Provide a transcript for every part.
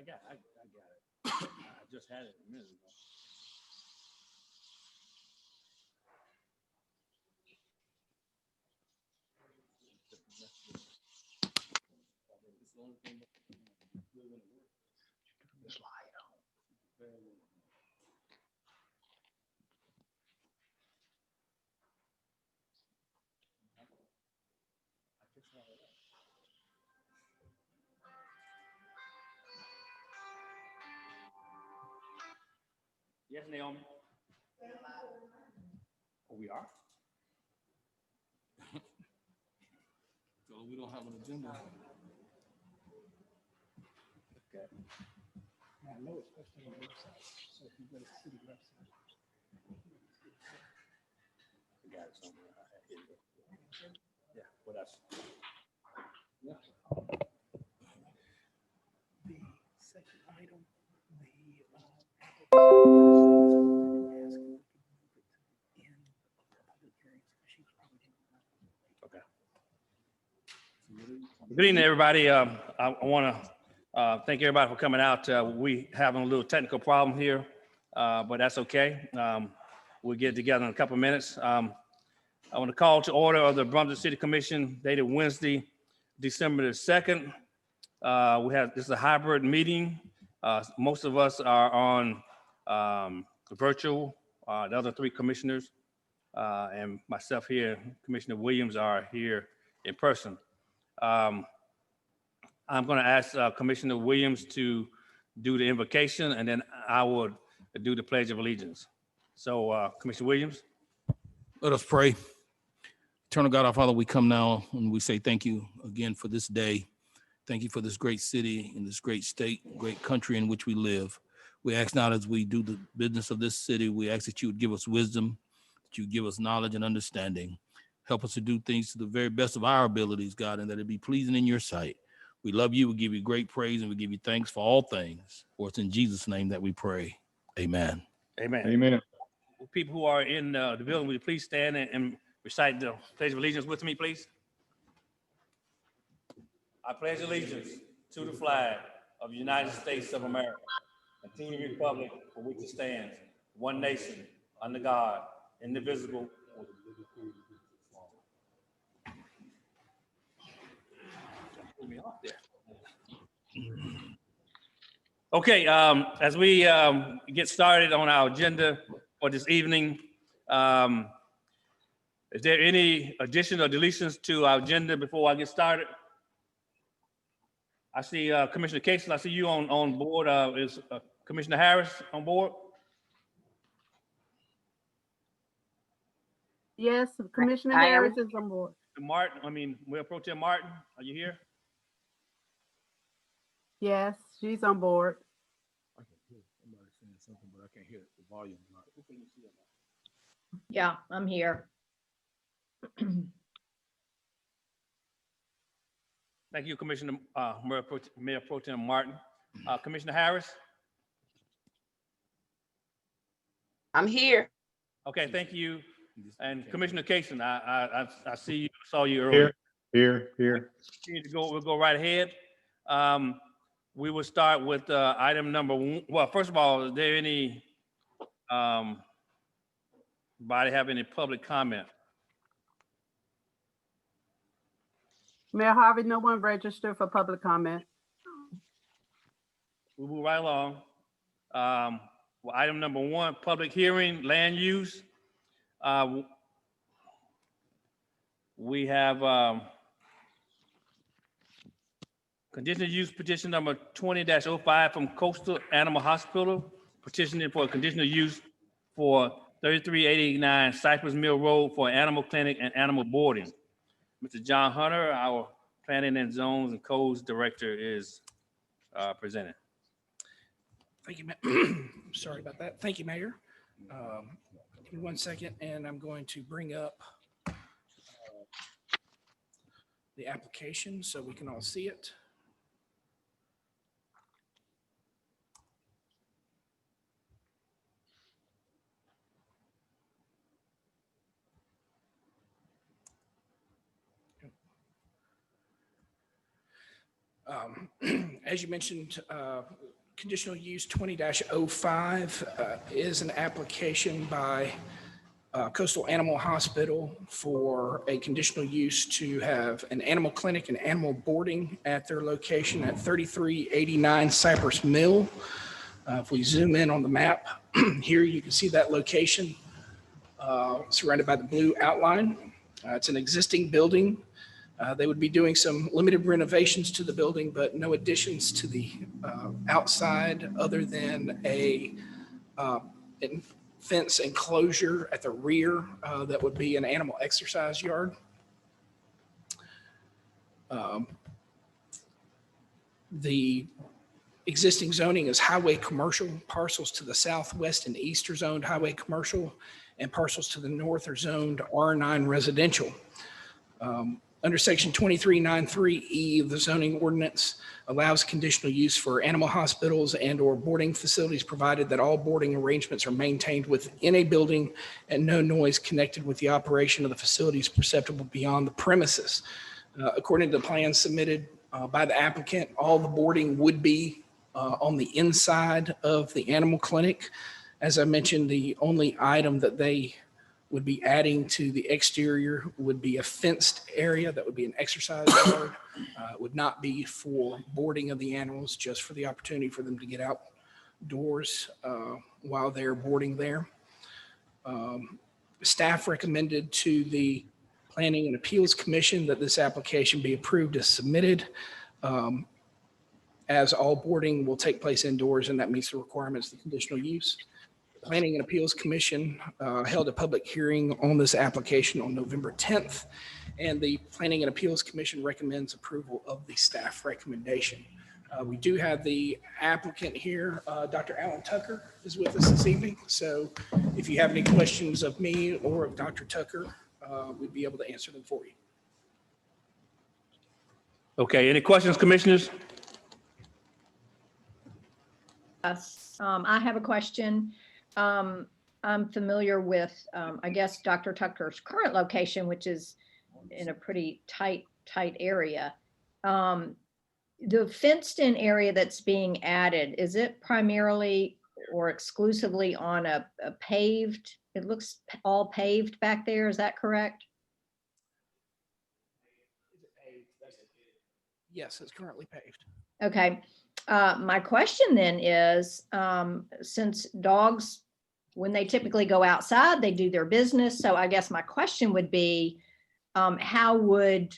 got it. I just had it a minute ago. Yes, Naomi. Oh, we are? So we don't have an agenda. Okay. I know it's posted on the website, so if you go to the city website. I got it somewhere. Here you go. Yeah, what else? The second item, Okay. Good evening, everybody. I want to thank everybody for coming out. We having a little technical problem here, but that's okay. We'll get together in a couple of minutes. I want to call to order of the Brunswick City Commission dated Wednesday, December the 2nd. This is a hybrid meeting. Most of us are on virtual. The other three commissioners and myself here, Commissioner Williams, are here in person. I'm going to ask Commissioner Williams to do the invocation, and then I will do the Pledge of Allegiance. So, Commissioner Williams. Let us pray. Eternal God, our Father, we come now and we say thank you again for this day. Thank you for this great city and this great state, great country in which we live. We ask now as we do the business of this city, we ask that you would give us wisdom, that you would give us knowledge and understanding. Help us to do things to the very best of our abilities, God, and that it be pleasing in your sight. We love you. We give you great praise and we give you thanks for all things. For it's in Jesus' name that we pray. Amen. Amen. Amen. People who are in the building, will you please stand and recite the Pledge of Allegiance with me, please? I pledge allegiance to the flag of the United States of America and to the republic for which it stands, one nation, under God, indivisible. Okay, as we get started on our agenda for this evening, is there any additions or deletions to our agenda before I get started? I see Commissioner Casey, I see you on board. Is Commissioner Harris on board? Yes, Commissioner Harris is on board. Mayor Pro Tem Martin, are you here? Yes, she's on board. I can hear somebody saying something, but I can't hear the volume. Yeah, I'm here. Thank you, Commissioner Mayor Pro Tem Martin. Commissioner Harris? I'm here. Okay, thank you. And Commissioner Casey, I see you, saw you earlier. Here. We'll go right ahead. We will start with item number one. Well, first of all, is there any body have any public comment? Mayor Harvey, no one registered for public comment. We'll move right along. Well, item number one, public hearing, land use. We have conditional use petition number 20-05 from Coastal Animal Hospital, petitioning for a conditional use for 3389 Cypress Mill Road for animal clinic and animal boarding. Mr. John Hunter, our Planning and Zones and Codes Director, is presenting. Thank you, sorry about that. Thank you, Mayor. Give me 1 second, and I'm going to bring up the application so we can all see it. As you mentioned, conditional use 20-05 is an application by Coastal Animal Hospital for a conditional use to have an animal clinic and animal boarding at their location at 3389 Cypress Mill. If we zoom in on the map, here you can see that location surrounded by the blue outline. It's an existing building. They would be doing some limited renovations to the building, but no additions to the outside other than a fence enclosure at the rear that would be an animal exercise yard. The existing zoning is highway commercial. Parcels to the southwest and east are zoned highway commercial, and parcels to the north are zoned R9 residential. Under section 2393E of the zoning ordinance allows conditional use for animal hospitals and or boarding facilities, provided that all boarding arrangements are maintained within a building and no noise connected with the operation of the facility is perceptible beyond the premises. According to the plan submitted by the applicant, all the boarding would be on the inside of the animal clinic. As I mentioned, the only item that they would be adding to the exterior would be a fenced area that would be an exercise yard. It would not be for boarding of the animals, just for the opportunity for them to get outdoors while they're boarding there. Staff recommended to the Planning and Appeals Commission that this application be approved as submitted, as all boarding will take place indoors, and that meets the requirements of the conditional use. Planning and Appeals Commission held a public hearing on this application on November 10th, and the Planning and Appeals Commission recommends approval of the staff recommendation. We do have the applicant here. Dr. Alan Tucker is with us this evening. So if you have any questions of me or of Dr. Tucker, we'd be able to answer them for you. Okay, any questions, commissioners? Yes, I have a question. I'm familiar with, I guess, Dr. Tucker's current location, which is in a pretty tight area. The fenced-in area that's being added, is it primarily or exclusively on a paved? It looks all paved back there. Is that correct? Yes, it's currently paved. Okay. My question then is, since dogs, when they typically go outside, they do their business. So I guess my question would be, how would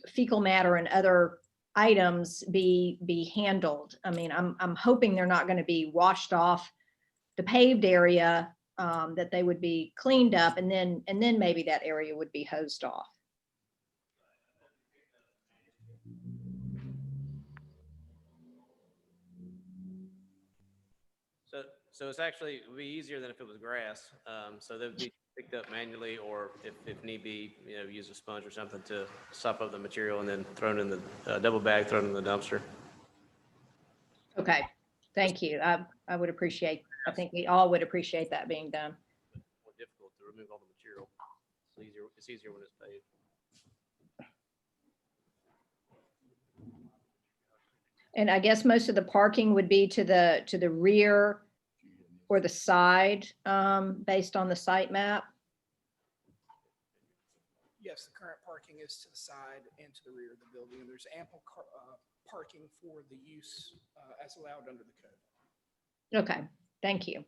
fecal matter and other items be handled? I mean, I'm hoping they're not going to be washed off the paved area, that they would be cleaned up, and then maybe that area would be hosed off. So it's actually, it would be easier than if it was grass. So they'd be picked up manually, or if need be, use a sponge or something to sop up the material and then thrown in the double bag, thrown in the dumpster. Okay, thank you. I would appreciate, I think we all would appreciate that being done. More difficult to remove all the material. It's easier when it's paved. And I guess most of the parking would be to the rear or the side, based on the site map? Yes, the current parking is to the side and to the rear of the building, and there's ample parking for the use as allowed under the code. Okay, thank you.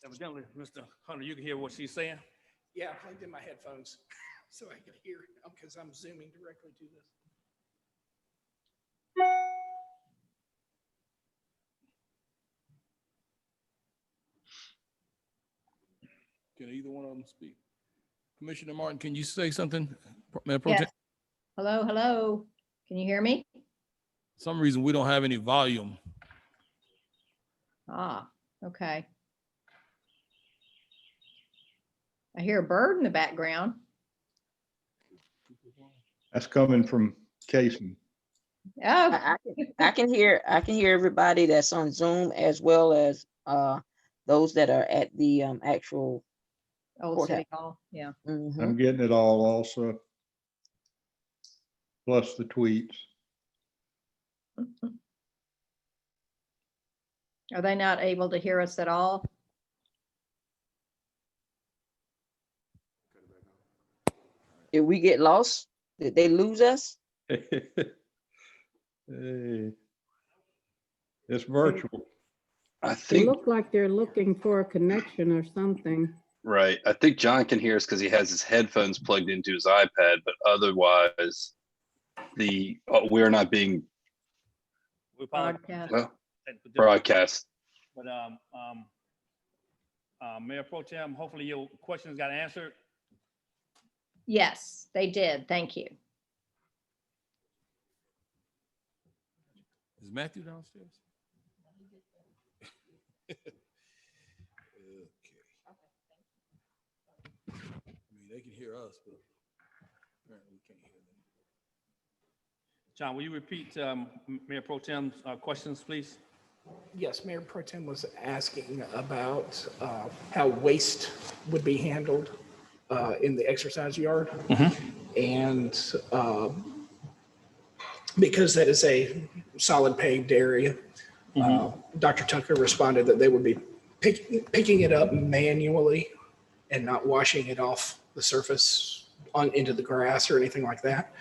Evidently, Mr. Hunter, you can hear what she's saying? Yeah, I plugged in my headphones so I could hear, because I'm zooming directly to this. Can either one of them speak? Commissioner Martin, can you say something? Madam Pro Tem? Yes. Hello. Can you hear me? For some reason, we don't have any volume. Ah, okay. I hear a bird in the background. That's coming from Casey. Oh, I can hear everybody that's on Zoom as well as those that are at the actual Old City Hall, yeah. mhm. I'm getting it all also. Plus the tweets. Are they not able to hear us at all? Did we get lost? Did they lose us? Hey, it's virtual. I They think, look like they're looking for a connection or something. right. I think John can hear us because he has his headphones plugged into his iPad, but otherwise we're not being We apologize. Broadcast. well, Technical difficulties. broadcast. But Mayor Pro Tem, hopefully your questions got answered. Yes, they did. Thank you. Is Matthew downstairs? Okay. I mean, they can hear us, but apparently we can't hear them. John, will you repeat Mayor Pro Tem's questions, please? Yes, Mayor Pro Tem was asking about how waste would be handled in the exercise yard. And because that is a solid paved area, Dr. Tucker responded that they would be picking it up manually and not washing it off the surface into the grass or anything like that.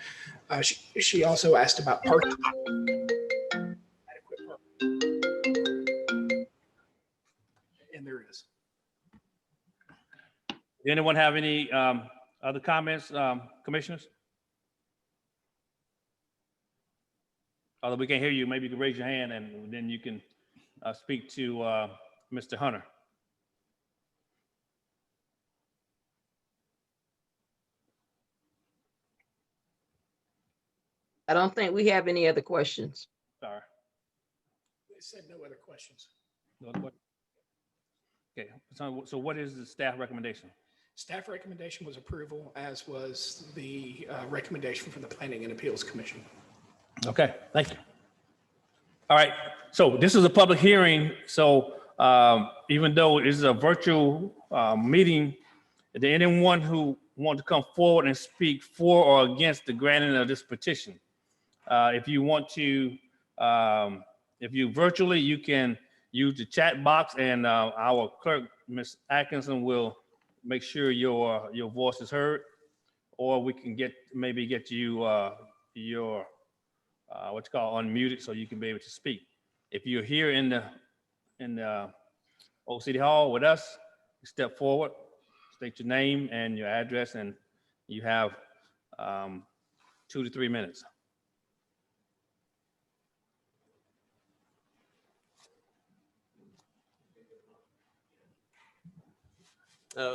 She also asked about parking. Adequate parking. And there is. Anyone have any other comments, commissioners? Although we can't hear you, maybe you can raise your hand and then you can speak to Mr. Hunter. I don't think we have any other questions. Sorry. They said no other questions. No other questions? Okay, so what is the staff recommendation? Staff recommendation was approval, as was the recommendation from the Planning and Appeals Commission. Okay, thank you. All right, so this is a public hearing. So even though it is a virtual meeting, is there anyone who want to come forward and speak for or against the granting of this petition? If you want to, if you virtually, you can use the chat box and our clerk, Ms. Atkinson, will make sure your voice is heard, or we can maybe get you your what's called unmuted so you can be able to speak. If you're here in the Old City Hall with us, step forward, state your name and your address, and you have 2 to 3 minutes.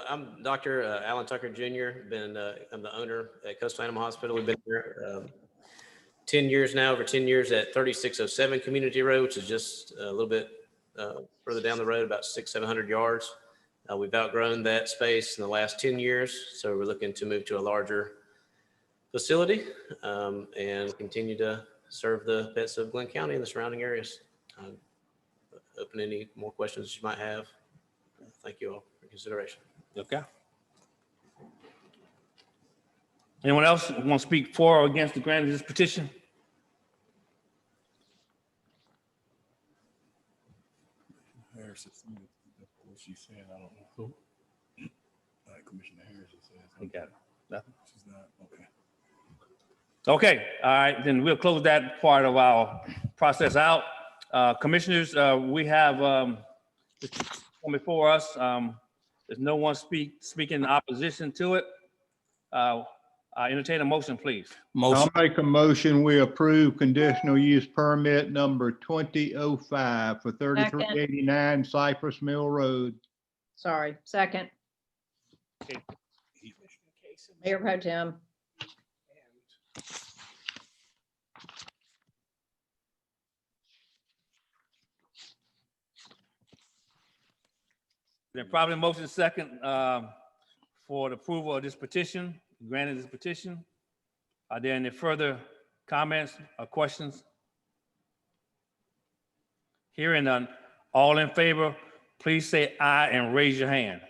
I'm Dr. Alan Tucker Jr. I'm the owner at Coastal Animal Hospital. We've been here 10 years now, over 10 years at 3607 Community Road, which is just a little bit further down the road, about 600-700 yards. We've outgrown that space in the last 10 years, so we're looking to move to a larger facility and continue to serve the pets of Glenn County and the surrounding areas. Open any more questions you might have. Thank you all for consideration. Okay. Anyone else want to speak for or against the granting of this petition? Harris is what she's saying. I don't know who. Commissioner Harris is saying. You got it. Nothing? She's not. Okay. Okay, all right, then we'll close that part of our process out. Commissioners, we have before us, there's no one speaking in opposition to it. I entertain a motion, please. Motion. I'll make a motion, we approve conditional use permit number 2005 for 3389 Cypress Mill Road. Sorry, second. Mayor Pro Tem. Then probably motion second for the approval of this petition, granting this petition. Are there any further comments or questions? Hearing none, all in favor, please say aye and raise your hand.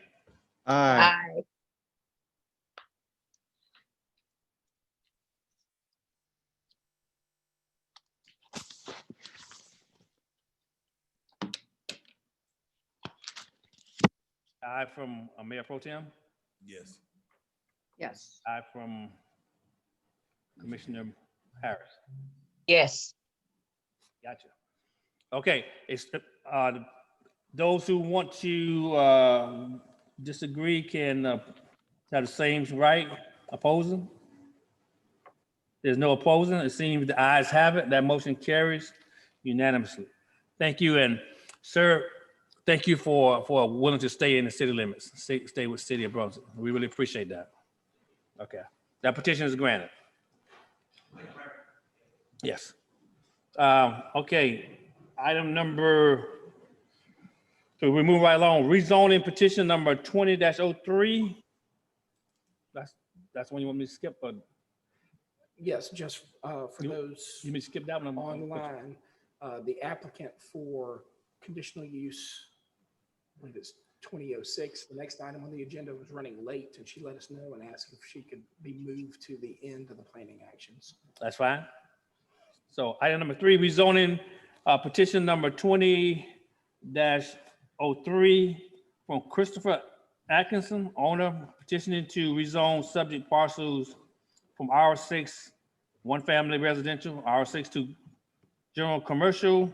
Aye. Aye from Mayor Pro Tem, Yes. Yes. aye from Commissioner Harris. Yes. Gotcha. Okay, it's, those who want to disagree can have the same right, opposing? There's no opposing. It seems the ayes have it. That motion carries unanimously. Thank you, and sir, thank you for willing to stay in the city limits, stay with City of Brunswick. We really appreciate that. Okay, that petition is granted. Yes. Okay, item number, so we move right along. Rezoning petition number 20-03. That's one you want me to skip, but Yes, just for those you may skip that one. online, the applicant for conditional use, I believe it's 2006. The next item on the agenda was running late, and she let us know and asked if she could be moved to the end of the planning actions. That's fine. So item number 3, rezoning petition number 20-03 from Christopher Atkinson, owner, petitioning to rezone subject parcels from R6, one family residential, R6 to general commercial,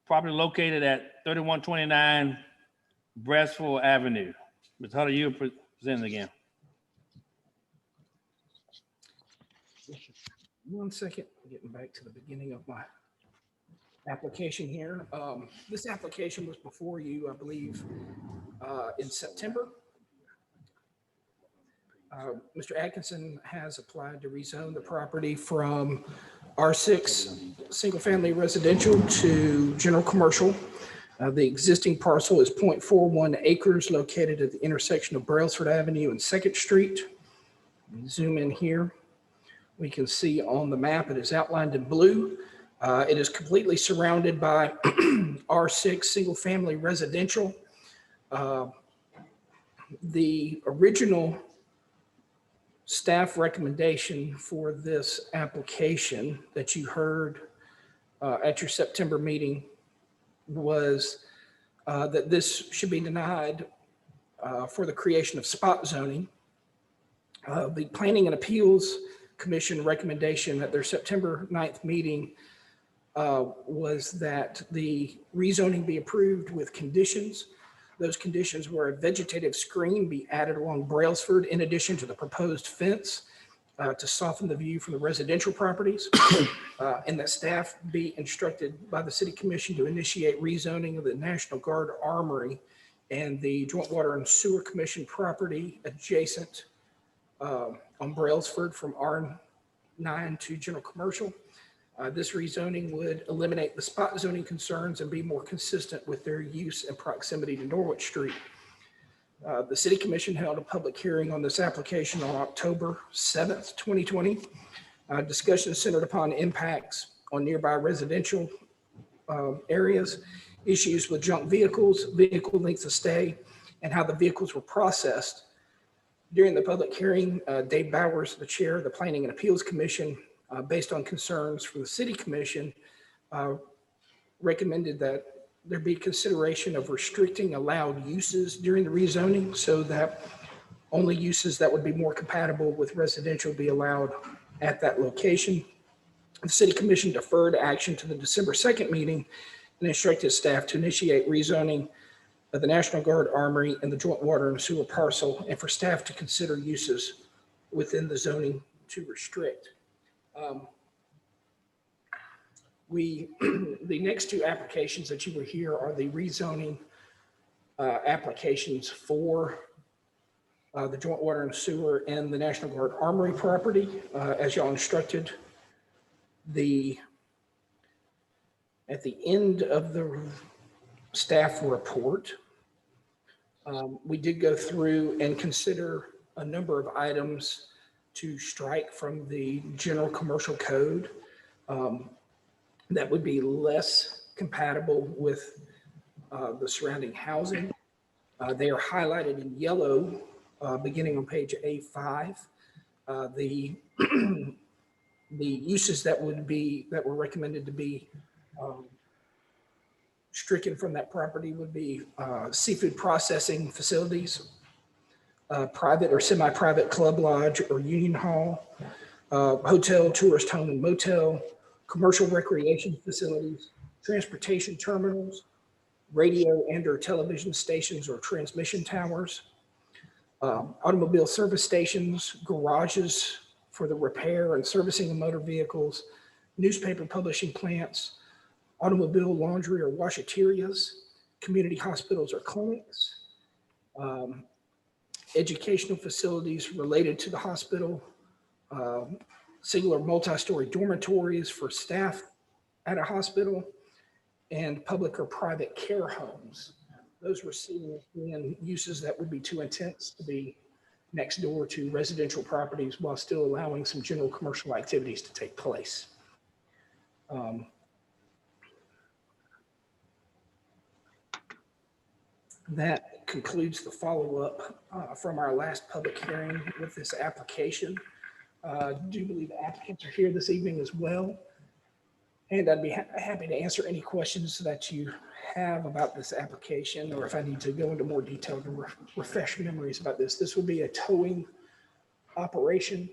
property located at 3129 Brasford Avenue. Ms. Hutter, you presenting again. One second, getting back to the beginning of my application here. This application was before you, I believe, in September. Mr. Atkinson has applied to rezone the property from R6 single-family residential to general commercial. The existing parcel is 0.41 acres located at the intersection of Brailsford Avenue and 2nd Street. Zoom in here. We can see on the map, it is outlined in blue. It is completely surrounded by R6 single-family residential. The original staff recommendation for this application that you heard at your September meeting was that this should be denied for the creation of spot zoning. The Planning and Appeals Commission recommendation at their September 9th meeting was that the rezoning be approved with conditions. Those conditions were a vegetative screen be added along Brailsford in addition to the proposed fence to soften the view from the residential properties, and that staff be instructed by the City Commission to initiate rezoning of the National Guard Armory and the Joint Water and Sewer Commission property adjacent on Brailsford from R9 to general commercial. This rezoning would eliminate the spot zoning concerns and be more consistent with their use and proximity to Norwich Street. The City Commission held a public hearing on this application on October 7th, 2020. Discussion centered upon impacts on nearby residential areas, issues with junk vehicles, vehicle lengths of stay, and how the vehicles were processed. During the public hearing, Dave Bowers, the chair of the Planning and Appeals Commission, based on concerns from the City Commission, recommended that there be consideration of restricting allowed uses during the rezoning so that only uses that would be more compatible with residential be allowed at that location. The City Commission deferred action to the December 2nd meeting and instructed staff to initiate rezoning of the National Guard Armory and the Joint Water and Sewer parcel, and for staff to consider uses within the zoning to restrict. The next two applications that you will hear are the rezoning applications for the Joint Water and Sewer and the National Guard Armory property, as y'all instructed. At the end of the staff report, we did go through and consider a number of items to strike from the general commercial code. that would be less compatible with the surrounding housing. They are highlighted in yellow, beginning on page A5. The the uses that were recommended to be stricken from that property would be seafood processing facilities, private or semi-private club lodge or union hall, hotel, tourist home and motel, commercial recreation facilities, transportation terminals, radio and or television stations or transmission towers, automobile service stations, garages for the repair and servicing of motor vehicles, newspaper publishing plants, automobile laundry or washaterias, community hospitals or clinics, educational facilities related to the hospital, single or multi-story dormitories for staff at a hospital, and public or private care homes. Those were seen in uses that would be too intense to be next door to residential properties while still allowing some general commercial activities to take place. That concludes the follow-up from our last public hearing with this application. I do believe the applicants are here this evening as well. And I'd be happy to answer any questions that you have about this application, or if I need to go into more detail to refresh memories about this. This would be a towing operation,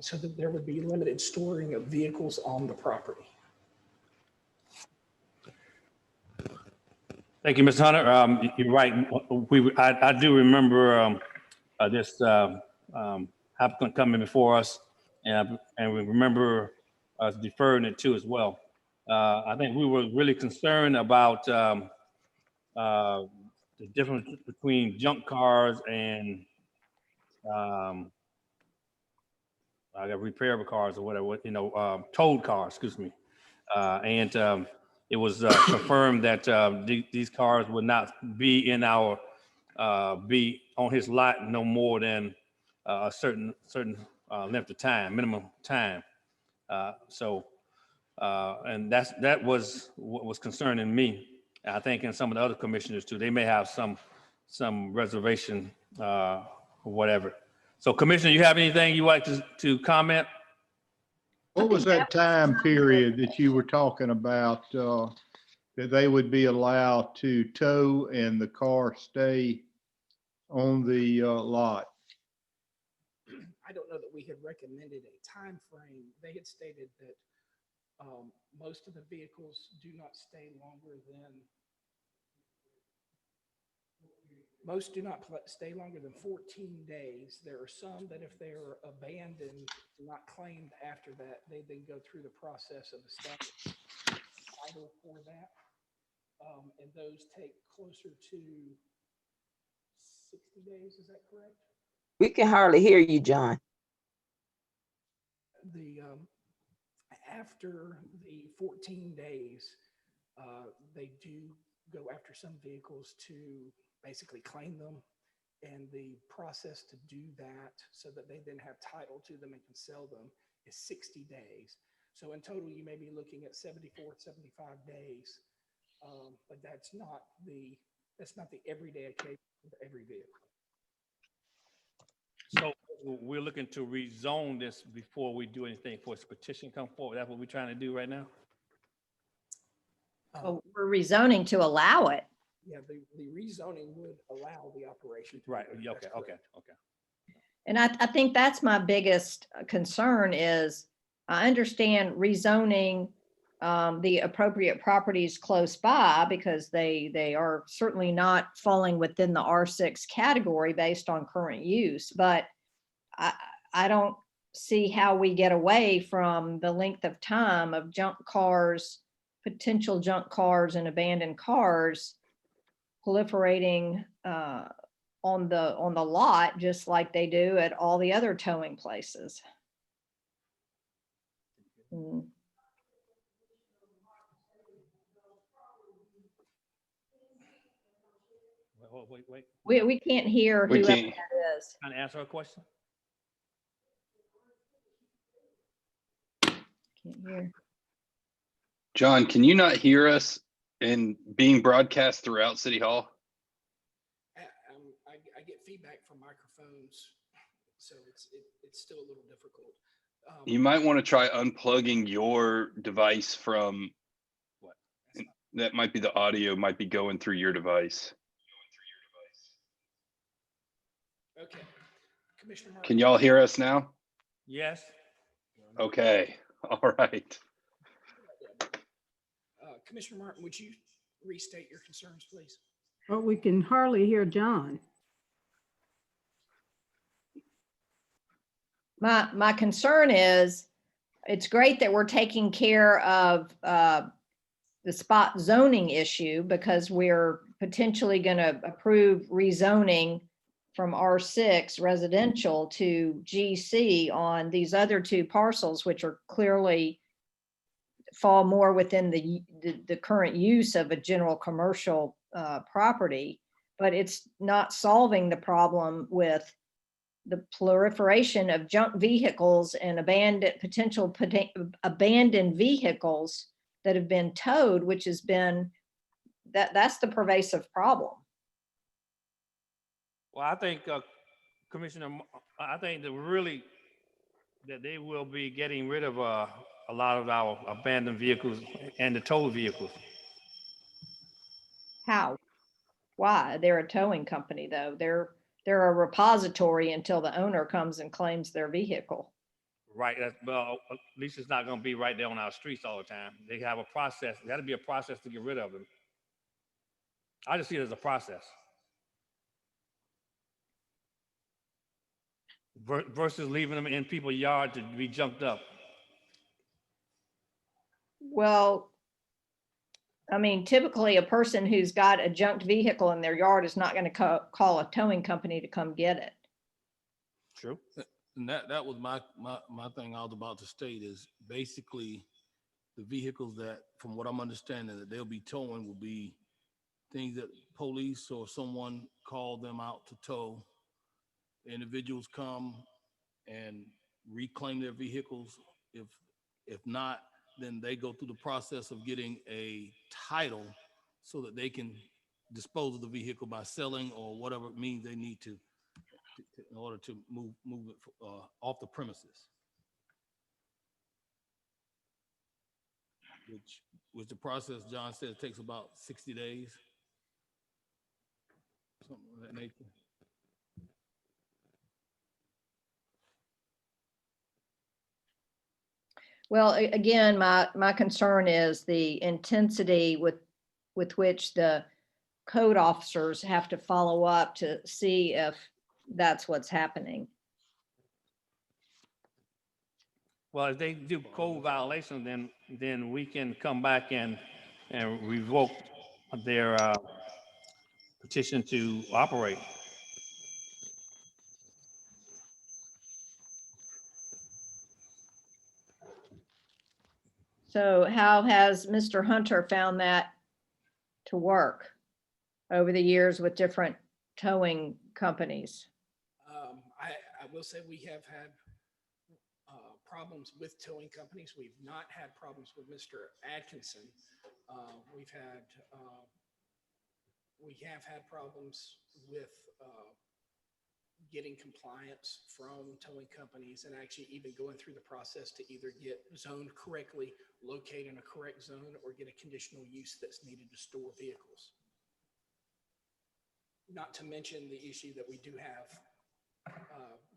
so that there would be limited storing of vehicles on the property. Thank you, Mr. Hunter. You're right. I do remember this applicant coming before us, and we remember us deferring it too as well. I think we were really concerned about the difference between junk cars and repairable cars or whatever, towed cars, excuse me. And it was confirmed that these cars would not be in our be on his lot no more than a certain length of time, minimum time. And that was what was concerning me. I think in some of the other commissioners too, they may have some reservation or whatever. So, Commissioner, you have anything you like to comment? What was that time period that you were talking about, that they would be allowed to tow and the car stay on the lot? I don't know that we had recommended a time frame. They had stated that most of the vehicles do not stay longer than 14 days. There are some that if they're abandoned, not claimed after that, they then go through the process of establishing title for that. And those take closer to 60 days, is that correct? We can hardly hear you, John. After the 14 days, they do go after some vehicles to basically claim them. And the process to do that so that they then have title to them and can sell them is 60 days. So in total, you may be looking at 74, 75 days. But that's not the everyday occasion of every vehicle. So we're looking to rezone this before we do anything for its petition come forward. That's what we're trying to do right now? Well, we're rezoning to allow it. Yeah, the rezoning would allow the operation. Right, okay. And I think that's my biggest concern is I understand rezoning the appropriate properties close by because they are certainly not falling within the R6 category based on current use. But I don't see how we get away from the length of time of junk cars, potential junk cars and abandoned cars proliferating on the lot, just like they do at all the other towing places. Mm. Wait. We can't hear We whoever can't. that is. Can I answer a question? Can't Can't hear. John, can you not hear us and being broadcast throughout City Hall? I get feedback from microphones, so it's still a little difficult. You might want to try unplugging your device from What? that might be the audio might be going through your device. Okay. Commissioner Martin. Can y'all hear us now? Yes. Okay. All right. Commissioner Martin, would you restate your concerns, please? But we can hardly hear John. My concern is, it's great that we're taking care of the spot zoning issue because we're potentially going to approve rezoning from R6 residential to GC on these other two parcels, which are clearly fall more within the current use of a general commercial property, but it's not solving the problem with the proliferation of junk vehicles and potential abandoned vehicles that have been towed, which has been, that's the pervasive problem. Well, I think, Commissioner, I think that they will be getting rid of a lot of our abandoned vehicles and the towed vehicles. How? Why? They're a towing company, though. They're a repository until the owner comes and claims their vehicle. Right, well, at least it's not gonna be right there on our streets all the time. They have a process, there gotta be a process to get rid of them. I just see it as a process. Versus leaving them in people's yard to be junked up. Well, I mean, typically a person who's got a junked vehicle in their yard is not going to call a towing company to come get it. True. And that was my thing I was about to state is basically the vehicles that, from what I'm understanding, that they'll be towing will be things that police or someone called them out to tow. Individuals come and reclaim their vehicles. If not, then they go through the process of getting a title so that they can dispose of the vehicle by selling or whatever means they need to in order to move it off the premises. Which the process, John said, takes about 60 days. Something of that nature. Well, again, my concern is the intensity with which the code officers have to follow up to see if that's what's happening. Well, if they do code violations, then we can come back and revoke their petition to operate. So how has Mr. Hunter found that to work over the years with different towing companies? I will say we have had problems with towing companies. We've not had problems with Mr. Atkinson. We have had problems with getting compliance from towing companies and actually even going through the process to either get zoned correctly, locate in a correct zone, or get a conditional use that's needed to store vehicles. Not to mention the issue that we do have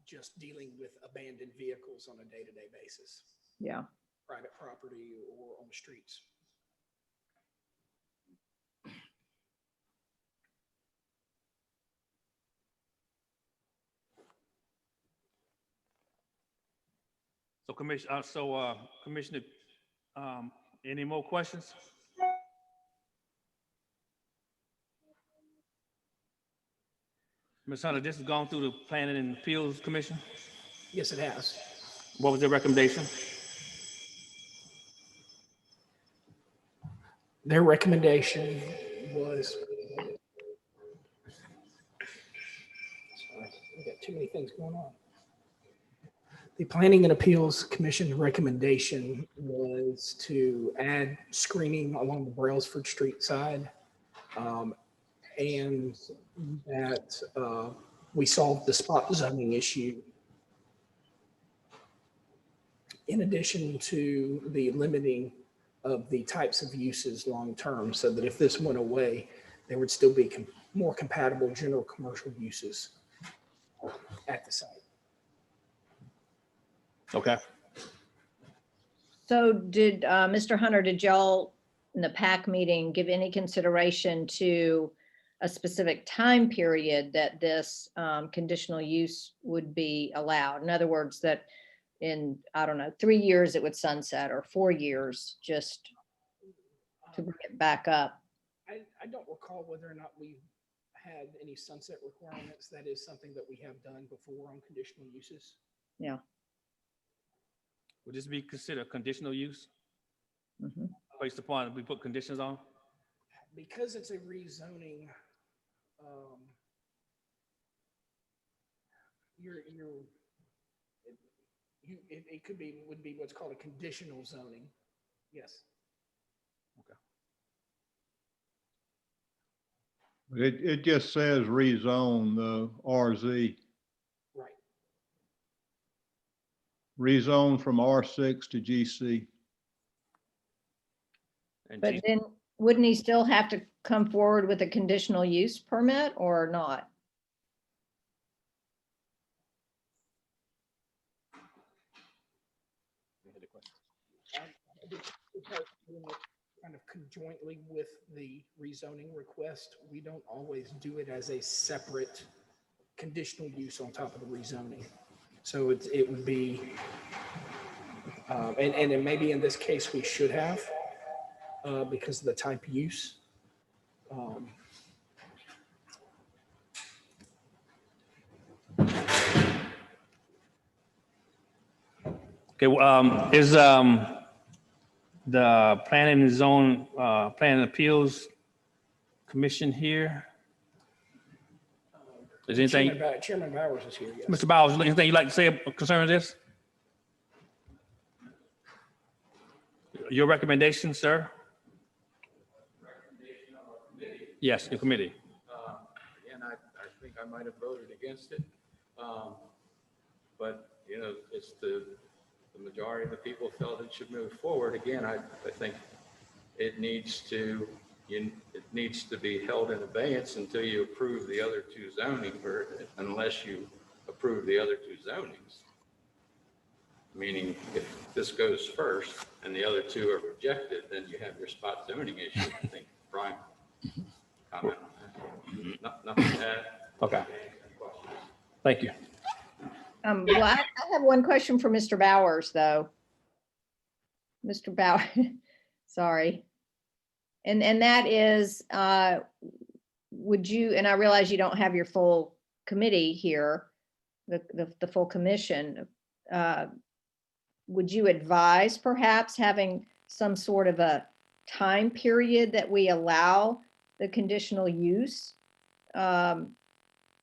just dealing with abandoned vehicles on a day-to-day basis. Yeah. Private property or on the streets. So Commissioner, any more questions? Ms. Hunter, this has gone through the Planning and Appeals Commission. Yes, it has. What was their recommendation? Their recommendation was, sorry, we got too many things going on. The Planning and Appeals Commission's recommendation was to add screening along the Brailsford Street side. And that we solved the spot zoning issue. In addition to the limiting of the types of uses long-term, so that if this went away, there would still be more compatible general commercial uses at the site. Okay. So did, Mr. Hunter, did y'all in the PAC meeting give any consideration to a specific time period that this conditional use would be allowed? In other words, that in, I don't know, 3 years it would sunset, or 4 years, just to bring it back up? I don't recall whether or not we had any sunset requirements. That is something that we have done before on conditional uses. Yeah. Would this be considered conditional use Mhm. based upon we put conditions on? Because it's a rezoning, it could be, would be what's called a conditional zoning. Yes. It just says rezone the RZ, Right. rezone from R6 to GC. And But then wouldn't he still have to come forward with a conditional use permit or not? Kind of conjointly with the rezoning request, we don't always do it as a separate conditional use on top of the rezoning. So it would be, and then maybe in this case we should have, because of the type use. Okay, is the planning and zone, planning appeals commission here? Is anything, Chairman Bowers is here, yes. Mr. Bowers, anything you'd like to say concerning this? Your recommendation, sir? Yes, your committee. Again, I think I might have voted against it. But, you know, it's the majority of the people felt it should move forward. Again, I think it needs to be held in abeyance until you approve the other two zoning, or unless you approve the other two zonings. Meaning, if this goes first and the other two are rejected, then you have your spot zoning issue. I think Brian comment on that. Nothing to add. Okay. Thank you. Well, I have one question for Mr. Bowers, though. Mr. Bowers, sorry. And that is, would you, and I realize you don't have your full committee here, the full commission. Would you advise perhaps having some sort of a time period that we allow the conditional use? And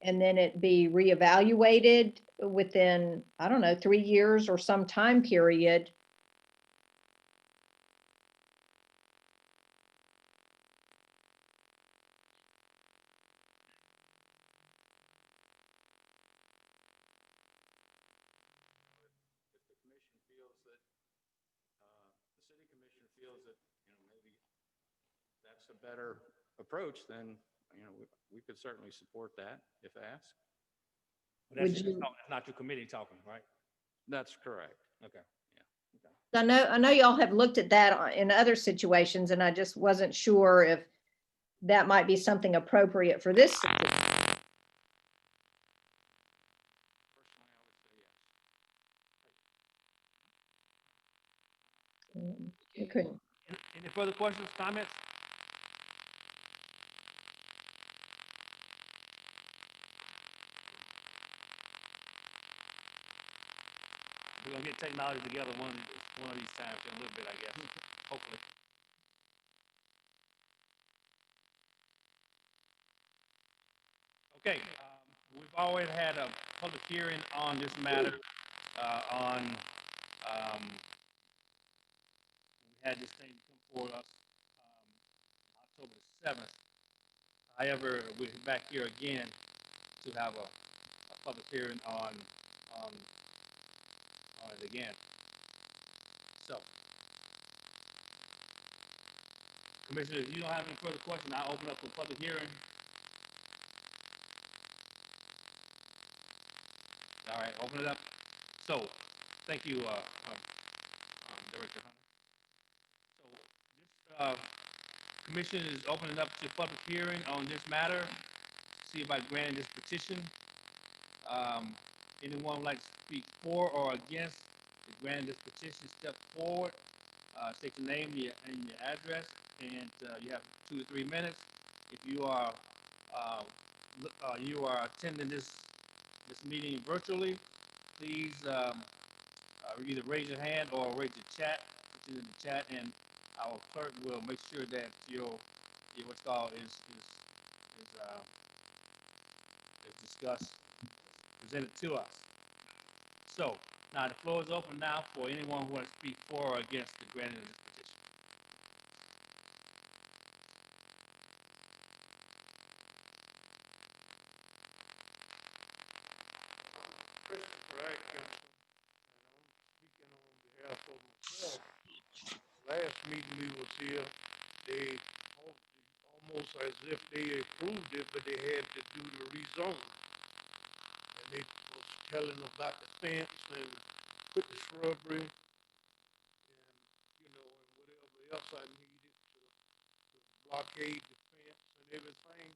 then it be reevaluated within, I don't know, 3 years or some time period? If the commission feels that, the city commission feels that, you know, maybe that's a better approach, then, you know, we could certainly support that if asked. But that's Would you- that's not your committee talking, right? That's correct. Okay. I know y'all have looked at that in other situations, and I just wasn't sure if that might be something appropriate for this situation. Personally, I would say yes. We couldn't. Any further questions, comments? We're gonna get technology together one of these times in a little bit, I guess, hopefully. Okay, we've already had a public hearing on this matter. on, we had this thing come for us October the 7th. However, we're back here again to have a public hearing on it again. So, Commissioner, if you don't have any further questions, I'll open up for public hearing. All right, open it up. So, thank you, Director Hunter. So, this commission is opening up to public hearing on this matter. See about granting this petition. Anyone would like to speak for or against the granting this petition, step forward. State your name and your address, and you have 2 to 3 minutes. If you are attending this meeting virtually, please either raise your hand or raise your chat, put it in the chat, and our clerk will make sure that your what's called is discussed, presented to us. So now the floor is open now for anyone who wants to speak for or against the granting of this petition. Christopher Atkinson, and I'm speaking on behalf of myself. Last meeting we was here, they almost as if they approved it, but they had to do the rezoning. And they was telling about the fence and put the shrubbery and, you know, and whatever else I needed to blockade the fence and everything.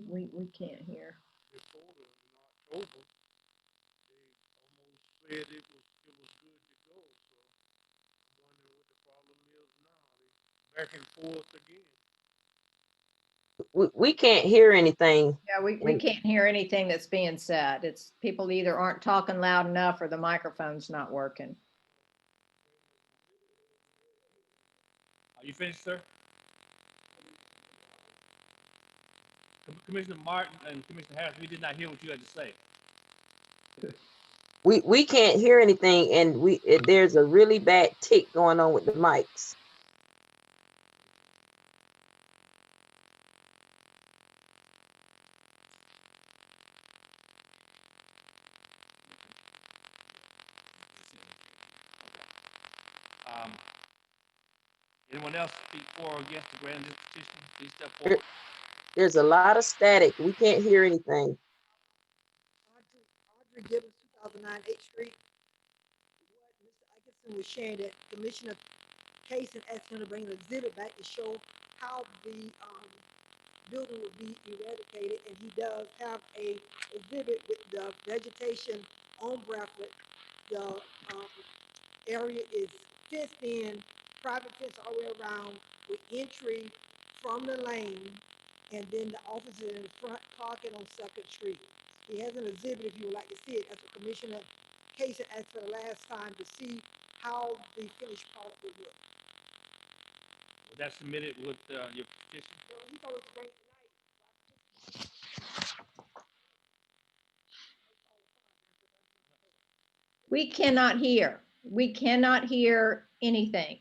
We can't hear. Before in October, they almost said it was good to go. So I'm wondering what the problem is now. They back and forth again. We can't hear anything. Yeah, we can't hear anything that's being said. It's people either aren't talking loud enough or the microphone's not working. Are you finished, sir? Commissioner Martin and Commissioner Harris, we did not hear what you had to say. We can't hear anything, and there's a really bad tick going on with the mics. Anyone else speak for or against the granting this petition? Please step forward. There's a lot of static. We can't hear anything. Audrey Gibbons, 2009 8th Street. What Mr. Atkinson was sharing that Commissioner Casey asked him to bring an exhibit back to show how the building would be eradicated, and he does have a exhibit with the vegetation on Bradford. The area is fenced in, private fence all the way around with entry from the lane, and then the office is in the front parking on 2nd Street. He has an exhibit if you would like to see it. That's what Commissioner Casey asked for the last time to see how the finished product would look. Was that submitted with your petition? So he thought it was great tonight. We cannot hear. We cannot hear anything.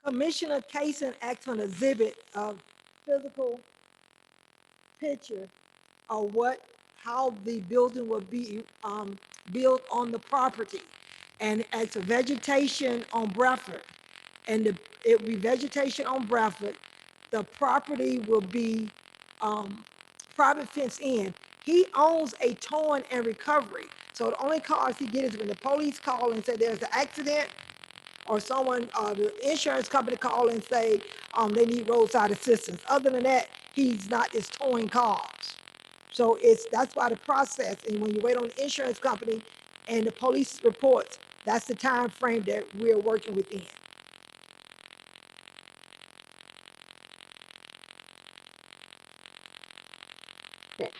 Commissioner Casey asked for an exhibit of physical picture of how the building will be built on the property. And it's a vegetation on Bradford. And it will be vegetation on Bradford. The property will be private fence in. He owns a towing and recovery. So the only cars he gets is when the police call and say there's an accident, or someone, the insurance company call and say they need roadside assistance. Other than that, he's not just towing cars. So that's why the process, and when you wait on the insurance company and the police reports, that's the time frame that we're working within.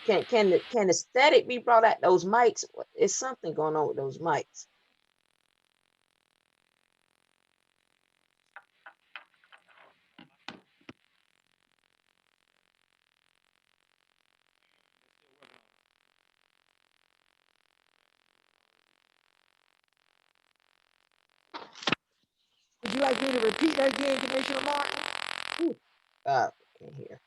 Can the static be brought out those mics? It's something going on with those mics. like me to repeat that again, Commissioner Martin? Can't hear.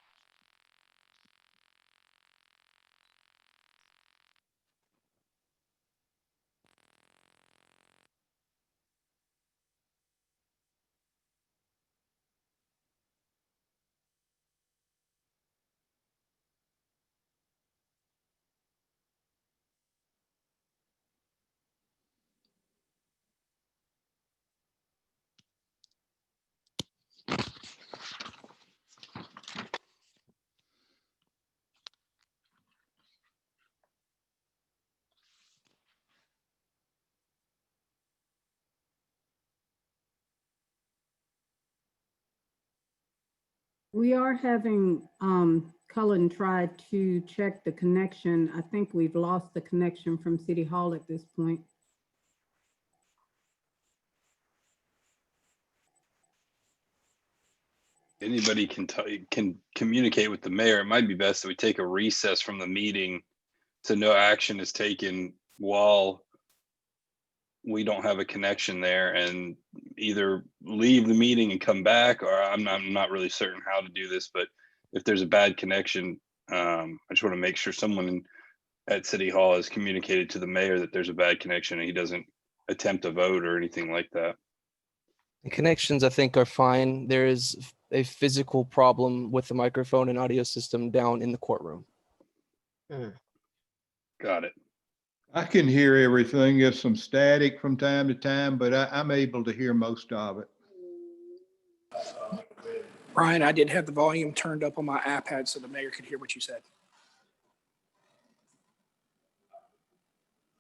We are having Cullen try to check the connection. I think we've lost the connection from City Hall at this point. Anybody can communicate with the mayor. It might be best that we take a recess from the meeting so no action is taken while we don't have a connection there, and either leave the meeting and come back, or I'm not really certain how to do this, but if there's a bad connection, I just want to make sure someone at City Hall has communicated to the mayor that there's a bad connection and he doesn't attempt a vote or anything like that. The connections, I think, are fine. There is a physical problem with the microphone and audio system down in the courtroom. Got it. I can hear everything. There's some static from time to time, but I'm able to hear most of it. Brian, I did have the volume turned up on my iPad so the mayor could hear what you said.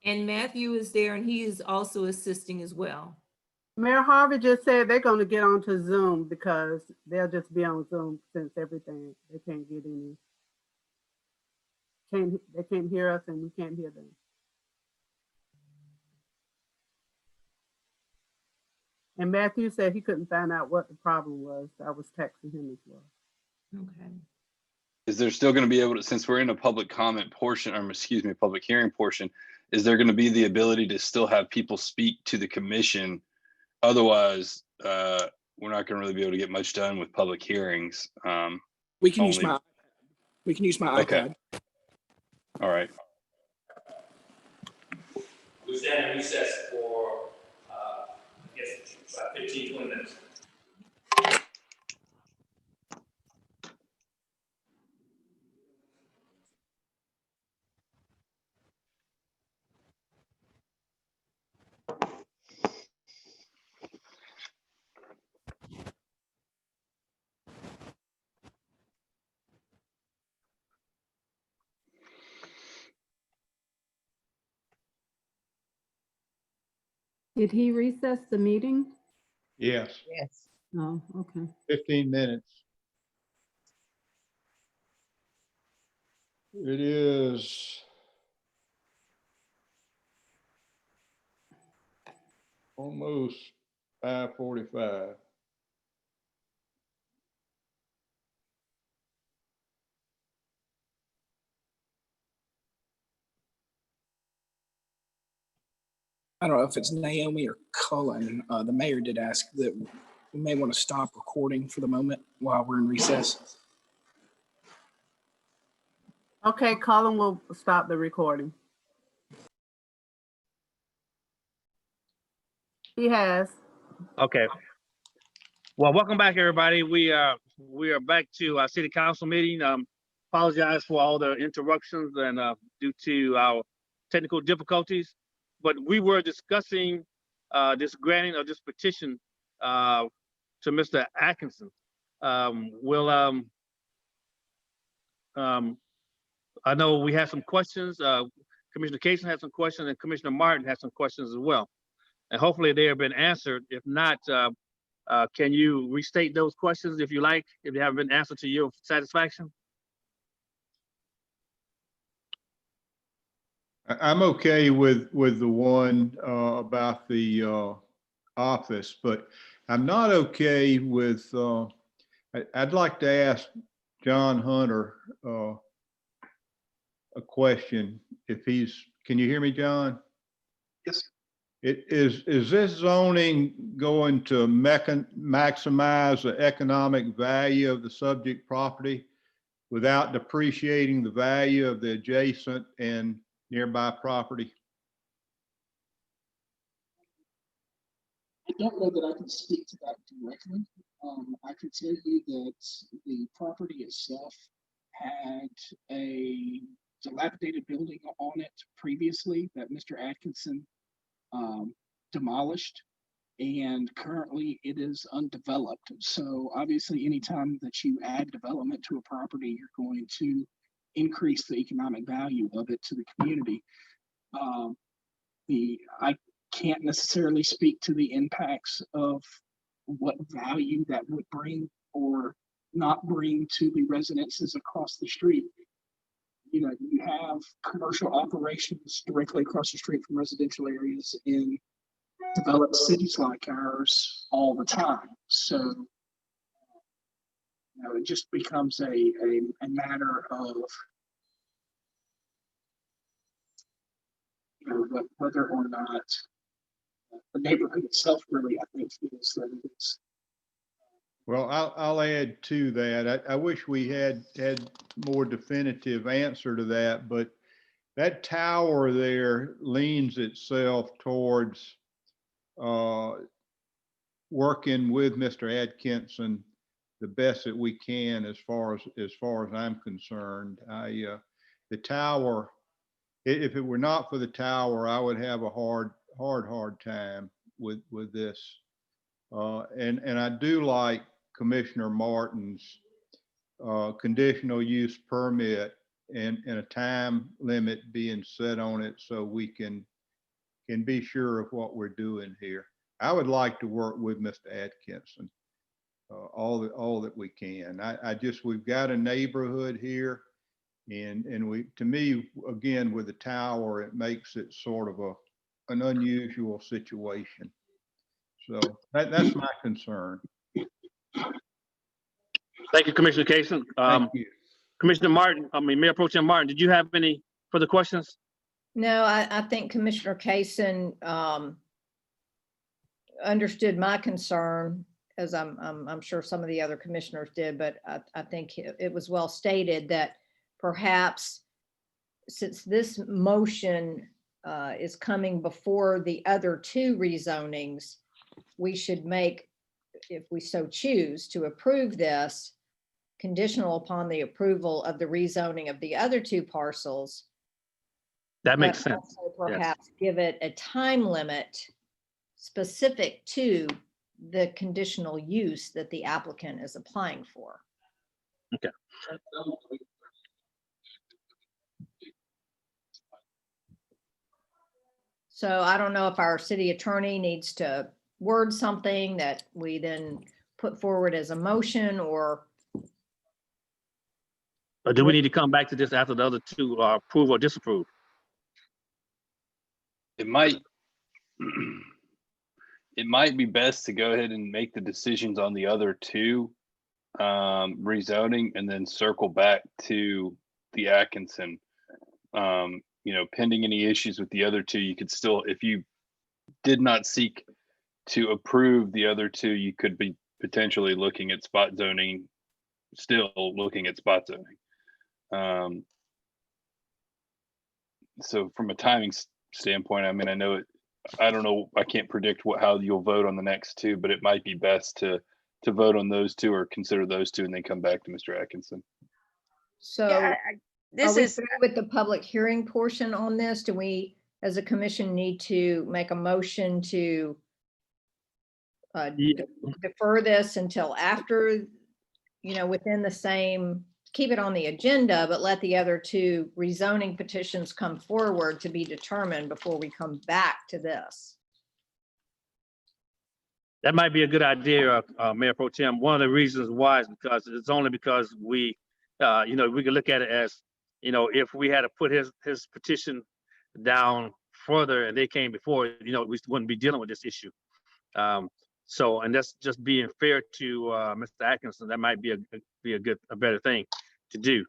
And Matthew is there and he is also assisting as well. Mayor Harvey just said they're going to get onto Zoom because they'll just be on Zoom since everything, they can't get any. They can't hear us and we can't hear them. And Matthew said he couldn't find out what the problem was. I was texting him as well. Okay. Is there still going to be able to, since we're in a public comment portion, or excuse me, public hearing portion, is there going to be the ability to still have people speak to the commission? Otherwise, we're not going to really be able to get much done with public hearings. We can use my Okay. iPad. All right. We stand in recess for, I guess, about 15, 20 minutes. Did he recess the meeting? Yes, Yes. Oh, okay. 15 minutes. It is almost 5:45. I don't know if it's Naomi or Cullen. The mayor did ask that we may want to stop recording for the moment while we're in recess. Okay, Colin will stop the recording. He has. Okay. Well, welcome back, everybody. We are back to our city council meeting. Apologize for all the interruptions and due to our technical difficulties, but we were discussing this granting of this petition to Mr. Atkinson. I know we had some questions. Commissioner Kaysen had some questions, and Commissioner Martin had some questions as well. And hopefully they have been answered. If not, can you restate those questions if you like, if they haven't been answered to your satisfaction? I'm okay with the one about the office, but I'm not okay with, I'd like to ask John Hunter a question if he's, can you hear me, John? Yes. Is this zoning going to maximize the economic value of the subject property without depreciating the value of the adjacent and nearby property? I don't know that I can speak to that directly. I can tell you that the property itself had a dilapidated building on it previously that Mr. Atkinson demolished, and currently it is undeveloped. So obviously, anytime that you add development to a property, you're going to increase the economic value of it to the community. I can't necessarily speak to the impacts of what value that would bring or not bring to the residences across the street. You know, you have commercial operations directly across the street from residential areas in developed cities like ours all the time. So, you know, it just becomes a matter of, you know, whether or not the neighborhood itself really, I think, feels that it is. Well, I'll add to that. I wish we had more definitive answer to that, but that tower there leans itself towards working with Mr. Atkinson the best that we can as far as I'm concerned. The tower, if it were not for the tower, I would have a hard time with this. And I do like Commissioner Martin's conditional use permit and a time limit being set on it so we can be sure of what we're doing here. I would like to work with Mr. Atkinson all that we can. We've got a neighborhood here, and to me, again, with the tower, it makes it sort of an unusual situation. So that's my concern. Thank you, Commissioner Kaysen. Thank you. Commissioner Martin, Mayor Pro Tem Martin, did you have any further questions? No, I think Commissioner Kaysen understood my concern, as I'm sure some of the other commissioners did, but I think it was well stated that perhaps since this motion is coming before the other two rezonings, we should make, if we so choose to approve this, conditional upon the approval of the rezoning of the other two parcels. That makes but sense. also perhaps give it a time limit specific to the conditional use that the applicant is applying for. Okay. So I don't know if our city attorney needs to word something that we then put forward as a motion, or do we need to come back to this after the other two are approve or disapprove? It might be best to go ahead and make the decisions on the other two rezoning and then circle back to the Atkinson. You know, pending any issues with the other two, you could still, if you did not seek to approve the other two, you could be potentially looking at spot zoning, still looking at spot zoning. So from a timing standpoint, I mean, I don't know, I can't predict how you'll vote on the next two, but it might be best to vote on those two or consider those two and then come back to Mr. Atkinson. so This are we is, through with the public hearing portion on this? Do we, as a commission, need to make a motion to defer this until after, within the same, keep it on the agenda, but let the other two rezoning petitions come forward to be determined before we come back to this? That might be a good idea, Mayor Pro Tem. One of the reasons why is because it's only because we can look at it as, if we had to put his petition down further and they came before, we wouldn't be dealing with this issue. So, and that's just being fair to Mr. Atkinson. That might be a better thing to do.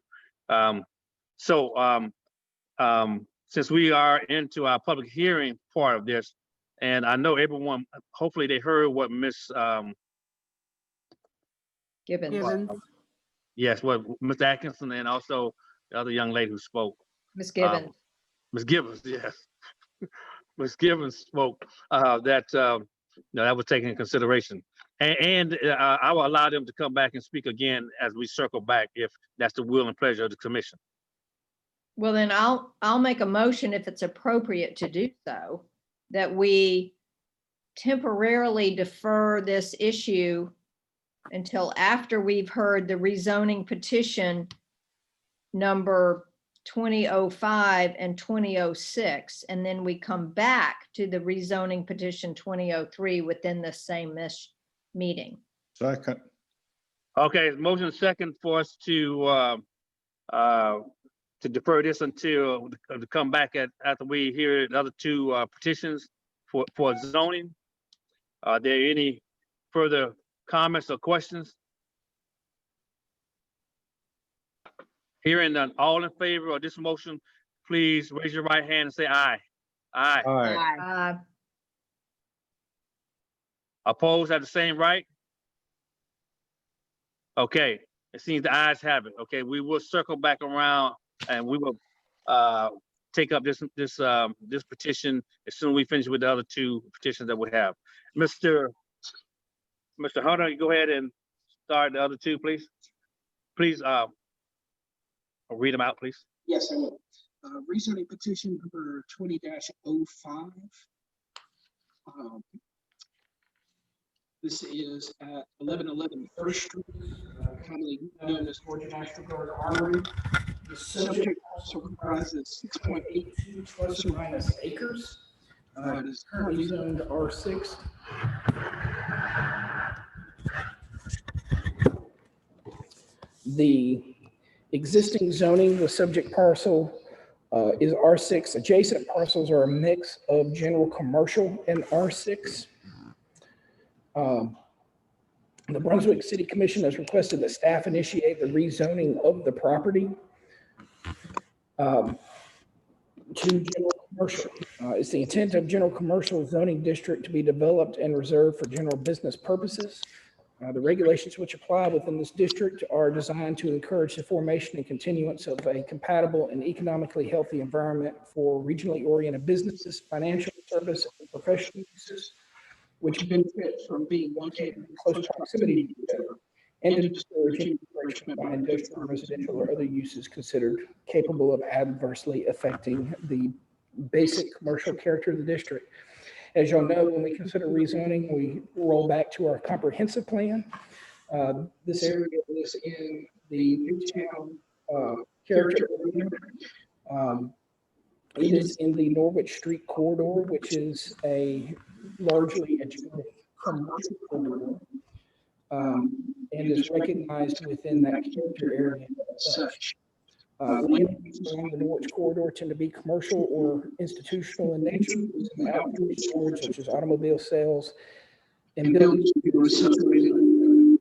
Since we are into our public hearing part of this, And I know everyone, hopefully they heard what Miss, Gibbons. Gibbons. yes, what Mr. Atkinson and also the other young lady who spoke. Miss Gibbons. Ms. Gibbons, yes. Ms. Gibbons spoke that that was taken in consideration. And I will allow them to come back and speak again as we circle back, if that's the will and pleasure of the commission. Well, then I'll make a motion, if it's appropriate to do so, that we temporarily defer this issue until after we've heard the rezoning petition number 2005 and 2006, and then we come back to the rezoning petition 2003 within the same meeting. Second. Okay, motion second for us to defer this until to come back after we hear the other two petitions for zoning. Are there any further comments or questions? Hearing none, all in favor of this motion, please raise your right hand and say aye. Aye. Aye. Opposed at the same right? Okay, it seems the ayes have it. Okay, we will circle back around and we will take up this petition as soon as we finish with the other two petitions that we have. Mr. Hunter, you go ahead and start the other two, please. Please read them out, please. Yes, I will. Rezoning petition number 20-05. This is at 1111 First Street, commonly known as Georgia National Guard Armory. The subject also comprises 6.82 plus or minus acres. It is currently zoned R6. The existing zoning, the subject parcel is R6. Adjacent parcels are a mix of general commercial and R6. The Brunswick City Commission has requested that staff initiate the rezoning of the property to general commercial. It's the intent of general commercial zoning district to be developed and reserved for general business purposes. The regulations which apply within this district are designed to encourage the formation and continuance of a compatible and economically healthy environment for regionally oriented businesses, financial service, and professional uses, which benefit from being located in close proximity to each other, and to discourage encroachment by industrial, residential, or other uses considered capable of adversely affecting the basic commercial character of the district. As y'all know, when we consider rezoning, we roll back to our comprehensive plan. This area is in the Newtown character area. It is in the Norwich Street corridor, which is a largely a commercial corridor, and is recognized within that character area as such. Land uses along the Norwich corridor tend to be commercial or institutional in nature, with outdoor storage such as automobile sales and buildings situated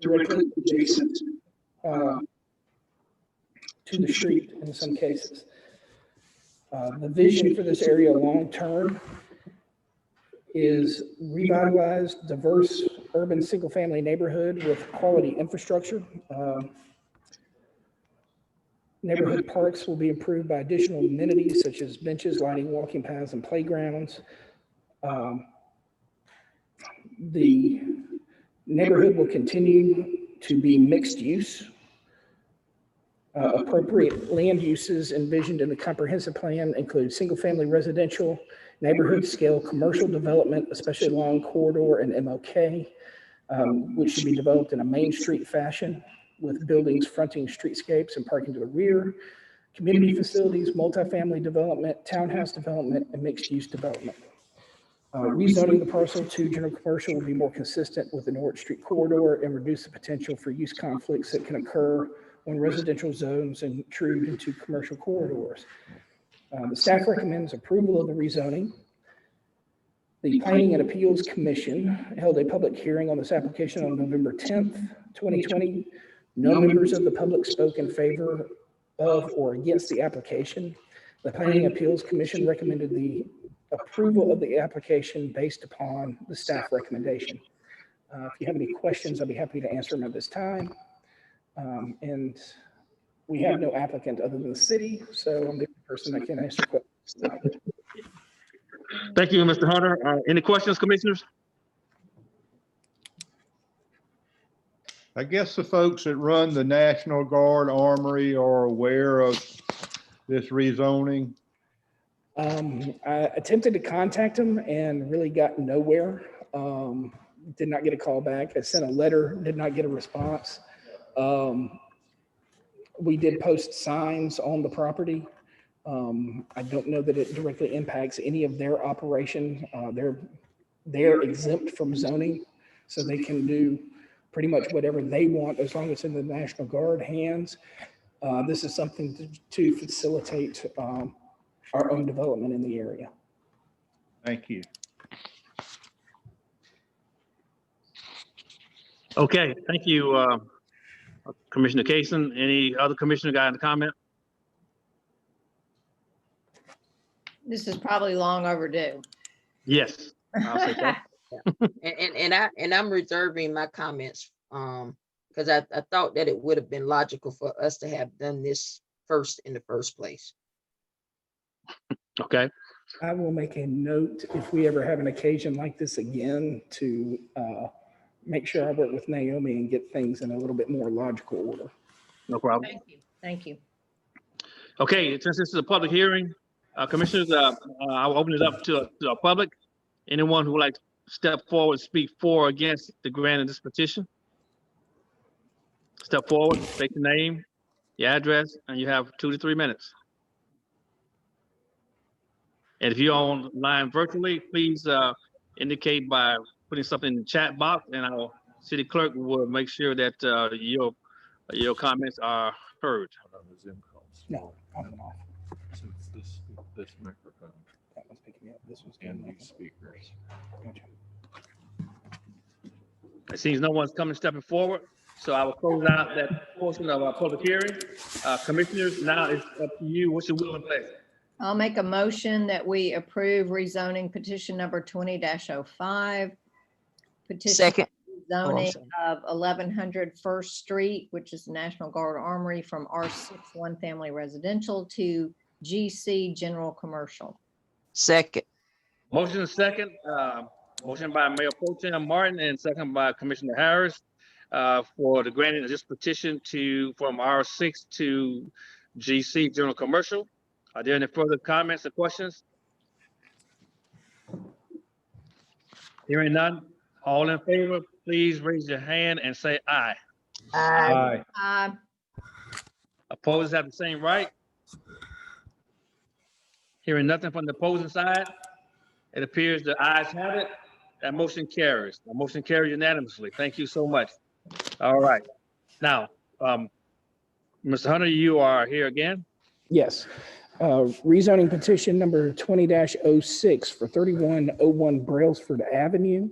directly adjacent to the street in some cases. The vision for this area long-term is revitalized, diverse, urban single-family neighborhood with quality infrastructure. Neighborhood parks will be improved by additional amenities such as benches, lighting, walking paths, and playgrounds. The neighborhood will continue to be mixed use. Appropriate land uses envisioned in the comprehensive plan include single-family residential, neighborhood-scale commercial development, especially along corridor and MLK, which should be developed in a Main Street fashion with buildings fronting streetscapes and parking to the rear, community facilities, multifamily development, townhouse development, and mixed-use development. Rezoning the parcel to general commercial will be more consistent with the Norwich Street corridor and reduce the potential for use conflicts that can occur when residential zones intrude into commercial corridors. The staff recommends approval of the rezoning. The Planning and Appeals Commission held a public hearing on this application on November 10th, 2020. No members of the public spoke in favor of or against the application. The Planning Appeals Commission recommended the approval of the application based upon the staff recommendation. If you have any questions, I'll be happy to answer them at this time. And we have no applicant other than the city, so I'm the only person that can answer questions. Thank you, Mr. Hunter. Any questions, commissioners? I guess the folks that run the National Guard Armory are aware of this rezoning. I attempted to contact them and really got nowhere. Did not get a call back. I sent a letter, did not get a response. We did post signs on the property. I don't know that it directly impacts any of their operation. They're exempt from zoning, so they can do pretty much whatever they want as long as it's in the National Guard hands. This is something to facilitate our own development in the area. Thank you. Okay, thank you, Commissioner Kaysen. Any other commissioner got a comment? This is probably long overdue. Yes. I'll say so. And I'm reserving my comments, because I thought that it would have been logical for us to have done this first in the first place. Okay. I will make a note if we ever have an occasion like this again to make sure I work with Naomi and get things in a little bit more logical order. No problem. Thank you. Thank you. Okay, since this is a public hearing, commissioners, I'll open it up to the public. Anyone who would like to step forward, speak for or against the grant of this petition? Step forward, state your name, your address, and you have 2 to 3 minutes. And if you're online virtually, please indicate by putting something in the chat box, and our city clerk will make sure that your comments are heard. No, I'm off. Since this microphone That one's picking me up. This one's and getting these speakers. Gotcha. It seems no one's stepping forward, so I will close out that portion of our public hearing. Commissioners, now it's up to you. What's your will and pleasure? I'll make a motion that we approve rezoning petition number 20-05. Petition Second. zoning sorry. of 1100 First Street, which is the National Guard Armory, from R6 one family residential to GC general commercial. Second. Motion is second. Motion by Mayor Pro Tem Martin and second by Commissioner Harris for the granting of this petition from R6 to GC general commercial. Are there any further comments or questions? Hearing none, all in favor, please raise your hand and say aye. Aye. Opposed have the same right. Hearing nothing from the opposing side, it appears the ayes have it. That motion carries. The motion carries unanimously. Thank you so much. All right. Now, Mr. Hunter, you are here again. Yes. Rezoning petition number 20-06 for 3101 Brailsford Avenue.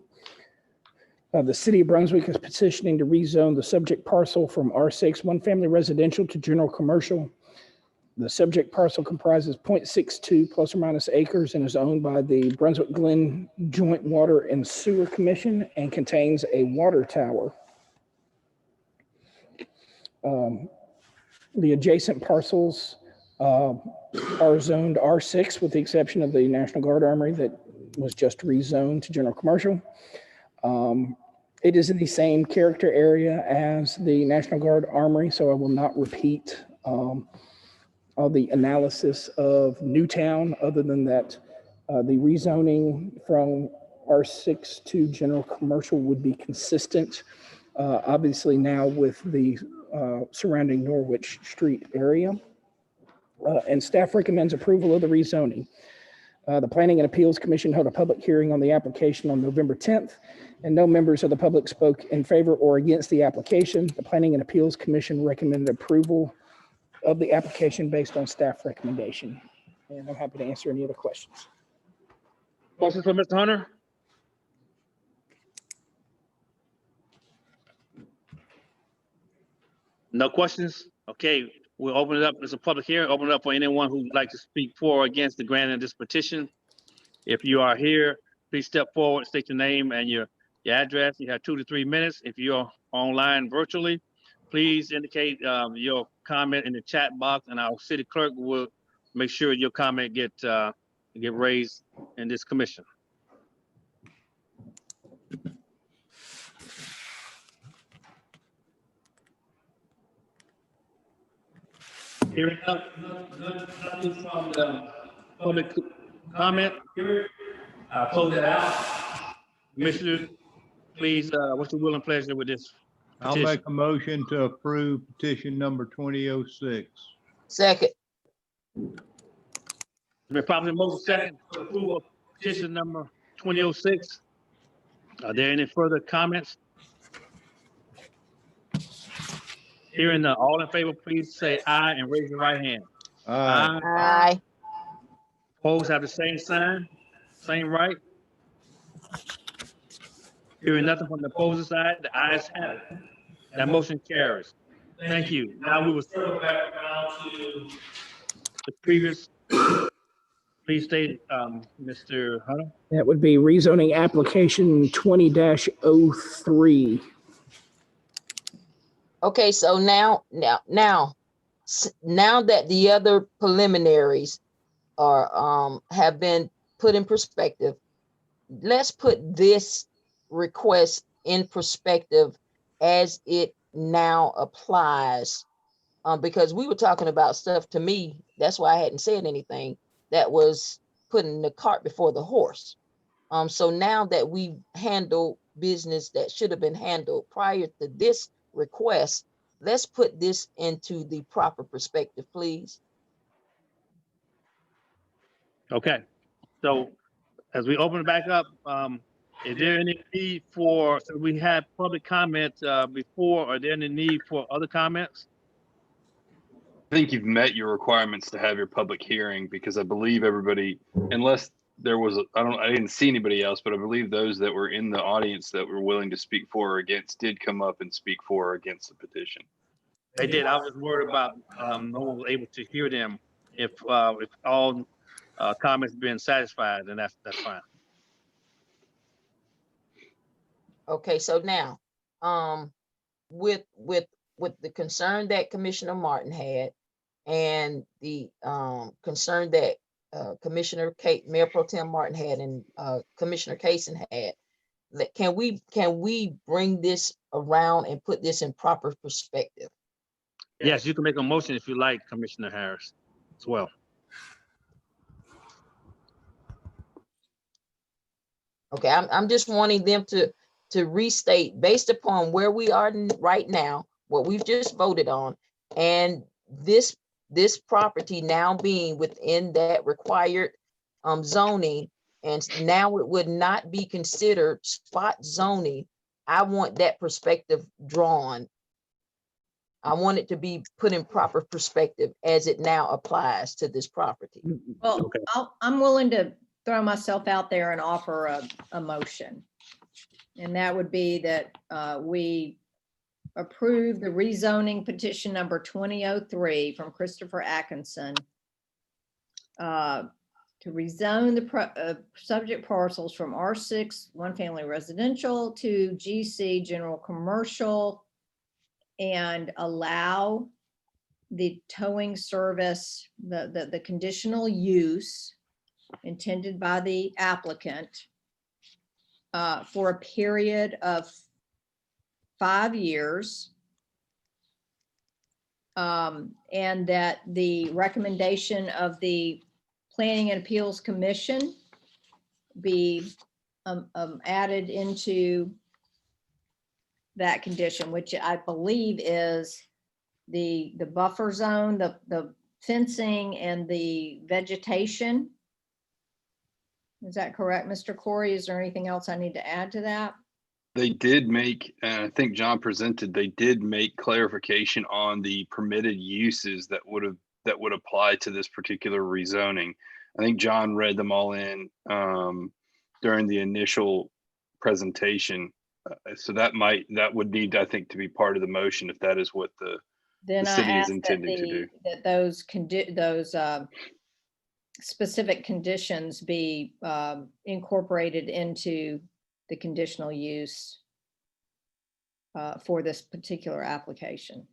The city of Brunswick is petitioning to rezone the subject parcel from R6 one family residential to general commercial. The subject parcel comprises 0.62 plus or minus acres and is owned by the Brunswick Glen Joint Water and Sewer Commission and contains a water tower. The adjacent parcels are zoned R6 with the exception of the National Guard Armory that was just rezoned to general commercial. It is in the same character area as the National Guard Armory, so I will not repeat all the analysis of Newtown, other than that the rezoning from R6 to general commercial would be consistent, obviously now with the surrounding Norwich Street area. And staff recommends approval of the rezoning. The Planning and Appeals Commission held a public hearing on the application on November 10th, and no members of the public spoke in favor or against the application. The Planning and Appeals Commission recommended approval of the application based on staff recommendation. And I'm happy to answer any other questions. Questions for Mr. Hunter? No questions? Okay, we'll open it up. It's a public hearing. Open it up for anyone who'd like to speak for or against the granting of this petition. If you are here, please step forward, state your name and your address. You have 2 to 3 minutes. If you're online virtually, please indicate your comment in the chat box, and our city clerk will make sure your comment get raised in this commission. Hearing nothing from the public comment, I'll close that out. Commissioner, please, what's your will and pleasure with this I'll petition? make a motion to approve petition number 2006. Second. Been properly motion second to approve of petition number 2006. Are there any further comments? Hearing none, all in favor, please say aye and raise your right hand. Aye. Aye. Opposed have the same sign, same right. Hearing nothing from the opposing side, the ayes have it. That motion carries. Thank you. Now we will circle back around to the previous. Please state, Mr. Hunter. That would be rezoning application 20-03. Okay, so now that the other preliminaries are have been put in perspective, let's put this request in perspective as it now applies. Because we were talking about stuff, to me, that's why I hadn't said anything, that was putting the cart before the horse. So now that we handled business that should have been handled prior to this request, let's put this into the proper perspective, please. Okay, so as we open it back up, is there any need for, so we had public comments before, are there any need for other comments? I think you've met your requirements to have your public hearing, because I believe everybody, unless there was, I didn't see anybody else, but I believe those that were in the audience that were willing to speak for or against did come up and speak for or against the petition. They did. I was worried about no one was able to hear them. If all comments being satisfied, then that's fine. Okay, so now, with the concern that Commissioner Martin had, and the concern that Mayor Pro Tem Martin had, and Commissioner Kaysen had, can we bring this around and put this in proper perspective? Yes, you can make a motion if you like, Commissioner Harris, as well. Okay, I'm just wanting them to restate, based upon where we are right now, what we've just voted on, and this property now being within that required zoning, and now it would not be considered spot zoning. I want that perspective drawn. I want it to be put in proper perspective as it now applies to this property. Well, Okay. I'm willing to throw myself out there and offer a motion. And that would be that we approve the rezoning petition number 2003 from Christopher Atkinson to rezone the subject parcels from R6 one family residential to GC general commercial, and allow the towing service, the conditional use intended by the applicant for a period of 5 years. And that the recommendation of the Planning and Appeals Commission be added into that condition, which I believe is the buffer zone, the fencing and the vegetation. Is that correct, Mr. Corey? Is there anything else I need to add to that? They did make, and I think John presented, they did make clarification on the permitted uses that would apply to this particular rezoning. I think John read them all in during the initial presentation. So that would need, I think, to be part of the motion if that is what the Then the I city is ask that intending to do. that those specific conditions be incorporated into the conditional use for this particular application.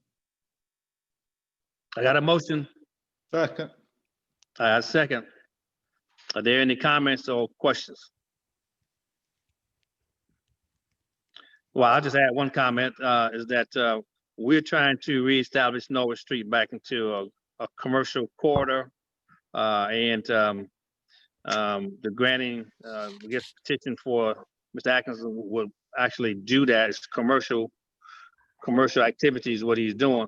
I got a motion. Second. Second. Are there any comments or questions? Well, I'll just add one comment, is that we're trying to reestablish Norwood Street back into a commercial corridor. And the granting, I guess, petition for Mr. Atkinson would actually do that. It's commercial activities, what he's doing.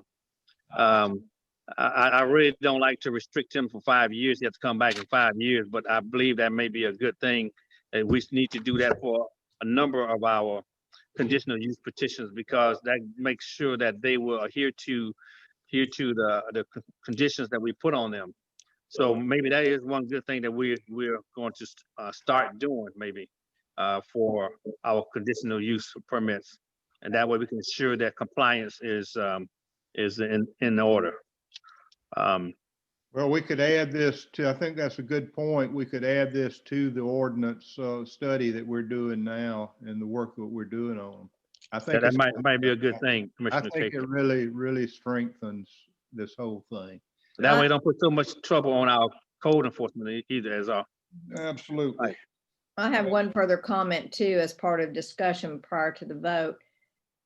I really don't like to restrict him for 5 years. He has to come back in 5 years, but I believe that may be a good thing. And we need to do that for a number of our conditional use petitions, because that makes sure that they will adhere to the conditions that we put on them. So maybe that is one good thing that we're going to start doing, maybe for our conditional use permits, and that way we can ensure that compliance is in order. Well, we could add this to, I think that's a good point. We could add this to the ordinance study that we're doing now and the work that we're doing on them. I think that might be a good thing, I Commissioner think Caker. it really strengthens this whole thing. That way, don't put so much trouble on our code enforcement either, as our. Absolutely. I have one further comment too, as part of discussion prior to the vote,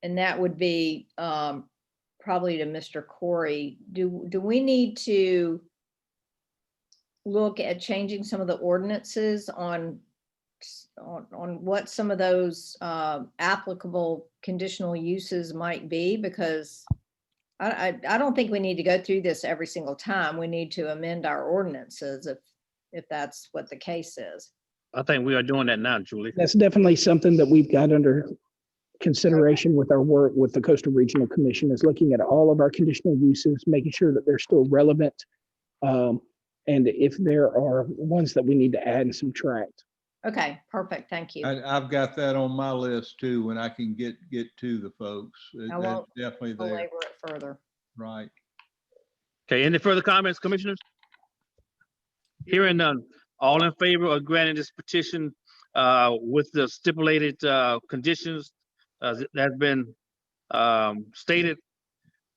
and that would be probably to Mr. Corey. Do we need to look at changing some of the ordinances on what some of those applicable conditional uses might be? Because I don't think we need to go through this every single time. We need to amend our ordinances if that's what the case is. I think we are doing that now, Julie. That's definitely something that we've got under consideration with our work with the Coastal Regional Commission, is looking at all of our conditional uses, making sure that they're still relevant. And if there are ones that we need to add and subtract. Okay, perfect. Thank you. I've got that on my list too, when I can get to the folks. I won't That's definitely there. belabor it further. Right. Okay, any further comments, commissioners? Hearing none. All in favor of granting this petition with the stipulated conditions that's been stated,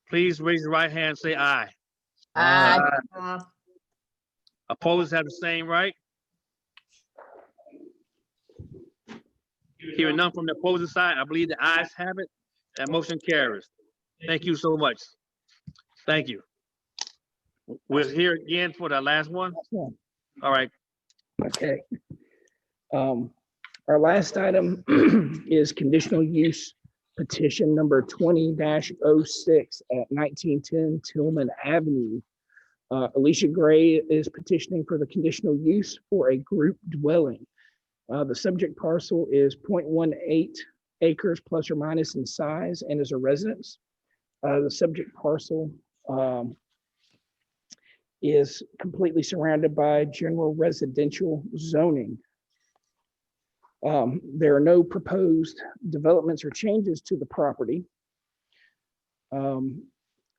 please raise your right hand and say aye. Aye. Opposed have the same right. Hearing none from the opposing side, I believe the ayes have it. That motion carries. Thank you so much. Thank you. We're here again for the last one. All right. Okay. Our last item is conditional use petition number 20-06 at 1910 Tillman Avenue. Alicia Gray is petitioning for the conditional use for a group dwelling. The subject parcel is 0.18 acres plus or minus in size and is a residence. The subject parcel is completely surrounded by general residential zoning. There are no proposed developments or changes to the property.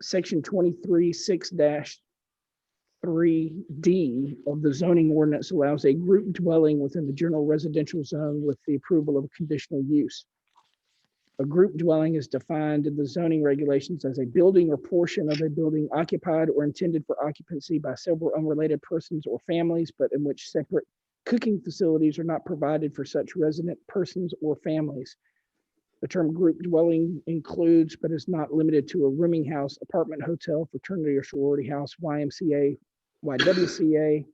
Section 23(6-3D of the zoning ordinance allows a group dwelling within the general residential zone with the approval of a conditional use. A group dwelling is defined in the zoning regulations as a building or portion of a building occupied or intended for occupancy by several unrelated persons or families, but in which separate cooking facilities are not provided for such resident persons or families. The term group dwelling includes, but is not limited to, a rooming house, apartment, hotel, fraternity or sorority house, YMCA, YWCA,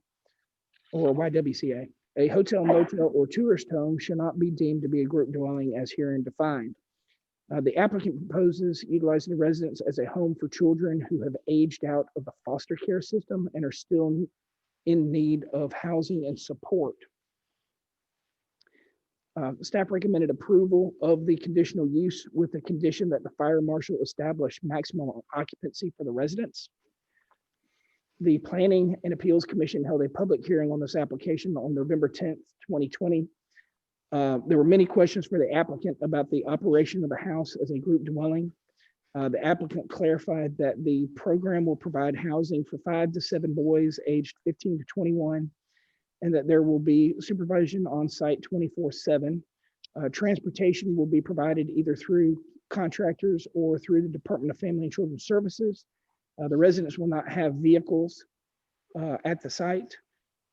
or YWCA. A hotel, motel, or tourist home shall not be deemed to be a group dwelling as herein defined. The applicant proposes utilizing the residence as a home for children who have aged out of the foster care system and are still in need of housing and support. Staff recommended approval of the conditional use with the condition that the fire marshal establish maximum occupancy for the residents. The Planning and Appeals Commission held a public hearing on this application on November 10th, 2020. There were many questions for the applicant about the operation of the house as a group dwelling. The applicant clarified that the program will provide housing for 5 to 7 boys aged 15 to 21, and that there will be supervision on site 24/7. Transportation will be provided either through contractors or through the Department of Family and Children's Services. The residents will not have vehicles at the site.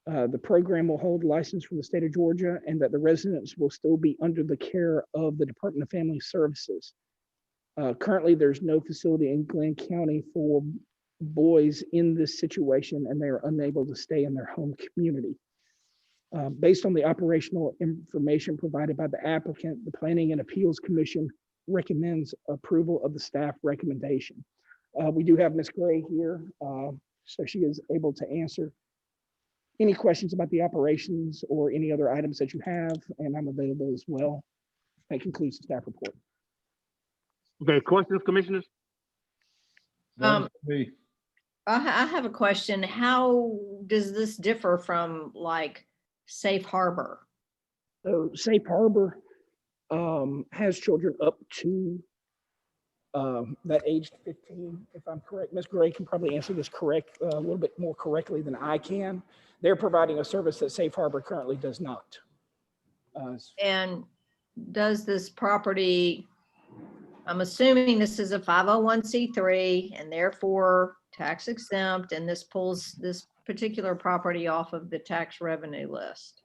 The program will hold license from the state of Georgia, and that the residents will still be under the care of the Department of Family Services. Currently, there's no facility in Glenn County for boys in this situation, and they are unable to stay in their home community. Based on the operational information provided by the applicant, the Planning and Appeals Commission recommends approval of the staff recommendation. We do have Ms. Gray here, so she is able to answer any questions about the operations or any other items that you have, and I'm available as well. That concludes the staff report. Okay, questions, commissioners? Me. I have a question. How does this differ from like Safe Harbor? So Safe Harbor has children up to that age 15, if I'm correct. Ms. Gray can probably answer this a little bit more correctly than I can. They're providing a service that Safe Harbor currently does not. And does this property, I'm assuming this is a 501c3 and therefore tax exempt, and this pulls this particular property off of the tax revenue list.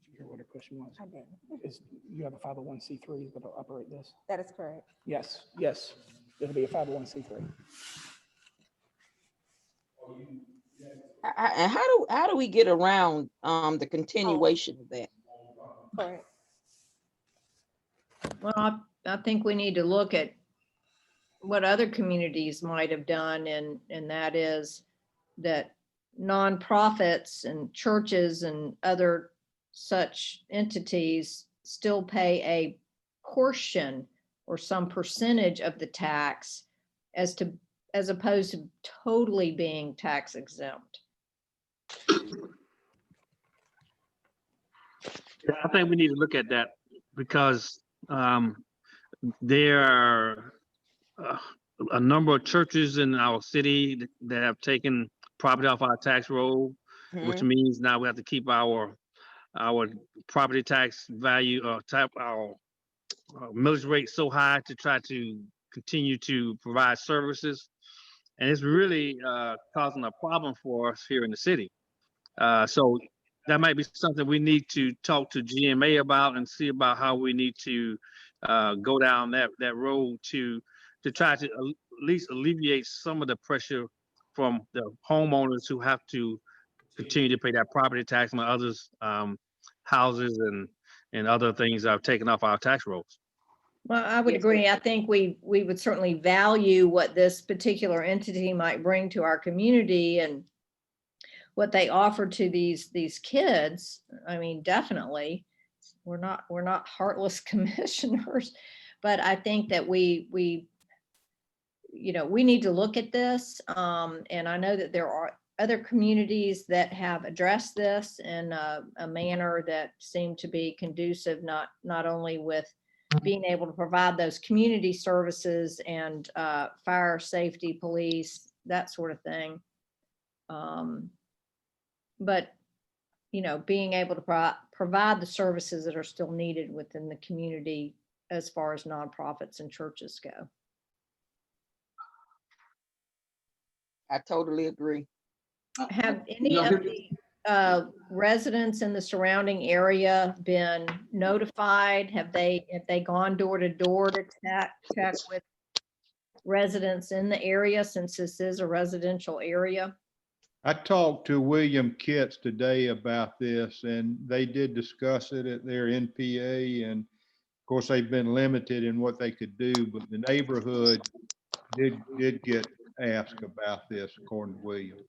Did you hear what her question was? I did. Is you have a 501c3 that'll operate this? That is correct. Yes, yes, it'll be a 501c3. And how do we get around the continuation of that? Correct. Well, I think we need to look at what other communities might have done, and that is that nonprofits and churches and other such entities still pay a portion or some percentage of the tax as opposed to totally being tax exempt. Yeah, I think we need to look at that because there are a number of churches in our city that have taken property off our tax roll, which means now we have to keep our property tax value or our millage rate so high to try to continue to provide services. And it's really causing a problem for us here in the city. So that might be something we need to talk to GMA about and see about how we need to go down that road to try to at least alleviate some of the pressure from the homeowners who have to continue to pay that property tax when others houses and other things are taken off our tax rolls. Well, I would agree. I think we would certainly value what this particular entity might bring to our community and what they offer to these kids. I mean, definitely, we're not heartless commissioners, but I think that we need to look at this. And I know that there are other communities that have addressed this in a manner that seemed to be conducive, not only with being able to provide those community services and fire safety, police, that sort of thing. But, being able to provide the services that are still needed within the community as far as nonprofits and churches go. I totally agree. Have any of the residents in the surrounding area been notified? Have they gone door to door to check with residents in the area, since this is a residential area? I talked to William Kitts today about this, and they did discuss it at their NPA, and of course they've been limited in what they could do, but the neighborhood did get asked about this, according to William.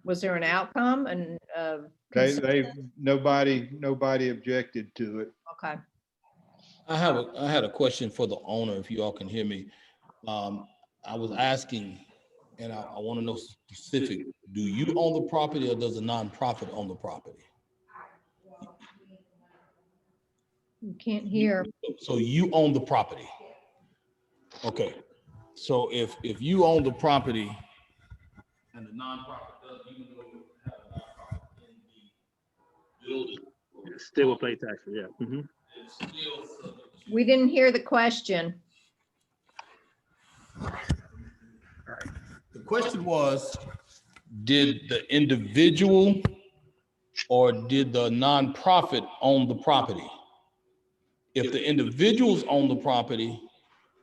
Was there an outcome? And nobody objected to it. okay. I had a question for the owner, if you all can hear me. I was asking, and I want to know specific, do you own the property or does a nonprofit own the property? You can't hear. So you own the property. Okay. So if you own the property and the nonprofit does, even though you have a nonprofit in the building. Still will pay taxes, yeah. Mhm. it's still subject to- We didn't hear the question. The question was, did the individual or did the nonprofit own the property? If the individuals own the property,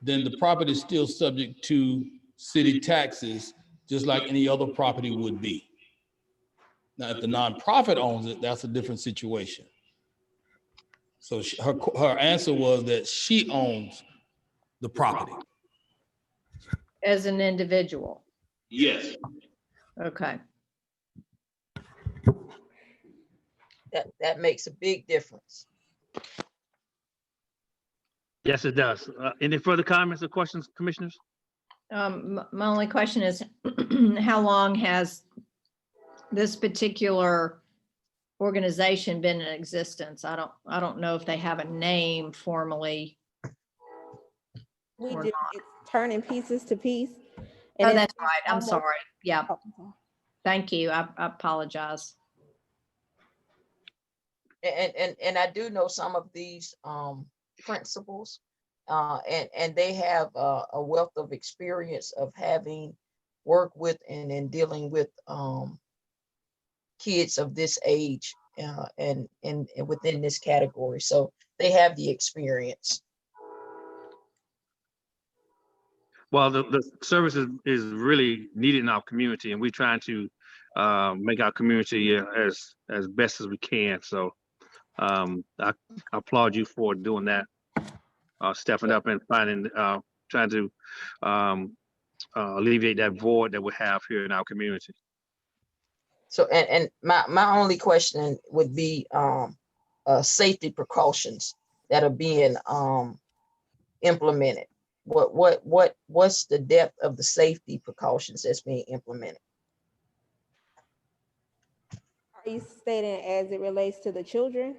then the property is still subject to city taxes, just like any other property would be. Now, if the nonprofit owns it, that's a different situation. So her answer was that she owns the property. As an individual. Yes. Okay. That makes a big difference. Yes, it does. Any further comments or questions, commissioners? My only question is, how long has this particular organization been in existence? I don't know if they have a name formally. We or do, not. it's turning pieces to piece. Oh, it's that's right. I'm almost- sorry. Yeah. Oh, sorry. Thank you. I apologize. And I do know some of these principals, and they have a wealth of experience of having worked with and in dealing with kids of this age and within this category. So they have the experience. Well, the service is really needed in our community, and we're trying to make our community as best as we can. So I applaud you for doing that, stepping up and finding, trying to alleviate that void that we have here in our community. So and my only question would be safety precautions that are being implemented. What's the depth of the safety precautions that's being implemented? Are you stating as it relates to the children?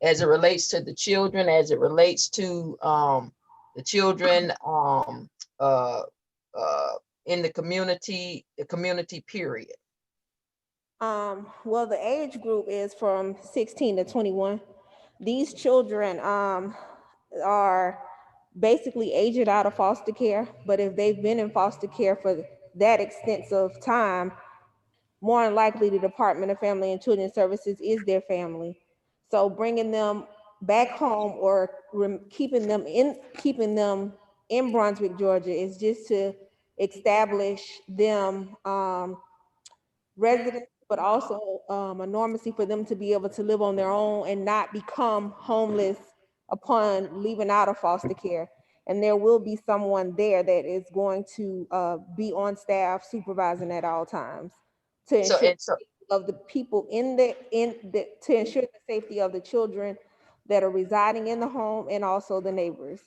As it relates to the children, as it relates to the children in the community period. Well, the age group is from 16 to 21. These children are basically aged out of foster care, but if they've been in foster care for that extensive time, more than likely the Department of Family and Children Services is their family. So bringing them back home or keeping them in Brunswick, Georgia, is just to establish them residents, but also a normacy for them to be able to live on their own and not become homeless upon leaving out of foster care. And there will be someone there that is going to be on staff supervising at all times to ensure of the people to ensure the safety of the children that are residing in the home and also the neighbors.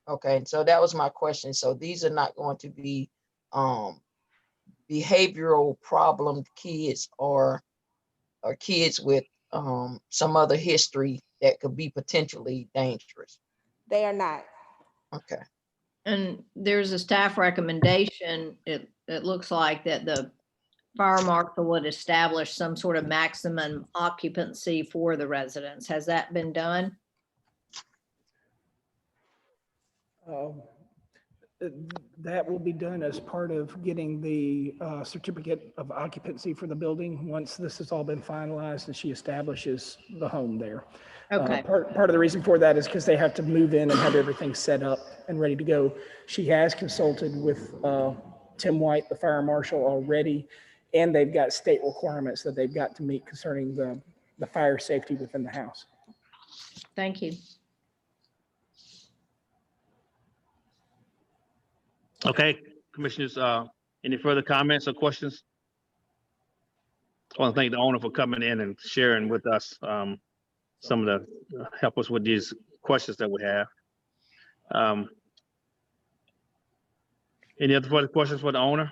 Okay, so that was my question. So these are not going to be behavioral problem kids or kids with some other history that could be potentially dangerous. They are not. Okay. And there's a staff recommendation. It looks like that the fire marshal would establish some sort of maximum occupancy for the residents. Has that been done? That will be done as part of getting the certificate of occupancy for the building, once this has all been finalized and she establishes the home there. Okay. Part of the reason for that is because they have to move in and have everything set up and ready to go. She has consulted with Tim White, the fire marshal, already, and they've got state requirements that they've got to meet concerning the fire safety within the house. Thank you. Okay, commissioners, any further comments or questions? I want to thank the owner for coming in and sharing with us some of the help us with these questions that we have. Any other further questions for the owner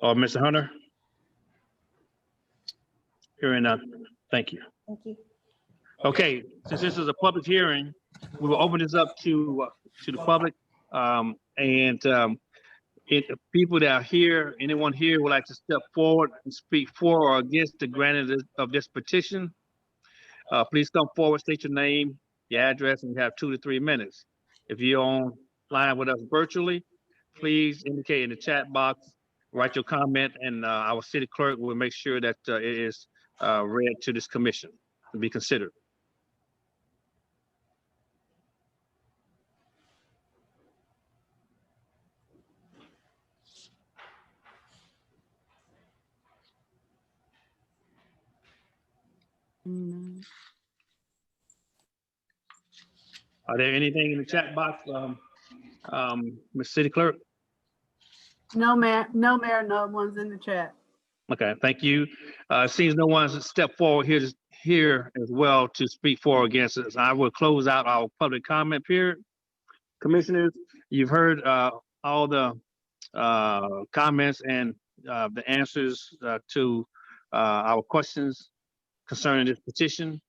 or Mr. Hunter? Hearing none. Thank you. Thank you. Okay, since this is a public hearing, we will open this up to the public. If people that are here, anyone here would like to step forward and speak for or against the granting of this petition, please come forward, state your name, your address, and you have 2 to 3 minutes. If you're online with us virtually, please indicate in the chat box, write your comment, and our city clerk will make sure that it is read to this commission to be considered. Are there anything in the chat box, Ms. City Clerk? No, Mayor, no one's in the chat. Okay, thank you. Seems no one's stepped forward here as well to speak for or against this. I will close out our public comment period. Commissioners, you've heard all the comments and the answers to our questions concerning this petition.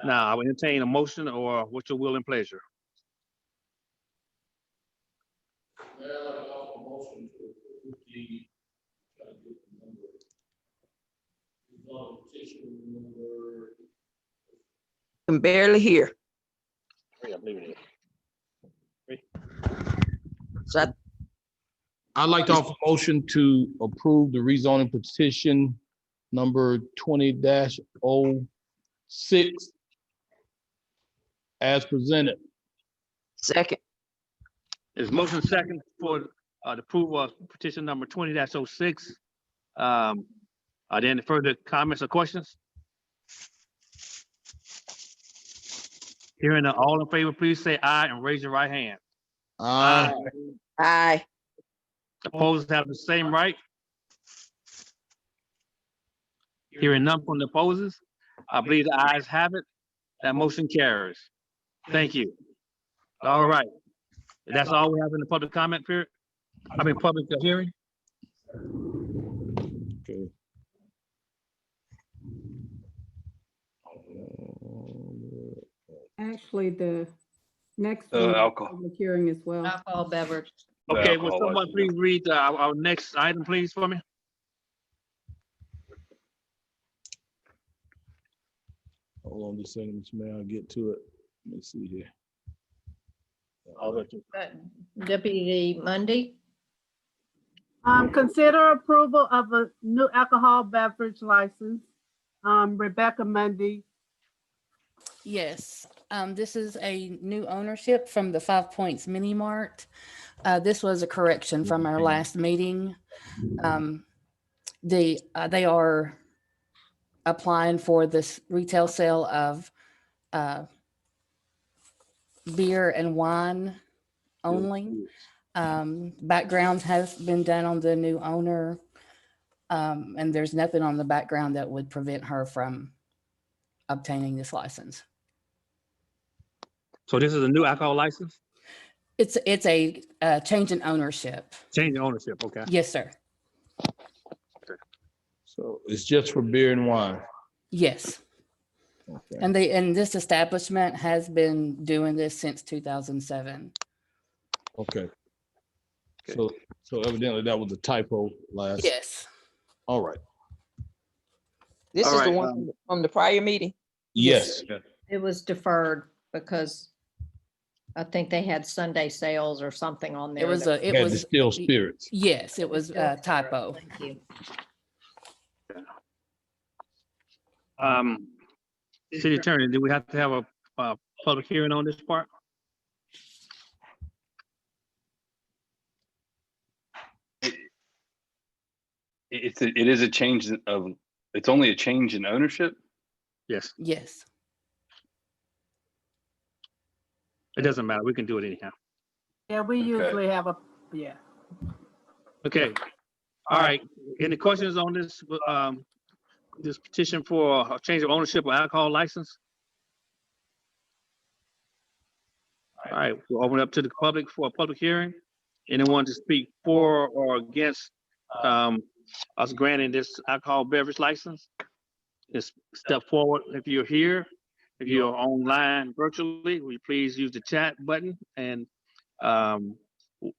Now, I will entertain a motion or what's your will and pleasure. Can barely hear. So I'd like to offer a motion to approve the rezoning petition number 20-06 as presented. second, Is motion second for the approval of petition number 20-06. Are there any further comments or questions? Hearing none, all in favor, please say aye and raise your right hand. Aye. aye. Opposed have the same right. Hearing none from the opposers, I believe the ayes have it. That motion carries. Thank you. All right. That's all we have in the public comment period. I mean, public hearing. Okay. Actually, the next alcohol. public hearing as well. Alcohol beverage. Okay, will Alcohol someone license. please read our next item, please, for me? Hold on just a second, Mr. Mayor, I'll get to it. Let me see here. Deputy Mundy. Consider approval of a new alcohol beverage license. Rebecca Mundy. Yes, this is a new ownership from the 5 Points Mini Mart. This was a correction from our last meeting. They are applying for this retail sale of beer and wine only. Background has been done on the new owner. And there's nothing on the background that would prevent her from obtaining this license. So this is a new alcohol license? It's a change in ownership. Change in ownership, okay. Yes, sir. So it's just for beer and wine. Yes. Okay. And this establishment has been doing this since 2007. Okay. So evidently that was a typo last. Yes. All right. This All is the right, one from the prior meeting. Yes. It was deferred because I think they had Sunday sales or something on there. It was that- it Had was distilled spirits. Yes, it was a typo. Thank you. City Attorney, do we have to have a public hearing on this part? It is a change of, it's only a change in ownership? Yes, Yes. it doesn't matter. We can do it anyhow. Yeah, we usually have a, yeah. Okay. All right. Any questions on this, this petition for a change of ownership of alcohol license? All right, we'll open up to the public for a public hearing. Anyone to speak for or against us granting this alcohol beverage license? Just step forward if you're here If you're online virtually, will you please use the chat button, and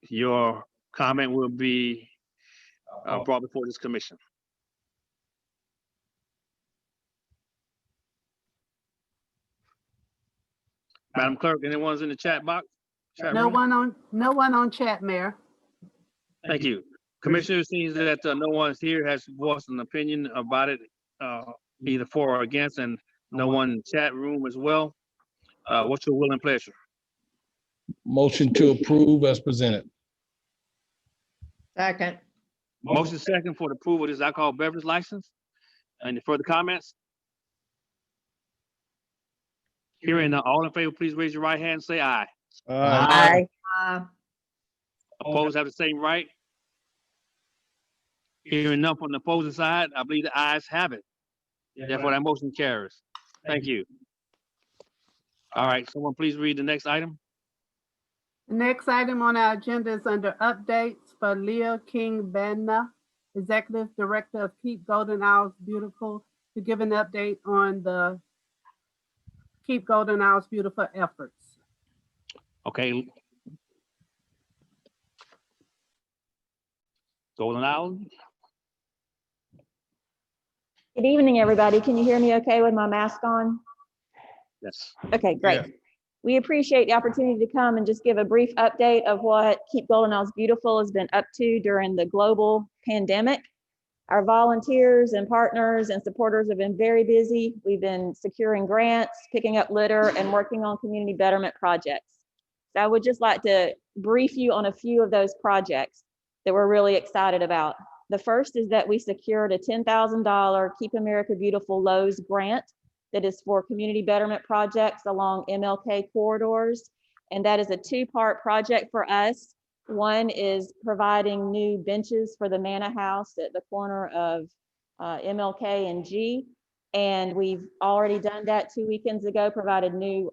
your comment will be brought before this commission. Madam Clerk, anyone's in the chat box? Chat No room? one on chat, Mayor. Thank you. Commissioner, seems that no one's here has voiced an opinion about it, either for or against, and no one in the chat room as well. What's your will and pleasure? Motion to approve as presented. Second. Motion second for the approval of this alcohol beverage license. Any further comments? Hearing none, all in favor, please raise your right hand and say aye. Aye. Opposed have the same right. Hearing none from the opposing side, I believe the ayes have it. Therefore, that motion carries. Thank you. All right, someone please read the next item. The next item on our agenda is under updates for Leah King Banna, Executive Director of Keep Golden Owls Beautiful, to give an update on the Keep Golden Owls Beautiful efforts. Okay. Golden Island. Good evening, everybody. Can you hear me okay with my mask on? Yes. Okay, great. Yeah. We appreciate the opportunity to come and just give a brief update of what Keep Golden Owls Beautiful has been up to during the global pandemic. Our volunteers and partners and supporters have been very busy. We've been securing grants, picking up litter, and working on community betterment projects. So I would just like to brief you on a few of those projects that we're really excited about. The first is that we secured a $10,000 Keep America Beautiful Lowe's grant that is for community betterment projects along MLK corridors. And that is a two-part project for us. One is providing new benches for the Manor House at the corner of MLK and G. And we've already done that 2 weekends ago, provided new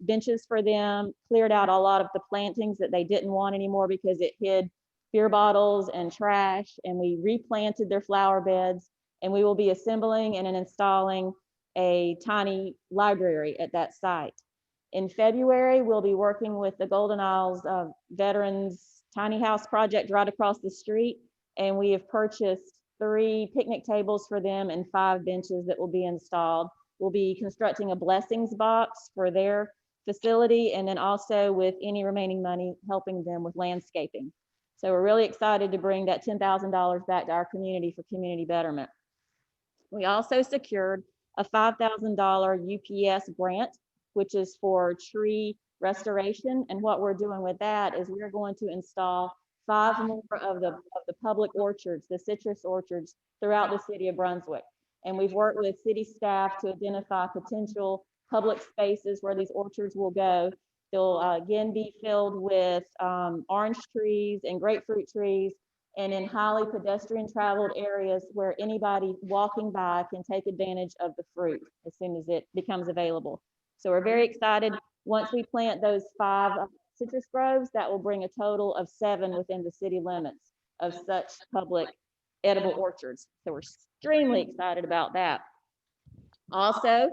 benches for them, cleared out a lot of the plantings that they didn't want anymore because it hid beer bottles and trash, and we replanted their flower beds, and we will be assembling and installing a tiny library at that site. In February, we'll be working with the Golden Isles Veterans Tiny House Project right across the street, and we have purchased 3 picnic tables for them and 5 benches that will be installed. We'll be constructing a blessings box for their facility, and then also with any remaining money, helping them with landscaping. So we're really excited to bring that $10,000 back to our community for community betterment. We also secured a $5,000 UPS grant, which is for tree restoration. And what we're doing with that is we're going to install 5 more of the public orchards, the citrus orchards throughout the city of Brunswick. And we've worked with city staff to identify potential public spaces where these orchards will go. They'll again be filled with orange trees and grapefruit trees, and in highly pedestrian traveled areas where anybody walking by can take advantage of the fruit as soon as it becomes available. So we're very excited. Once we plant those 5 citrus groves, that will bring a total of 7 within the city limits of such public edible orchards. So we're extremely excited about that. Also,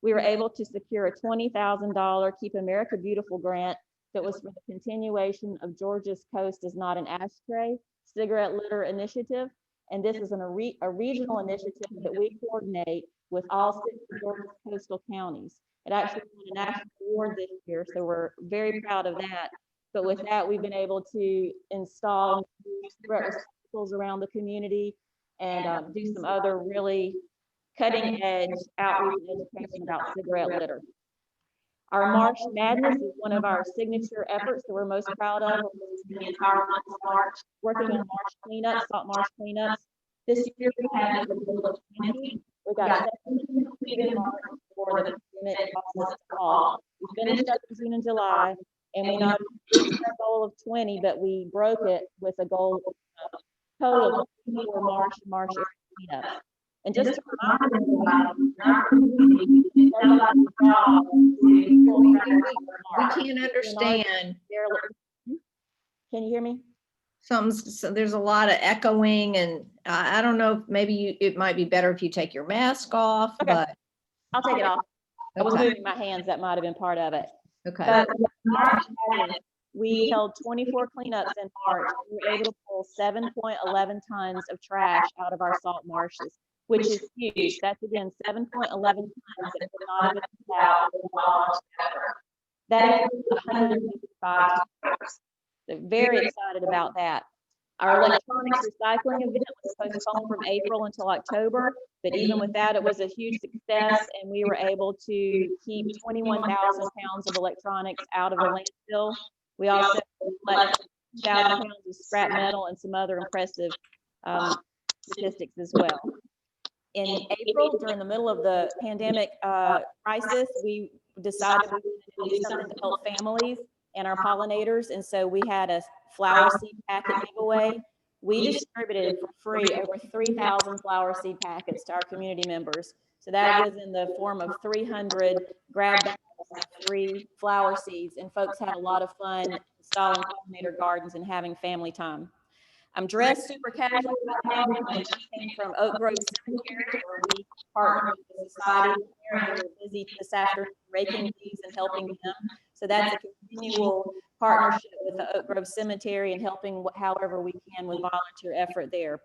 we were able to secure a $20,000 Keep America Beautiful grant that was for the continuation of Georgia's Coast is Not an Ashtray cigarette litter initiative. And this is a regional initiative that we coordinate with all 6 of Georgia's coastal counties. It actually won a national award this year, so we're very proud of that. But with that, we've been able to install cigarette receptacles around the community and do some other really cutting edge outreach and education about cigarette litter. Our March Madness is one of our signature efforts that we're most proud of. The entire month of March, working on March cleanups, salt marsh cleanups. This year we had a total of 20. We got 17 completed in March before the pandemic caused us to fall. We finished up in June and July, and we not only reached our goal of 20, but we broke it with a goal of total of 24 March cleanups. And just to remind everybody, We can't understand. Can you hear me? So there's a lot of echoing, and I don't know, maybe it might be better if you take your mask off, Okay. but I'll take it off. I was Okay. moving my hands, that might have been part of it. Okay. But March madness, we held 24 cleanups in March. We were able to pull 7.11 tons of trash out of our salt marshes, which is huge. That's again 7.11 tons that could not have been put out with a volunteer effort. That is 155 tons. So very excited about that. Our electronics recycling event was postponed from April until October, but even with that, it was a huge success, and we were able to keep 21,000 pounds of electronics out of the landfill. We also collected 2,000 pounds of scrap metal and some other impressive statistics as well. In April, during the middle of the pandemic crisis, we decided we wanted to do something to help families and our pollinators, and so we had a flower seed packet giveaway. We distributed for free over 3,000 flower seed packets to our community members. So that was in the form of 300 grab bags of free flower seeds, and folks had a lot of fun installing pollinator gardens and having family time. I'm dressed super casual right now because I just came from Oak Grove Cemetery, where we partner with the society there, and we're busy this afternoon raking leaves and helping them. So that's a continual partnership with the Oak Grove Cemetery and helping however we can with volunteer effort there.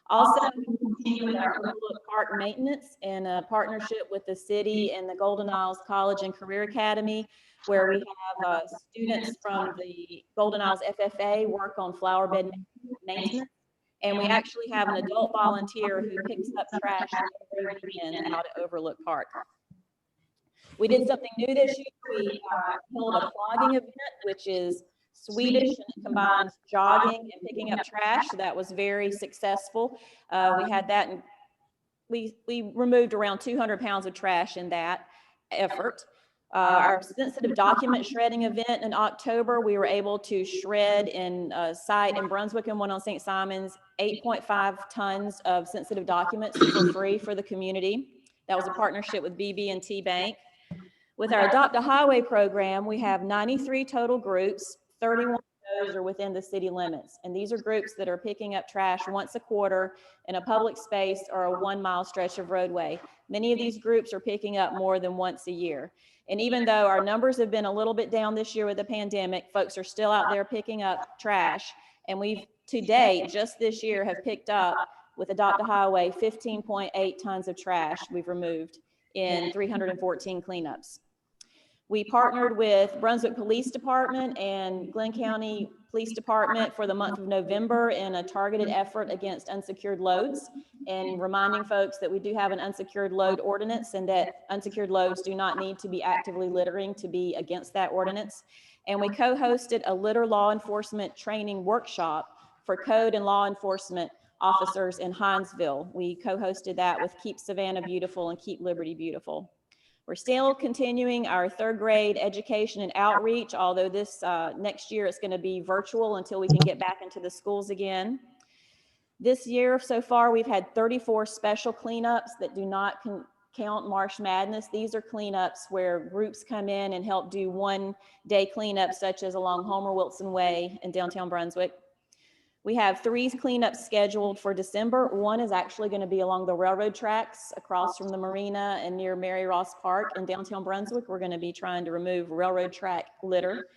Also, we continue with our Overlook Park maintenance in a partnership with the city and the Golden Isles College and Career Academy, where we have students from the Golden Isles FFA work on flower bed maintenance. And we actually have an adult volunteer who picks up trash every weekend out at Overlook Park. We did something new this year. We held a plogging event, which is Swedish, and it combines jogging and picking up trash. So that was very successful. We had that, and we removed around 200 pounds of trash in that effort. Our sensitive document shredding event in October, we were able to shred in a site in Brunswick and one on St. Simons, 8.5 tons of sensitive documents for free for the community. That was a partnership with BB&T Bank. With our Adopt a Highway program, we have 93 total groups. 31 of those are within the city limits. And these are groups that are picking up trash once a quarter in a public space or a 1 mile stretch of roadway. Many of these groups are picking up more than once a year. And even though our numbers have been a little bit down this year with the pandemic, folks are still out there picking up trash. And we've, to date, just this year, have picked up, with Adopt a Highway, 15.8 tons of trash we've removed in 314 cleanups. We partnered with Brunswick Police Department and Glenn County Police Department for the month of November in a targeted effort against unsecured loads, and reminding folks that we do have an unsecured load ordinance and that unsecured loads do not need to be actively littering to be against that ordinance. And we co-hosted a litter law enforcement training workshop for code and law enforcement officers in Hinesville. We co-hosted that with Keep Savannah Beautiful and Keep Liberty Beautiful. We're still continuing our third grade education and outreach, although this next year it's going to be virtual until we can get back into the schools again. This year so far, we've had 34 special cleanups that do not count March Madness. These are cleanups where groups come in and help do one-day cleanups, such as along Homer Wilson Way in downtown Brunswick. We have 3 cleanups scheduled for December. One is actually going to be along the railroad tracks across from the marina and near Mary Ross Park in downtown Brunswick. We're going to be trying to remove railroad track litter.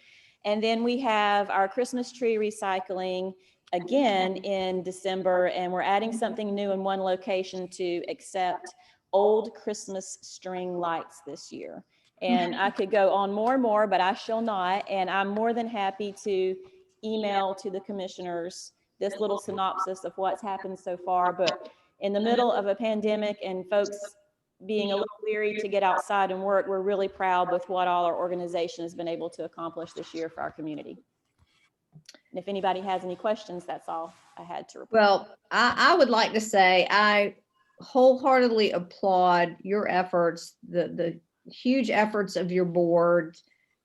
And then we have our Christmas tree recycling again in December, and we're adding something new in one location to accept old Christmas string lights this year. And I could go on more and more, but I shall not. And I'm more than happy to email to the commissioners this little synopsis of what's happened so far. But in the middle of a pandemic and folks being a little weary to get outside and work, we're really proud with what all our organization has been able to accomplish this year for our community. And if anybody has any questions, that's all I had to report. Well, I would like to say I wholeheartedly applaud your efforts, the huge efforts of your board,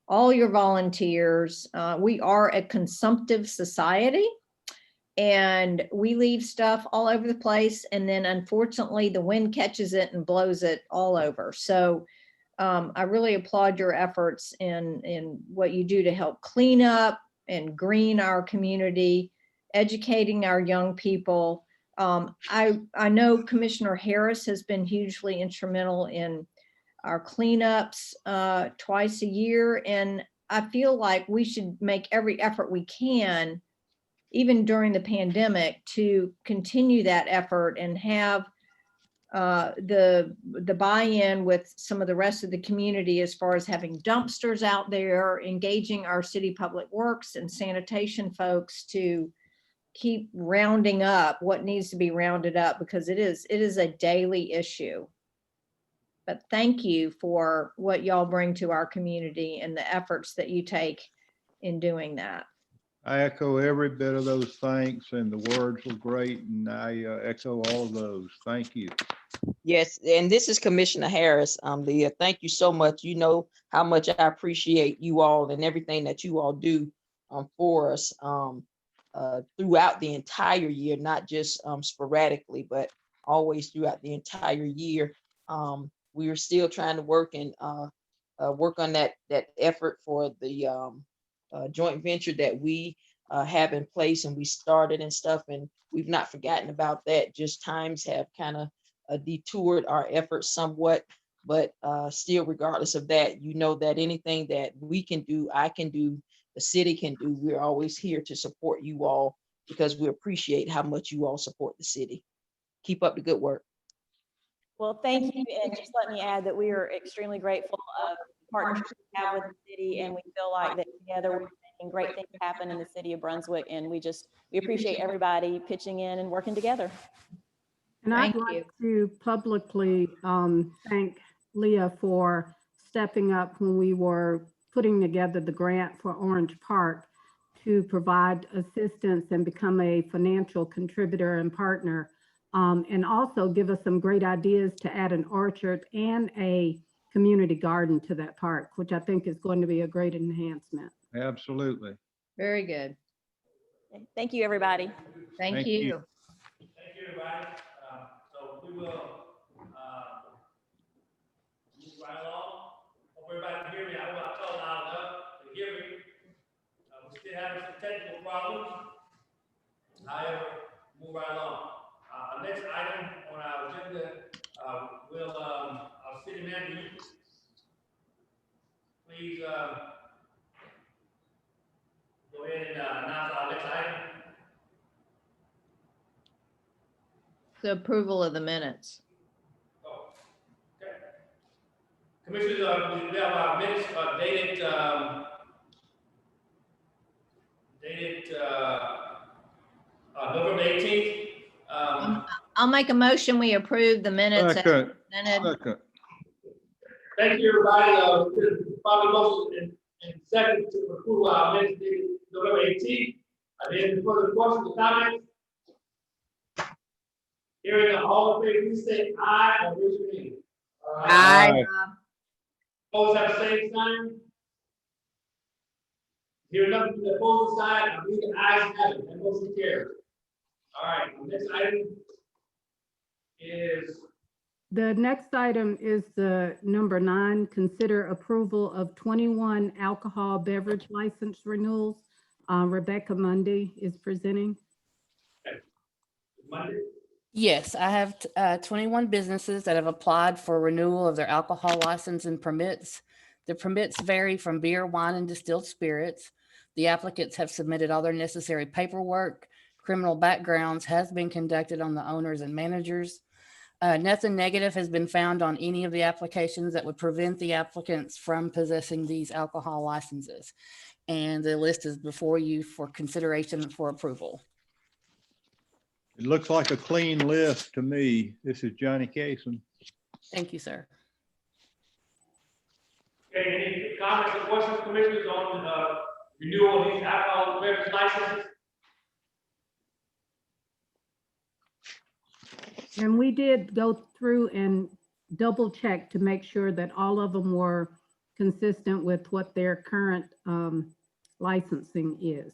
all your volunteers. We are a consumptive society, and we leave stuff all over the place, and then unfortunately the wind catches it and blows it all over. So I really applaud your efforts in what you do to help clean up and green our community, educating our young people. I know Commissioner Harris has been hugely instrumental in our cleanups twice a year. And I feel like we should make every effort we can, even during the pandemic, to continue that effort and have the buy-in with some of the rest of the community as far as having dumpsters out there, engaging our city public works and sanitation folks to keep rounding up what needs to be rounded up, because it is a daily issue. But thank you for what y'all bring to our community and the efforts that you take in doing that. I echo every bit of those thanks, and the words were great, and I echo all of those. Thank you. Yes, and this is Commissioner Harris. Leah, thank you so much. You know how much I appreciate you all and everything that you all do for us throughout the entire year, not just sporadically, but always throughout the entire year. We are still trying to work on that effort for the joint venture that we have in place, and we started and stuff, and we've not forgotten about that. Just times have kind of detoured our efforts somewhat, but still, regardless of that, you know that anything that we can do, I can do, the city can do, we're always here to support you all, because we appreciate how much you all support the city. Keep up the good work. Well, thank you. And just let me add that we are extremely grateful of the partnership we have with the city, and we feel like that together we're making great things happen in the city of Brunswick. And we appreciate everybody pitching in and working together. And I'd like to publicly thank Leah for stepping up when we were putting together the grant for Orange Park to provide assistance and become a financial contributor and partner, and also give us some great ideas to add an orchard and a community garden to that park, which I think is going to be a great enhancement. Absolutely. Very good. Thank you, everybody. Thank you. Thank you, everybody. So we will move right along. Hope everybody can hear me. I hope I told loud enough to hear me. We're still having some technical problems. However, move right along. Our next item on our agenda will our city manager, please go ahead and announce our next item. The approval of the minutes. Oh, okay. Commissioners, we have our minutes dated November 18th. I'll make a motion, we approve the minutes. as Second. presented. Second. Thank you, everybody. Probably motion and second to approve our minutes dated November 18th. Any further questions or comments? Hearing none, all in favor, please say aye or raise your hand. Aye. Opposed, have the same sign. Hearing nothing from the opposing side, I believe the ayes have it, and motion carries. All right, the next item is The next item is the number 9, consider approval of 21 alcohol beverage license renewals. Rebecca Mundy is presenting. Monday. Yes, I have 21 businesses that have applied for renewal of their alcohol license and permits. The permits vary from beer, wine, and distilled spirits. The applicants have submitted all their necessary paperwork. Criminal backgrounds has been conducted on the owners and managers. Nothing negative has been found on any of the applications that would prevent the applicants from possessing these alcohol licenses. And the list is before you for consideration and for approval. It looks like a clean list to me. This is Johnny Cason. Thank you, sir. Okay, any comments or questions, commissioners, on renewal of these alcohol beverage licenses? And we did go through and double check to make sure that all of them were consistent with what their current licensing is.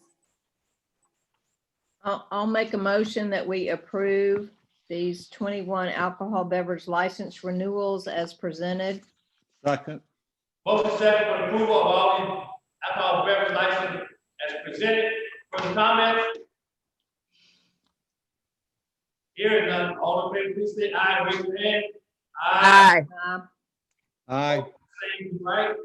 I'll make a motion that we approve these 21 alcohol beverage license renewals as presented. Second. Motion second for approval of all the alcohol beverage license as presented. Further comments? Hearing none, all in favor, please say aye, raise your hand. Aye. Aye. Same, right?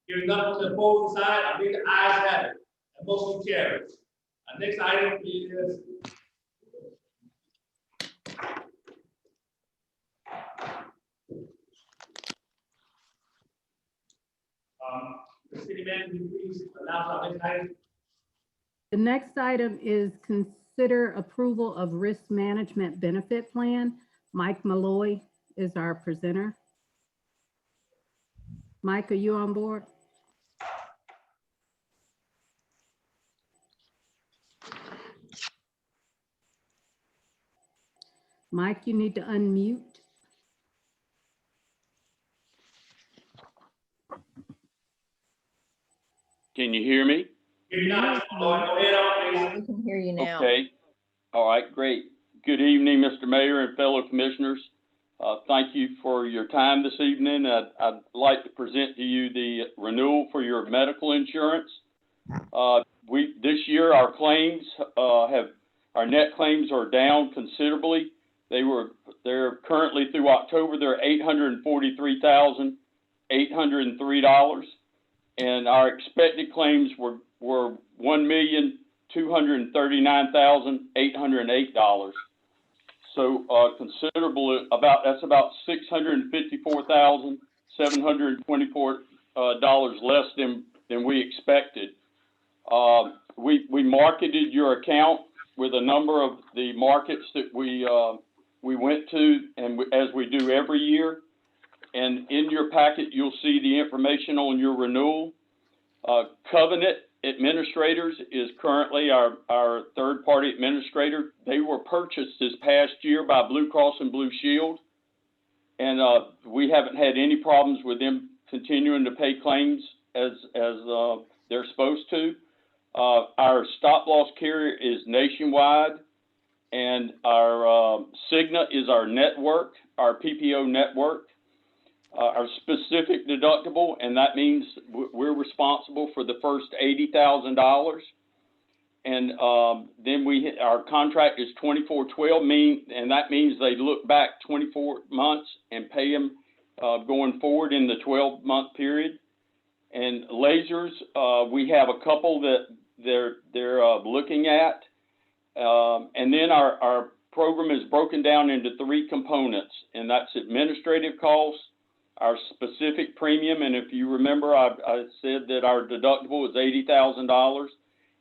Hearing none from the opposing side, I think the ayes have it. The motion carries. Our next item is the city manager, please announce our next item. The next item is consider approval of risk management benefit plan. Mike Malloy is our presenter. Mike, are you on board? Mike, you need to unmute. Can you hear me? Hear you now, Mr. Malloy. Go ahead on, please. We can hear you now. Okay. All right, great. Good evening, Mr. Mayor and fellow commissioners. Thank you for your time this evening. I'd like to present to you the renewal for your medical insurance. This year our claims our net claims are down considerably. They're currently through October, they're $843,803, and our expected claims were $1,239,808. So considerable, that's about $654,724 less than we expected. We marketed your account with a number of the markets that we went to, and as we do every year. And in your packet, you'll see the information on your renewal. Covenant Administrators is currently our third-party administrator. They were purchased this past year by Blue Cross and Blue Shield, and we haven't had any problems with them continuing to pay claims as they're supposed to. Our stop-loss carrier is Nationwide, and our Cigna is our network, our PPO network. Our specific deductible, and that means we're responsible for the first $80,000. And then our contract is 24/12, and that means they look back 24 months and pay them going forward in the 12-month period. And lasers, we have a couple that they're looking at. And then our program is broken down into 3 components, and that's administrative costs, our specific premium, and if you remember, I said that our deductible is $80,000,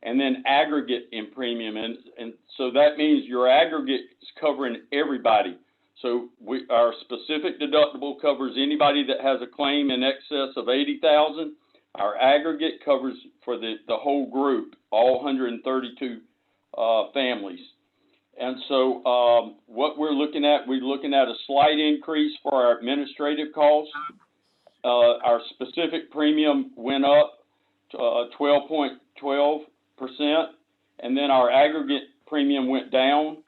and then aggregate in premium, and so that means your aggregate is covering everybody. So our specific deductible covers anybody that has a claim in excess of $80,000. Our aggregate covers for the whole group, all 132 families. And so what we're looking at a slight increase for our administrative costs. Our specific premium went up to 12.12%, and then our aggregate premium went down.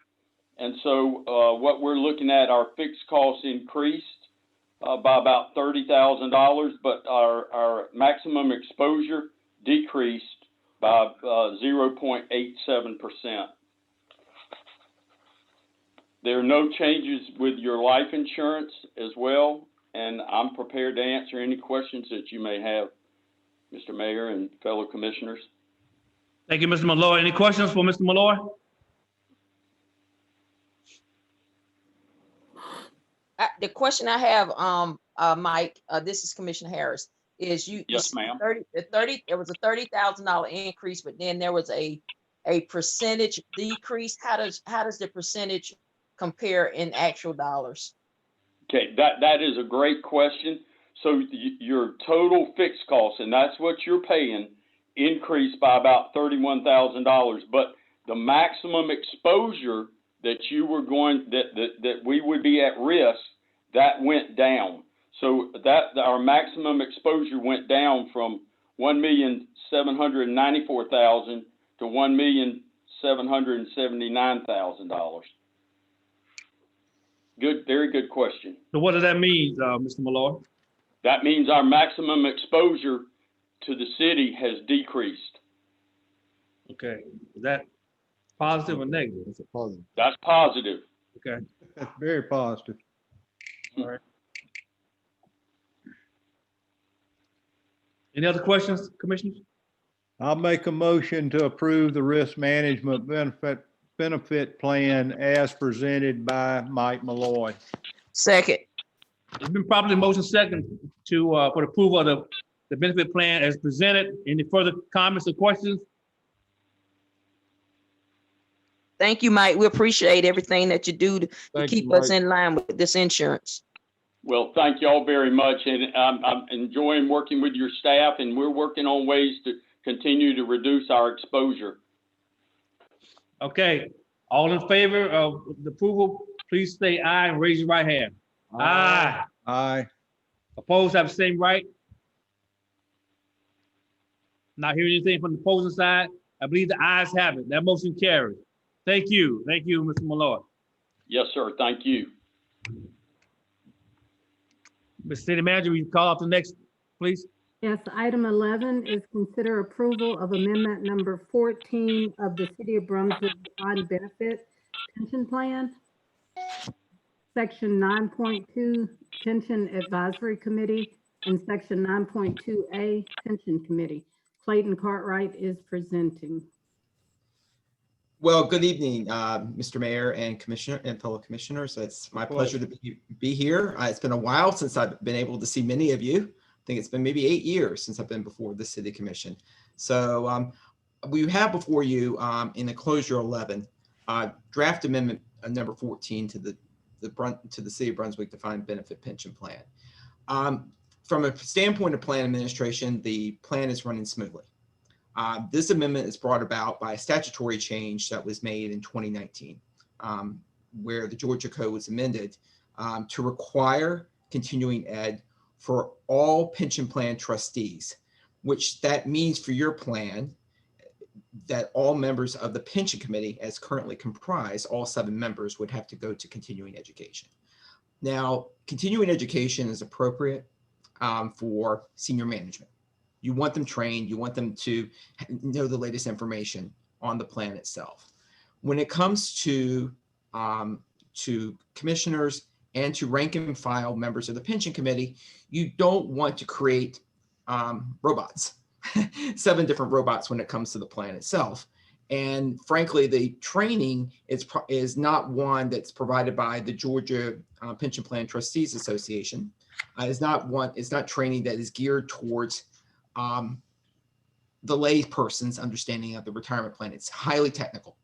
And so what we're looking at, our fixed costs increased by about $30,000, but our maximum exposure decreased by 0.87%. There are no changes with your life insurance as well, and I'm prepared to answer any questions that you may have, Mr. Mayor and fellow commissioners. Thank you, Mr. Malloy. Any questions for Mr. Malloy? The question I have, Mike, this is Commissioner Harris, is Yes, ma'am. There was a $30,000 increase, but then there was a percentage decrease. How does the percentage compare in actual dollars? Okay, that is a great question. So your total fixed costs, and that's what you're paying, increased by about $31,000, but the maximum exposure that you were that we would be at risk, that went down. So that our maximum exposure went down from $1,794,000 to $1,779,000. Good, very good question. So what does that mean, Mr. Malloy? That means our maximum exposure to the city has decreased. Okay, is that positive or negative? It's a positive. That's positive. Okay. That's very positive. All right. Any other questions, commissioners? I'll make a motion to approve the risk management benefit plan as presented by Mike Malloy. Second. It's been properly motion second to, for the approval of the benefit plan as presented. Any further comments or questions? Thank you, Mike. We appreciate everything that you do to Thank keep you, us Mike. in line with this insurance. Well, thank you all very much, and I'm enjoying working with your staff, and we're working on ways to continue to reduce our exposure. Okay, all in favor of the approval, please say aye and raise your right hand. Aye. Aye. Opposed, have the same right. Not hearing anything from the opposing side. I believe the ayes have it. That motion carries. Thank you, Mr. Malloy. Yes, sir. Thank you. Mr. City Manager, will you call off the next, please? Yes, item 11 is consider approval of amendment number 14 of the City of Brunswick Defined Benefit Pension Plan. Section 9.2 Pension Advisory Committee and Section 9.2A Pension Committee. Clayton Cartwright is presenting. Well, good evening, Mr. Mayor and Commissioner and fellow commissioners. It's my pleasure to be here. It's been a while since I've been able to see many of you. I think it's been maybe 8 years since I've been before the City Commission. So we have before you in Enclosure 11, draft amendment number 14 to the City of Brunswick Defined Benefit Pension Plan. From a standpoint of plan administration, the plan is running smoothly. This amendment is brought about by a statutory change that was made in 2019, where the Georgia Code was amended to require continuing ed for all pension plan trustees, which that means for your plan that all members of the pension committee, as currently comprised, all 7 members would have to go to continuing education. Now, continuing education is appropriate for senior management. You want them trained, you want them to know the latest information on the plan itself. When it comes to commissioners and to rank and file members of the pension committee, you don't want to create robots, 7 different robots when it comes to the plan itself. And frankly, the training is not one that's provided by the Georgia Pension Plan Trustees Association. It's not training that is geared towards the lay person's understanding of the retirement plan. It's highly technical.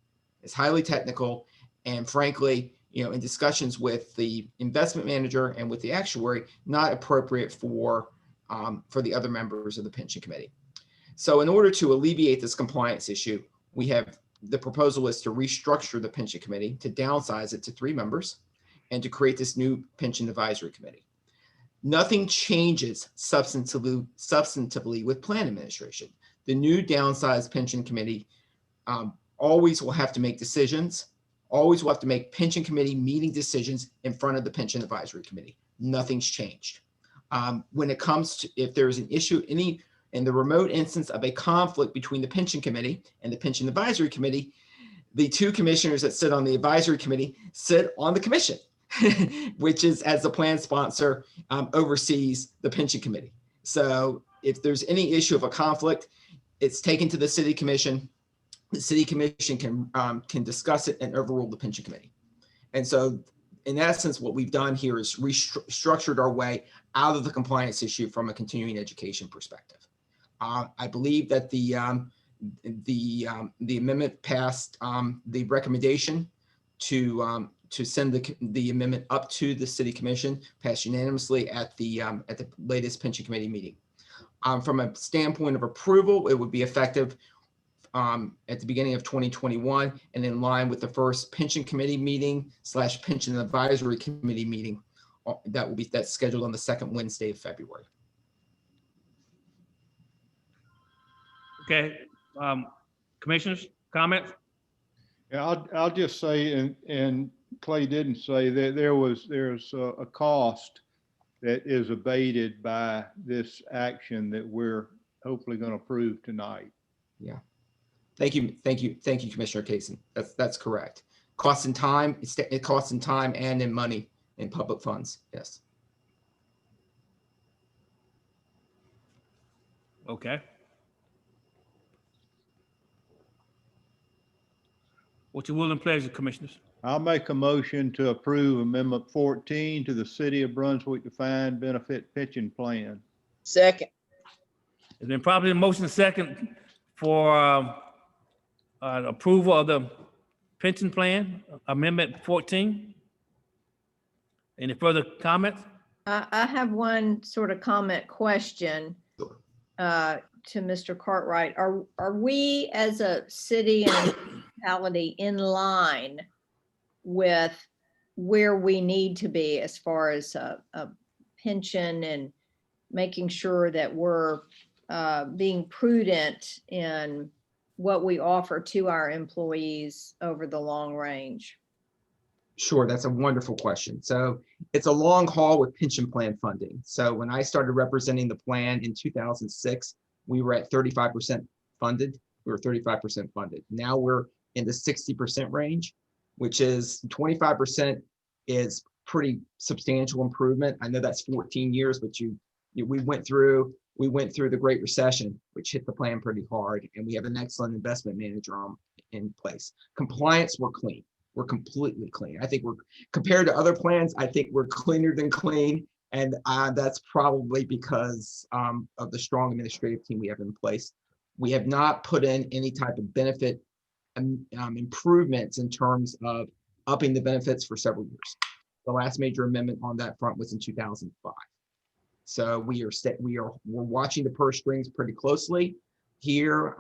And frankly, in discussions with the investment manager and with the actuary, not appropriate for the other members of the pension committee. So in order to alleviate this compliance issue, the proposal is to restructure the pension committee, to downsize it to 3 members, and to create this new pension advisory committee. Nothing changes substantively with plan administration. The new downsized pension committee always will have to make decisions, always will have to make pension committee meeting decisions in front of the pension advisory committee. Nothing's changed. When it comes to, if there's an issue, in the remote instance of a conflict between the pension committee and the pension advisory committee, the 2 commissioners that sit on the advisory committee sit on the commission, which is, as the plan sponsor, oversees the pension committee. So if there's any issue of a conflict, it's taken to the city commission. The city commission can discuss it and overrule the pension committee. And so in essence, what we've done here is restructured our way out of the compliance issue from a continuing education perspective. I believe that the amendment passed the recommendation to send the amendment up to the city commission, passed unanimously at the latest pension committee meeting. From a standpoint of approval, it would be effective at the beginning of 2021 and in line with the first pension committee meeting / pension advisory committee meeting that's scheduled on the 2nd Wednesday of February. Okay, commissioners, comments? Yeah, I'll just say, and Clay didn't say that there's a cost that is abated by this action that we're hopefully going to approve tonight. Yeah. Thank you, Commissioner Kaysen. That's correct. Costs in time, it costs in time and in money in public funds. Yes. Okay. What's your will and pleasure, commissioners? I'll make a motion to approve Amendment 14 to the City of Brunswick Defined Benefit Pension Plan. Second. It's been properly motion second for approval of the pension plan, Amendment 14. Any further comments? I have one sort of comment question to Mr. Cartwright. Are we as a city and municipality in line with where we need to be as far as a pension and making sure that we're being prudent in what we offer to our employees over the long range? Sure, that's a wonderful question. So it's a long haul with pension plan funding. So when I started representing the plan in 2006, we were at 35% funded. We were 35% funded. Now we're in the 60% range, which is 25% is pretty substantial improvement. I know that's 14 years, but we went through the Great Recession, which hit the plan pretty hard, and we have an excellent investment manager in place. Compliance, we're clean. We're completely clean. I think we're, compared to other plans, I think we're cleaner than clean. And that's probably because of the strong administrative team we have in place. We have not put in any type of benefit improvements in terms of upping the benefits for several years. The last major amendment on that front was in 2005. So we're watching the purse strings pretty closely here.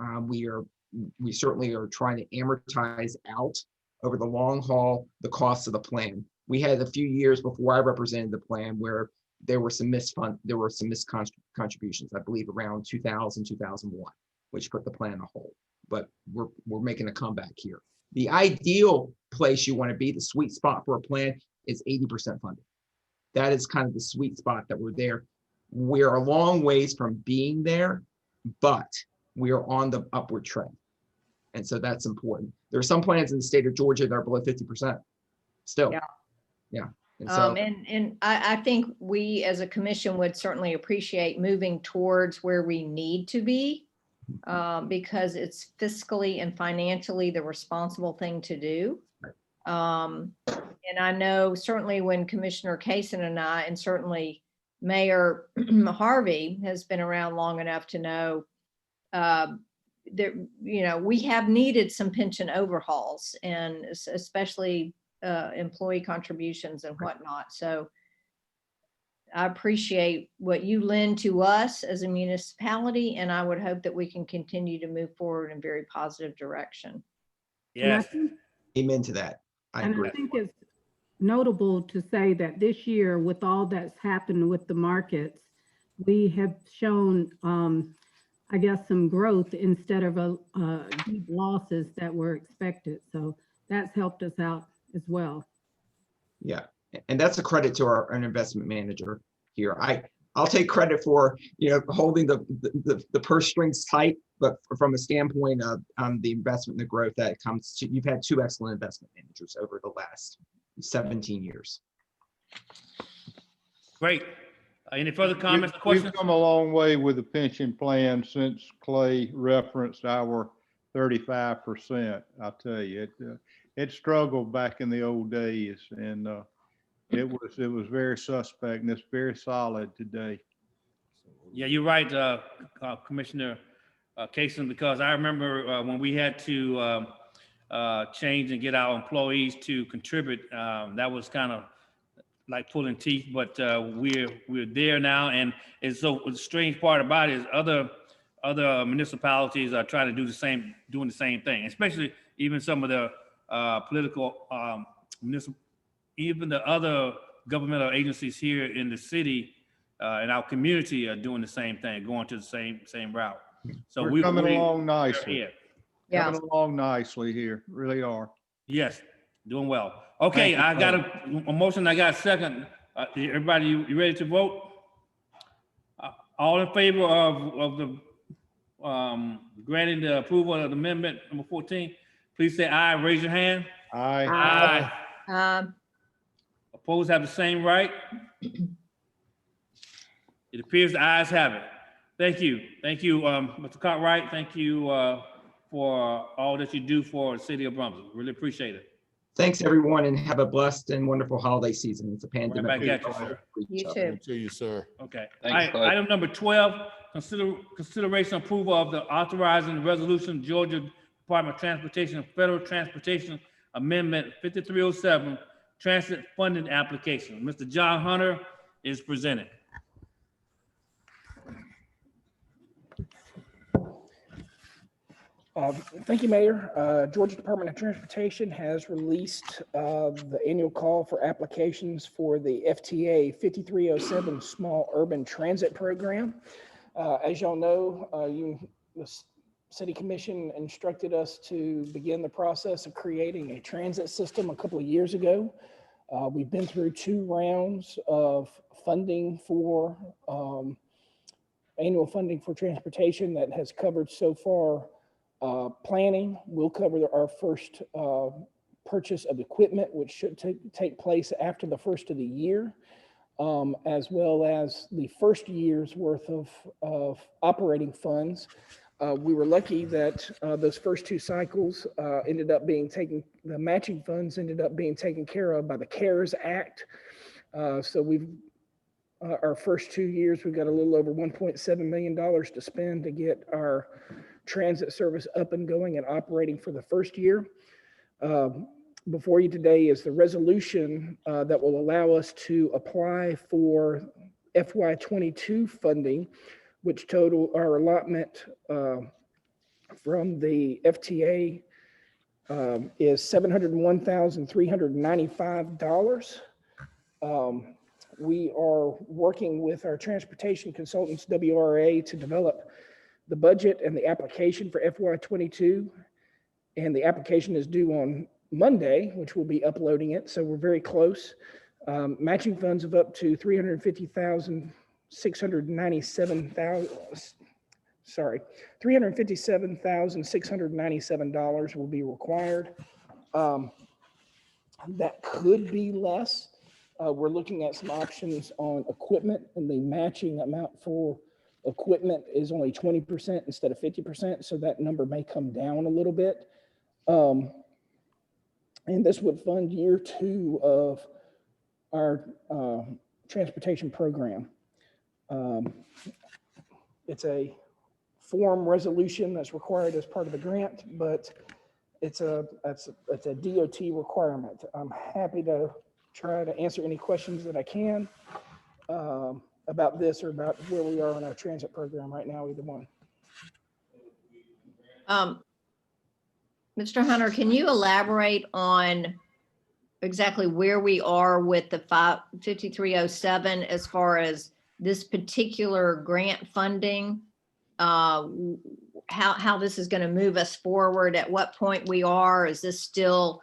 We certainly are trying to amortize out over the long haul the costs of the plan. We had a few years before I represented the plan where there were some missed contributions, I believe around 2000, 2001, which put the plan on hold. But we're making a comeback here. The ideal place you want to be, the sweet spot for a plan, is 80% funded. That is kind of the sweet spot that we're there. We're a long ways from being there, but we are on the upward trend. And so that's important. There are some plans in the state of Georgia that are below 50% still. Yeah. And so, and I think we as a commission would certainly appreciate moving towards where we need to be because it's fiscally and financially the responsible thing to do. And I know certainly when Commissioner Kaysen and I, and certainly Mayor Harvey has been around long enough to know that, we have needed some pension overhauls, and especially employee contributions and whatnot. So I appreciate what you lend to us as a municipality, and I would hope that we can continue to move forward in a very positive direction. Yes. Amen to that. I agree. I think it's notable to say that this year, with all that's happened with the markets, we have shown, I guess, some growth instead of deep losses that were expected. So that's helped us out as well. Yeah, and that's a credit to our investment manager here. I'll take credit for holding the purse strings tight, but from a standpoint of the investment and the growth that comes to, you've had two excellent investment managers over the last 17 years. Great. Any further comments or questions? We've come a long way with the pension plan since Clay referenced our 35%. I'll tell you, it struggled back in the old days, and it was very suspect, and it's very solid today. Yeah, you're right, Commissioner Kaysen, because I remember when we had to change and get our employees to contribute, that was kind of like pulling teeth, but we're there now. And so the strange part about it is other municipalities are trying to do doing the same thing, especially even some of the political even the other governmental agencies here in the city in our community are doing the same thing, going to the same route. So we're coming along nicely. Yeah. Coming along nicely here, really are. Yes, doing well. Okay, I got a motion. I got a second. Everybody, you ready to vote? All in favor of the granting the approval of the amendment number 14, please say aye. Raise your hand. Aye. Aye. Opposed have the same right. It appears the ayes have it. Thank you. Thank you, Mr. Cartwright. Thank you for all that you do for the city of Brunswick. Really appreciate it. Thanks, everyone, and have a blessed and wonderful holiday season. It's a pandemic. Right back at you, sir. You too. To you, sir. Okay. Thanks, Clyde. Item number 12, consideration approval of the authorizing resolution, Georgia Department of Transportation, Federal Transportation Amendment 5307, Transit Funding Application. Mr. John Hunter is presented. Thank you, Mayor. Georgia Department of Transportation has released the annual call for applications for the FTA 5307 Small Urban Transit Program. As y'all know, the City Commission instructed us to begin the process of creating a transit system a couple of years ago. We've been through 2 rounds of funding for annual funding for transportation that has covered so far planning. We'll cover our first purchase of equipment, which should take place after the first of the year, as well as the first year's worth of operating funds. We were lucky that those first 2 cycles ended up being the matching funds ended up being taken care of by the CARES Act. So our first 2 years, we've got a little over $1.7 million to spend to get our transit service up and going and operating for the first year. Before you today is the resolution that will allow us to apply for FY22 funding, which total our allotment from the FTA is $701,395. We are working with our transportation consultants, WRA, to develop the budget and the application for FY22. And the application is due on Monday, which we'll be uploading it. So we're very close. Matching funds of up to $357,697 will be required. That could be less. We're looking at some options on equipment, and the matching amount for equipment is only 20% instead of 50%. So that number may come down a little bit. And this would fund year 2 of our transportation program. It's a form resolution that's required as part of the grant, but it's a DOT requirement. I'm happy to try to answer any questions that I can about this or about where we are in our transit program right now, either one. Mr. Hunter, can you elaborate on exactly where we are with the 5307 as far as this particular grant funding? How this is going to move us forward, at what point we are? Is this still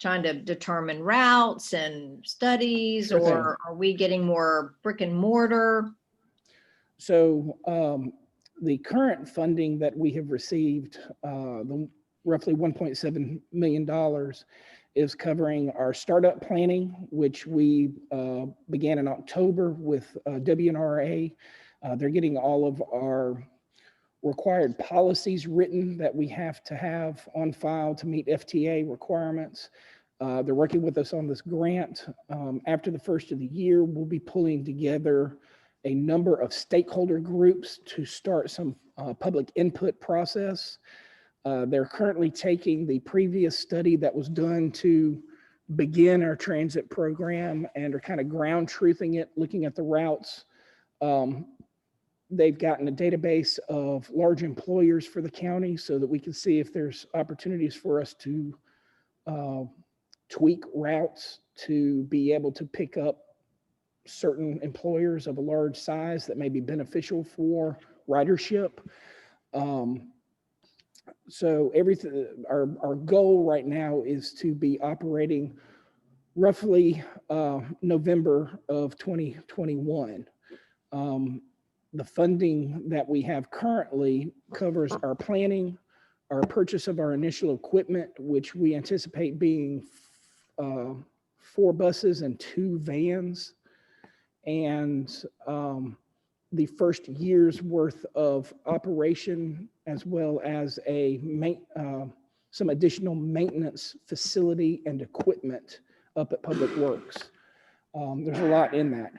trying to determine routes and studies, Sure thing. or are we getting more brick and mortar? So the current funding that we have received, the roughly $1.7 million, is covering our startup planning, which we began in October with WNRA. They're getting all of our required policies written that we have to have on file to meet FTA requirements. They're working with us on this grant. After the first of the year, we'll be pulling together a number of stakeholder groups to start some public input process. They're currently taking the previous study that was done to begin our transit program and are kind of ground truthing it, looking at the routes. They've gotten a database of large employers for the county so that we can see if there's opportunities for us to tweak routes to be able to pick up certain employers of a large size that may be beneficial for ridership. So everything, our goal right now is to be operating roughly November of 2021. The funding that we have currently covers our planning, our purchase of our initial equipment, which we anticipate being 4 buses and 2 vans, and the first year's worth of operation, as well as some additional maintenance facility and equipment up at Public Works. There's a lot in that.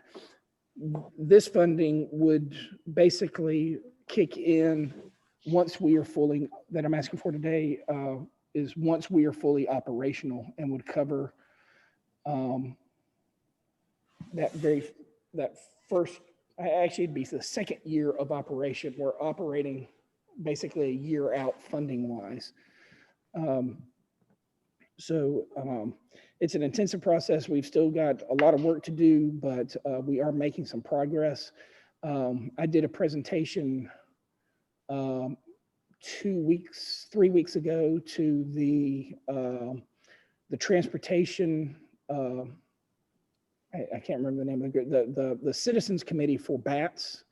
This funding would basically kick in once we are fully, that I'm asking for today, is once we are fully operational, and would cover that first, actually it'd be the second year of operation. We're operating basically a year out funding wise. It's an intensive process. We've still got a lot of work to do, but we are making some progress. I did a presentation 3 weeks ago to the transportation, I can't remember the name of the group, the Citizens Committee for BATS,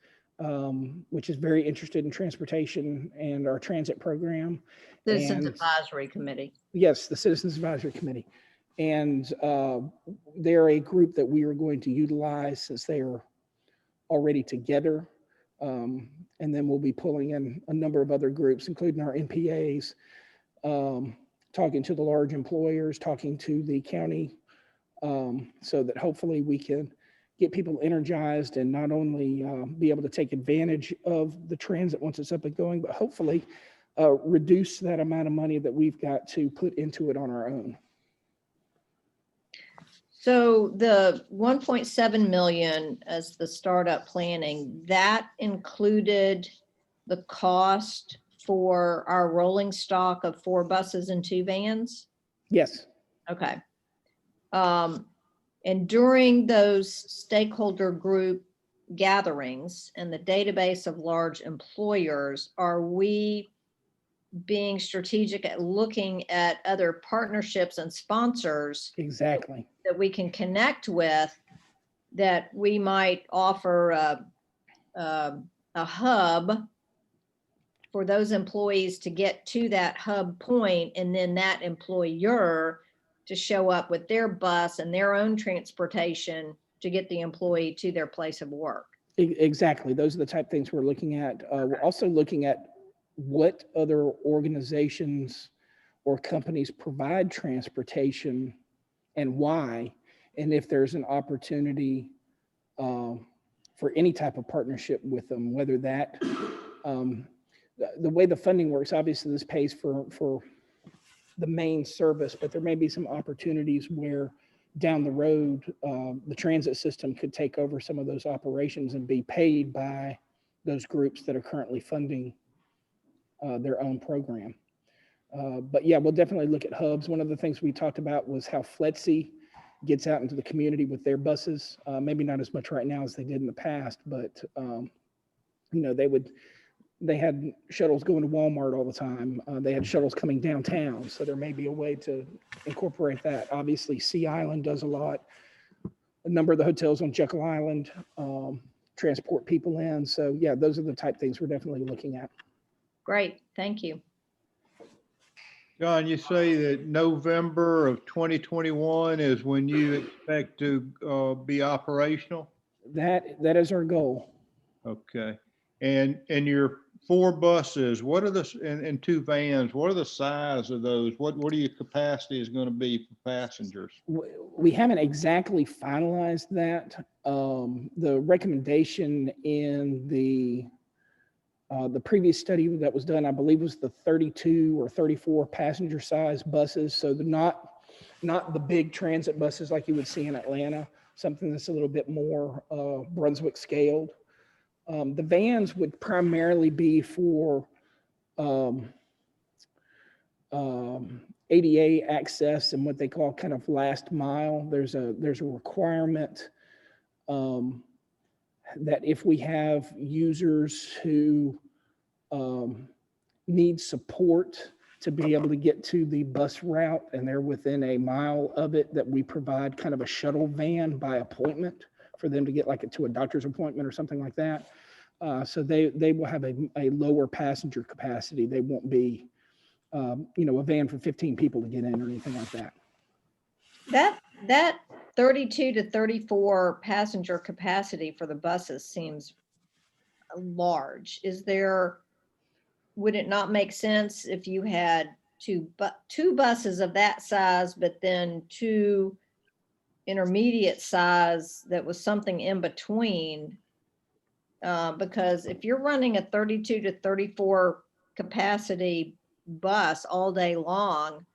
which is very interested in transportation and our transit program. Citizens Advisory Committee. Yes, the Citizens Advisory Committee. And they're a group that we are going to utilize since they are already together. And then we'll be pulling in a number of other groups, including our MPAs, talking to the large employers, talking to the county, so that hopefully we can get people energized and not only be able to take advantage of the transit once it's up and going, but hopefully reduce that amount of money that we've got to put into it on our own. So the 1.7 million as the startup planning, that included the cost for our rolling stock of 4 buses and 2 vans? Yes. Okay. And during those stakeholder group gatherings and the database of large employers, are we being strategic at looking at other partnerships and sponsors? Exactly. That we can connect with, that we might offer a hub for those employees to get to that hub point, and then that employer to show up with their bus and their own transportation to get the employee to their place of work. Exactly. Those are the type of things we're looking at. We're also looking at what other organizations or companies provide transportation and why, and if there's an opportunity for any type of partnership with them, whether that, the way the funding works, obviously this pays for the main service, but there may be some opportunities where down the road, the transit system could take over some of those operations and be paid by those groups that are currently funding their own program. But yeah, we'll definitely look at hubs. One of the things we talked about was how FLETC gets out into the community with their buses. Maybe not as much right now as they did in the past, but you know, they had shuttles going to Walmart all the time. They had shuttles coming downtown. So there may be a way to incorporate that. Obviously, Sea Island does a lot. A number of the hotels on Jekyll Island transport people in. So yeah, those are the type of things we're definitely looking at. Great, thank you. John, you say that November of 2021 is when you expect to be operational? That is our goal. Okay. And your 4 buses, what are and 2 vans, what are the size of those? What are your capacity is going to be for passengers? We haven't exactly finalized that. The recommendation in the previous study that was done, I believe, was the 32 or 34 passenger size buses. So they're not the big transit buses like you would see in Atlanta, something that's a little bit more Brunswick scaled. The vans would primarily be for ADA access and what they call kind of last mile. There's a requirement that if we have users who need support to be able to get to the bus route and they're within a mile of it, that we provide kind of a shuttle van by appointment for them to get to a doctor's appointment or something like that. So they will have a lower passenger capacity. They won't be a van for 15 people to get in or anything like that. That 32 to 34 passenger capacity for the buses seems large. Would it not make sense if you had two buses of that size, but then two intermediate size that was something in between? Because if you're running a 32 to 34 capacity bus all day long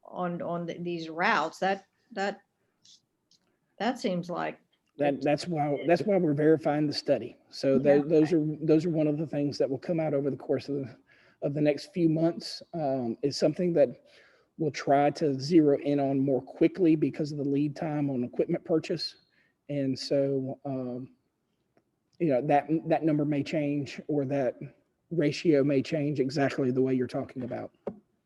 on these routes, that seems like That's why we're verifying the study. So Yeah. those are one of the things that will come out over the course of the next few months. It's something that we'll try to zero in on more quickly because of the lead time on equipment purchase. And so that number may change, or that ratio may change exactly the way you're talking about.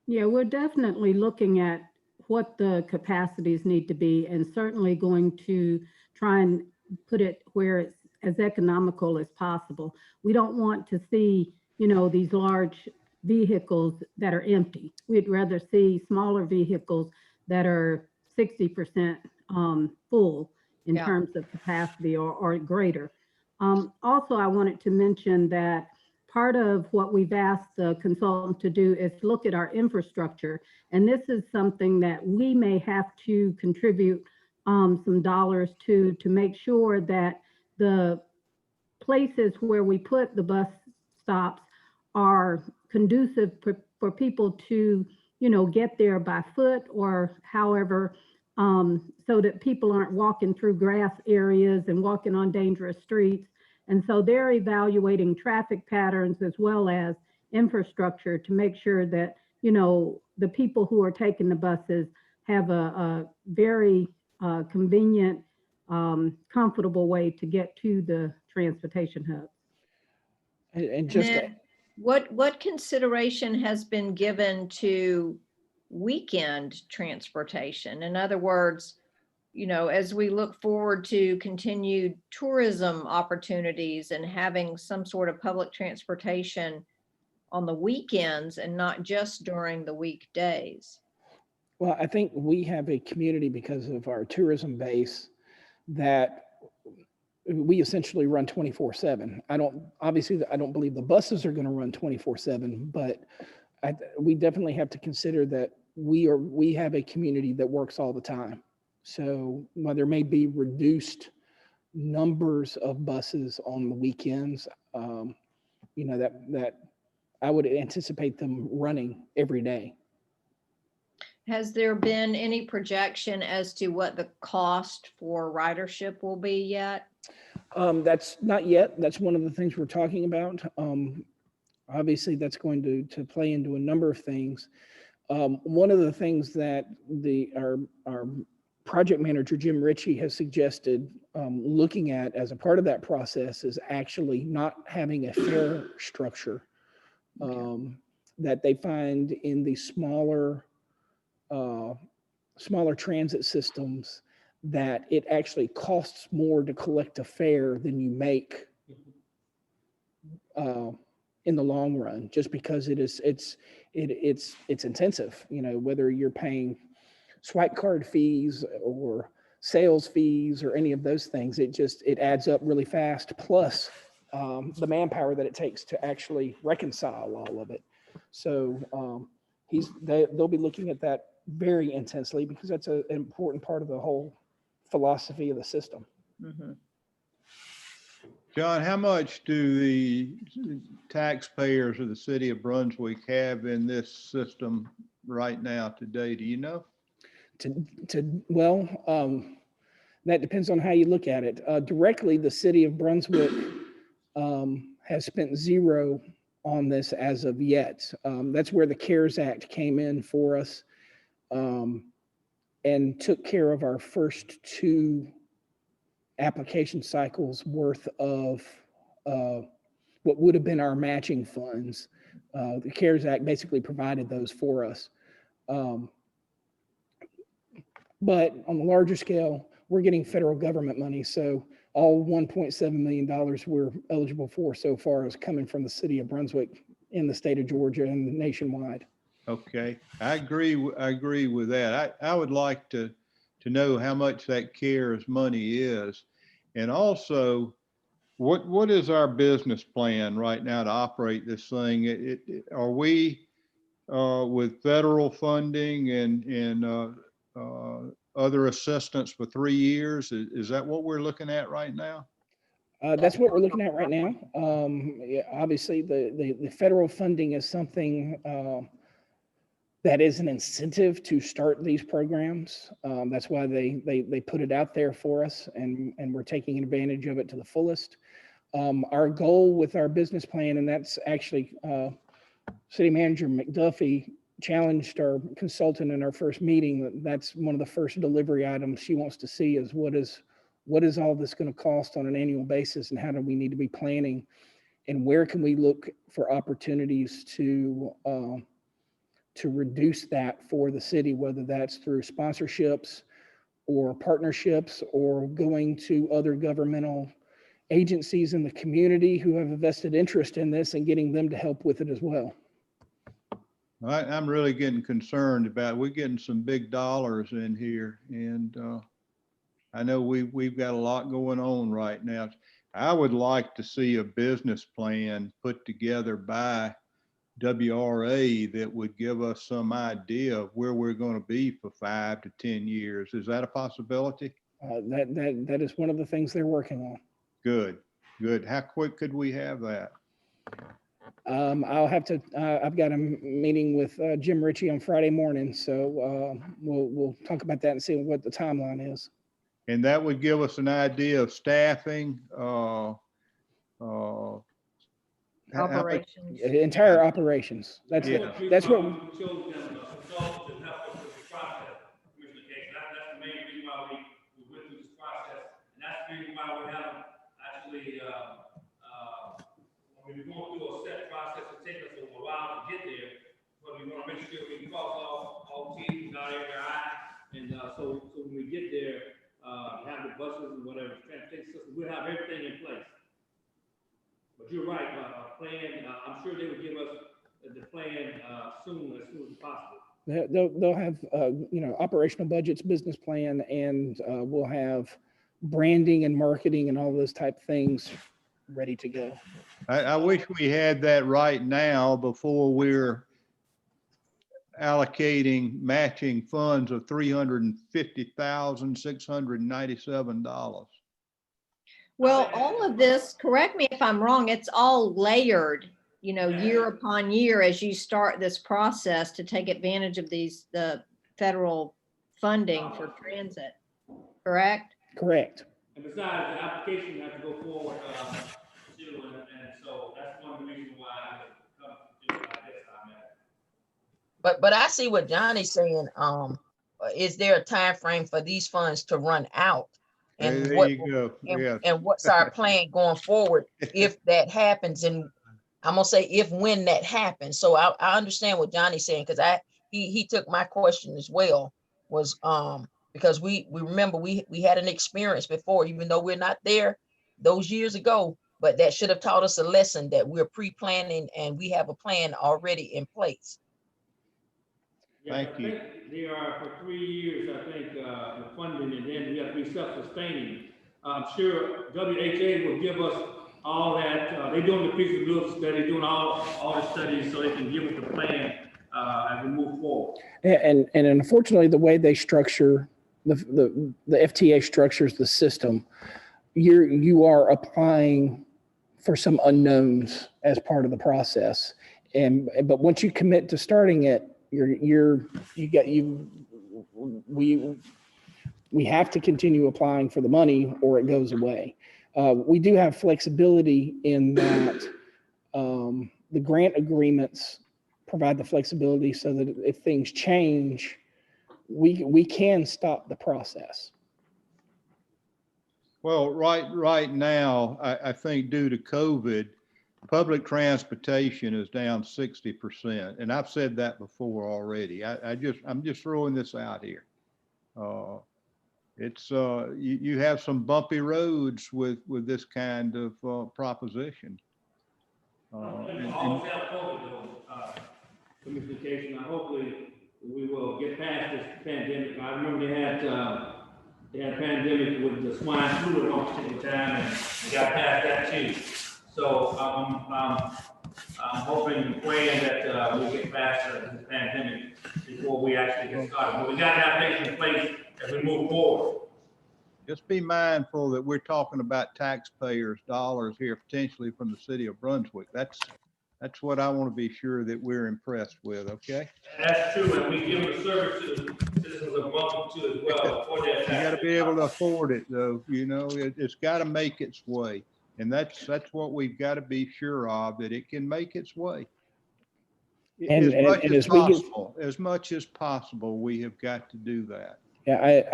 Yeah, we're definitely looking at what the capacities need to be, and certainly going to try and put it where it's as economical as possible. We don't want to see, these large vehicles that are empty. We'd rather see smaller vehicles that are 60% full in Yeah. terms of capacity or greater. Also, I wanted to mention that part of what we've asked the consultant to do is look at our infrastructure. And this is something that we may have to contribute some dollars to make sure that the places where we put the bus stops are conducive for people to, get there by foot or however, so that people aren't walking through grass areas and walking on dangerous streets. And so they're evaluating traffic patterns as well as infrastructure to make sure that, the people who are taking the buses have a very convenient, comfortable way to get to the transportation hub. And just then what consideration has been given to weekend transportation? In other words, as we look forward to continued tourism opportunities and having some sort of public transportation on the weekends and not just during the weekdays. Well, I think we have a community because of our tourism base that we essentially run 24/7. I don't believe the buses are going to run 24/7, but we definitely have to consider that we have a community that works all the time. So while there may be reduced numbers of buses on the weekends, that I would anticipate them running every day. Has there been any projection as to what the cost for ridership will be yet? That's not yet. That's one of the things we're talking about. Obviously, that's going to play into a number of things. One of the things that our project manager, Jim Ritchie, has suggested looking at as a part of that process is actually not having a fare structure that they find in the smaller transit systems, that it actually costs more to collect a fare than you make in the long run, just because it's intensive, whether you're paying swipe card fees or sales fees or any of those things, it adds up really fast, plus the manpower that it takes to actually reconcile all of it. So they'll be looking at that very intensely, because that's an important part of the whole philosophy of the system. Mm-hmm. John, how much do the taxpayers of the city of Brunswick have in this system right now today? Do you know? That depends on how you look at it. Directly, the city of Brunswick has spent zero on this as of yet. That's where the CARES Act came in for us and took care of our first two application cycles worth of what would have been our matching funds. The CARES Act basically provided those for us. But on the larger scale, we're getting federal government money. So all $1.7 million we're eligible for so far is coming from the city of Brunswick in the state of Georgia and nationwide. Okay, I agree with that. I would like to know how much that CARES money is. And also, what is our business plan right now to operate this thing? Are we with federal funding and other assistance for 3 years? Is that what we're looking at right now? That's what we're looking at right now. Yeah, obviously, the federal funding is something that is an incentive to start these programs. That's why they put it out there for us, and we're taking advantage of it to the fullest. Our goal with our business plan, and that's actually City Manager McDuffie challenged our consultant in our first meeting. That's one of the first delivery items she wants to see is what is all this going to cost on an annual basis, and how do we need to be planning, and where can we look for opportunities to reduce that for the city, whether that's through sponsorships or partnerships or going to other governmental agencies in the community who have a vested interest in this and getting them to help with it as well. I'm really getting concerned about, we're getting some big dollars in here, and I know we've got a lot going on right now. I would like to see a business plan put together by WRA that would give us some idea of where we're going to be for 5 to 10 years. Is that a possibility? That is one of the things they're working on. Good. How quick could we have that? I'll have to, I've got a meeting with Jim Ritchie on Friday morning, so we'll talk about that and see what the timeline is. And that would give us an idea of staffing, Operations. Entire operations. That's what. That's the main reason why we went through this process, and that's the reason why we haven't actually, when we're going through a set process, it takes us a while to get there, but we want to make sure we can cross all T's, dot every I, and so when we get there, have the buses and whatever, transportation system, we'll have everything in place. But you're right, plan, I'm sure they would give us the plan as soon as possible. They'll have, operational budgets, business plan, and we'll have branding and marketing and all those type of things ready to go. I wish we had that right now before we're allocating matching funds of $350,697. Well, all of this, correct me if I'm wrong, it's all layered, year upon year as you start this process to take advantage of the federal funding for transit, correct? Correct. And besides, the application has to go forward, too, and so that's one of the reasons why I come to do it like this. But I see what Johnny's saying. Is there a time frame for these funds to run out? And There what, you go. Yes. and what's our plan going forward if that happens? And I'm gonna say when that happens. So I understand what Johnny's saying, because he took my question as well, was because we remember we had an experience before, even though we're not there those years ago, but that should have taught us a lesson that we're pre-planning and we have a plan already in place. Thank you. There are for 3 years, I think, the funding, and then we have to be self-sustaining. I'm sure WHA will give us all that. They're doing the feasibility study, doing all the studies so they can give us the plan as we move forward. And unfortunately, the way they structure the FTA structures the system, you are applying for some unknowns as part of the process. But once you commit to starting it, we have to continue applying for the money or it goes away. We do have flexibility in that the grant agreements provide the flexibility so that if things change, we can stop the process. Well, right now, I think due to COVID, public transportation is down 60%. And I've said that before already. I'm just throwing this out here. It's you have some bumpy roads with this kind of proposition. Always have COVID though, communication. Hopefully, we will get past this pandemic. I remember they had a pandemic with the swine flu at one particular time, and we got past that too. So I'm hoping and praying that we'll get past this pandemic before we actually get started. But we got to have things in place as we move forward. Just be mindful that we're talking about taxpayers' dollars here, potentially from the city of Brunswick. That's what I want to be sure that we're impressed with, okay? That's true, and we give the service to the citizens of Brunswick too as well. You got to be able to afford it, though. You know, it's got to make its way. And that's what we've got to be sure of, that it can make its way. As much as possible, we have got to do that. Yeah,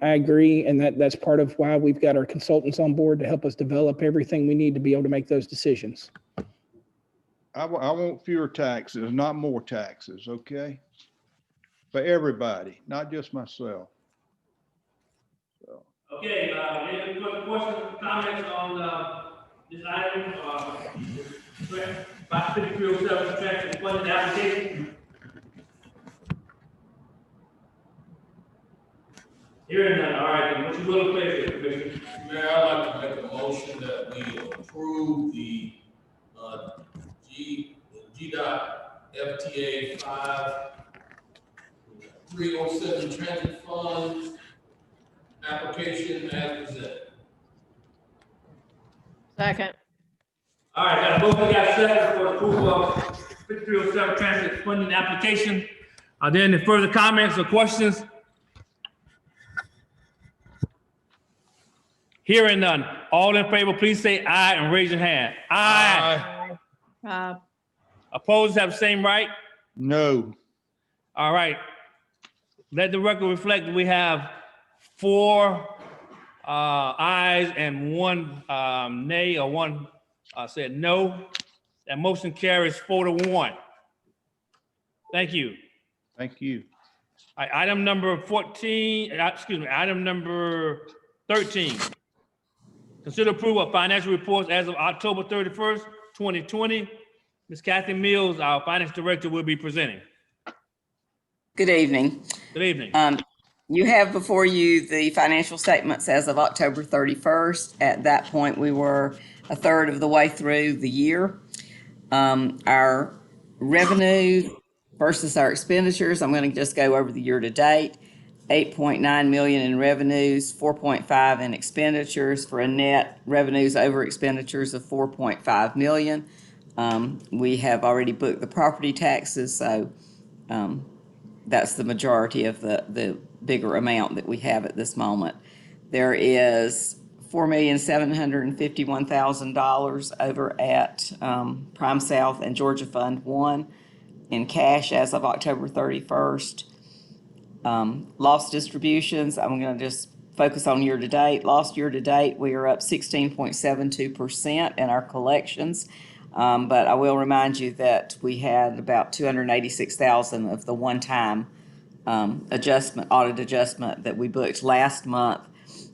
I agree, and that's part of why we've got our consultants on board to help us develop everything we need to be able to make those decisions. I want fewer taxes, not more taxes, okay? For everybody, not just myself. So. Okay, any further questions, comments on this item? 5307 transaction funding application. Hearing none, all right, then what's your will of pleasure, Commissioner? Mayor, I'd like to make a motion that we approve the GDOT FTA 5307 transit fund application as presented. Second. All right, got a motion, got a second for approval of 5307 transit funding application. Are there any further comments or questions? Hearing none. All in favor, please say aye and raise your hand. Aye. Opposed have the same right? No. All right. Let the record reflect that we have 4 ayes and 1 nay, or 1 said no. That motion carries 4-1. Thank you. Thank you. All right, item number 14, item number 13. Consider approval of financial reports as of October 31st, 2020. Ms. Kathy Mills, our finance director, will be presenting. Good evening. Good evening. You have before you the financial statements as of October 31st. At that point, we were a third of the way through the year. Our revenue versus our expenditures, I'm going to just go over the year to date. 8.9 million in revenues, 4.5 in expenditures, for a net revenues over expenditures of 4.5 million. We have already booked the property taxes, so that's the majority of the bigger amount that we have at this moment. There is $4,751,000 over at Prime South and Georgia Fund 1 in cash as of October 31st. Lost distributions, I'm going to just focus on year to date. Lost year to date, we are up 16.72% in our collections. But I will remind you that we had about 286,000 of the one-time audit adjustment that we booked last month.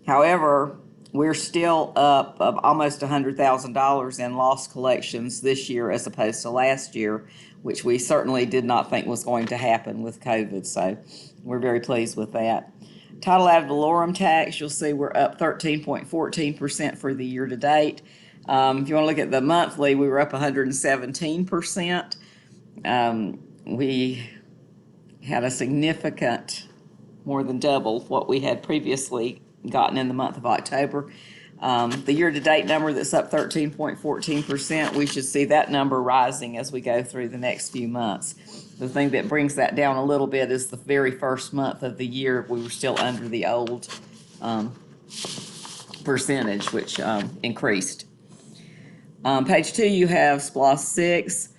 However, we're still up of almost $100,000 in lost collections this year as opposed to last year, which we certainly did not think was going to happen with COVID. So we're very pleased with that. Title ad valorem tax, you'll see we're up 13.14% for the year to date. If you want to look at the monthly, we were up 117%. We had a significant, more than double what we had previously gotten in the month of October. The year-to-date number that's up 13.14%, we should see that number rising as we go through the next few months. The thing that brings that down a little bit is the very first month of the year, we were still under the old percentage, which increased. Page 2, you have SPLOST 6,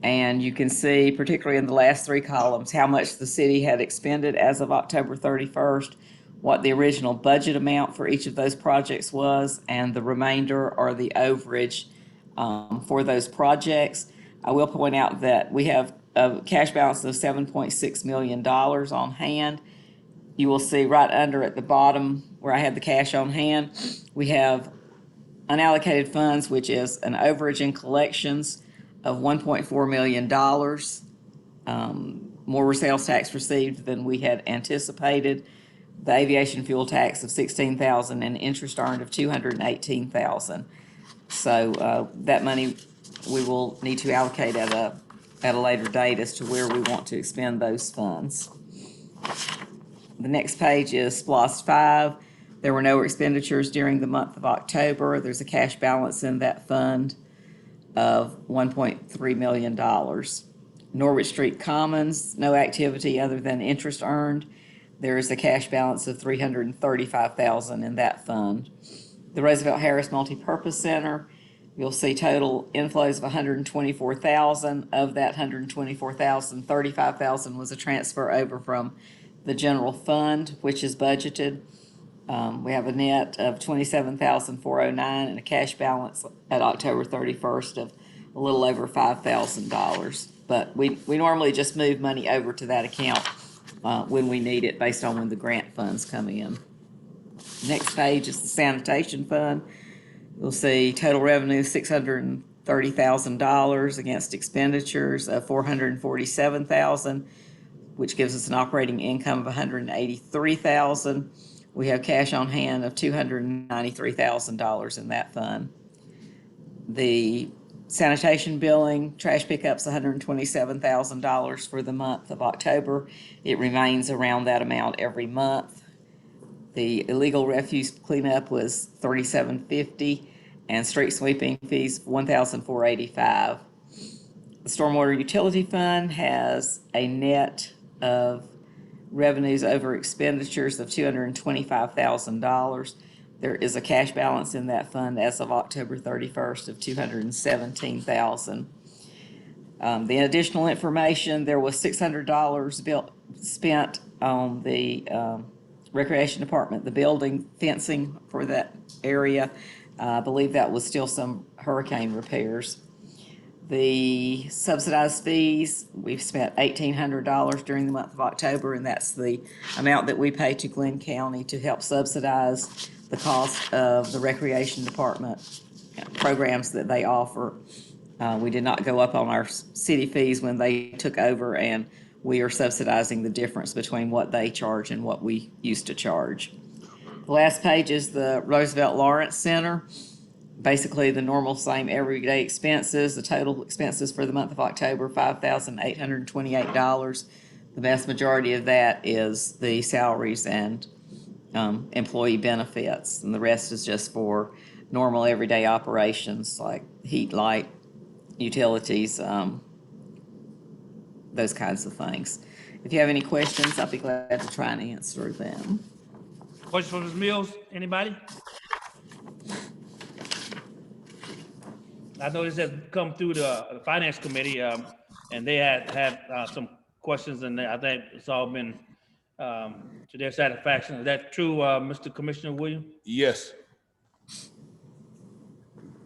and you can see, particularly in the last 3 columns, how much the city had expended as of October 31st, what the original budget amount for each of those projects was, and the remainder or the overage for those projects. I will point out that we have a cash balance of $7.6 million on hand. You will see right under at the bottom where I had the cash on hand, we have unallocated funds, which is an overage in collections of $1.4 million. more sales tax received than we had anticipated. The aviation fuel tax of $16,000 and interest earned of $218,000. So that money we will need to allocate at a later date as to where we want to expend those funds. The next page is SPLOST 5. There were no expenditures during the month of October. There's a cash balance in that fund of $1.3 million. Norwich Street Commons, no activity other than interest earned. There is a cash balance of $335,000 in that fund. The Roosevelt Harris Multipurpose Center, you'll see total inflows of $124,000. Of that $124,000, $35,000 was a transfer over from the general fund, which is budgeted. We have a net of $27,409 and a cash balance at October 31st of a little over $5,000. But we normally just move money over to that account when we need it based on when the grant funds come in. Next page is the sanitation fund. You'll see total revenue $630,000 against expenditures of $447,000, which gives us an operating income of $183,000. We have cash on hand of $293,000 in that fund. The sanitation billing, trash pickups, $127,000 for the month of October. It remains around that amount every month. The illegal refuse cleanup was $3,750 and street sweeping fees $1,485. The stormwater utility fund has a net of revenues over expenditures of $225,000. There is a cash balance in that fund as of October 31st of $217,000. The additional information, there was $600 spent on the Recreation Department, the building fencing for that area. I believe that was still some hurricane repairs. The subsidized fees, we've spent $1,800 during the month of October, and that's the amount that we pay to Glenn County to help subsidize the cost of the Recreation Department programs that they offer. We did not go up on our city fees when they took over, and we are subsidizing the difference between what they charge and what we used to charge. The last page is the Roosevelt Lawrence Center. Basically the normal same everyday expenses. The total expenses for the month of October, $5,828. The vast majority of that is the salaries and employee benefits, and the rest is just for normal everyday operations like heat, light, utilities, those kinds of things. If you have any questions, I'll be glad to try and answer them. Questions for Ms. Mills? Anybody? I know this has come through the Finance Committee, and they had some questions, and I think it's all been to their satisfaction. Is that true, Mr. Commissioner Williams? Yes.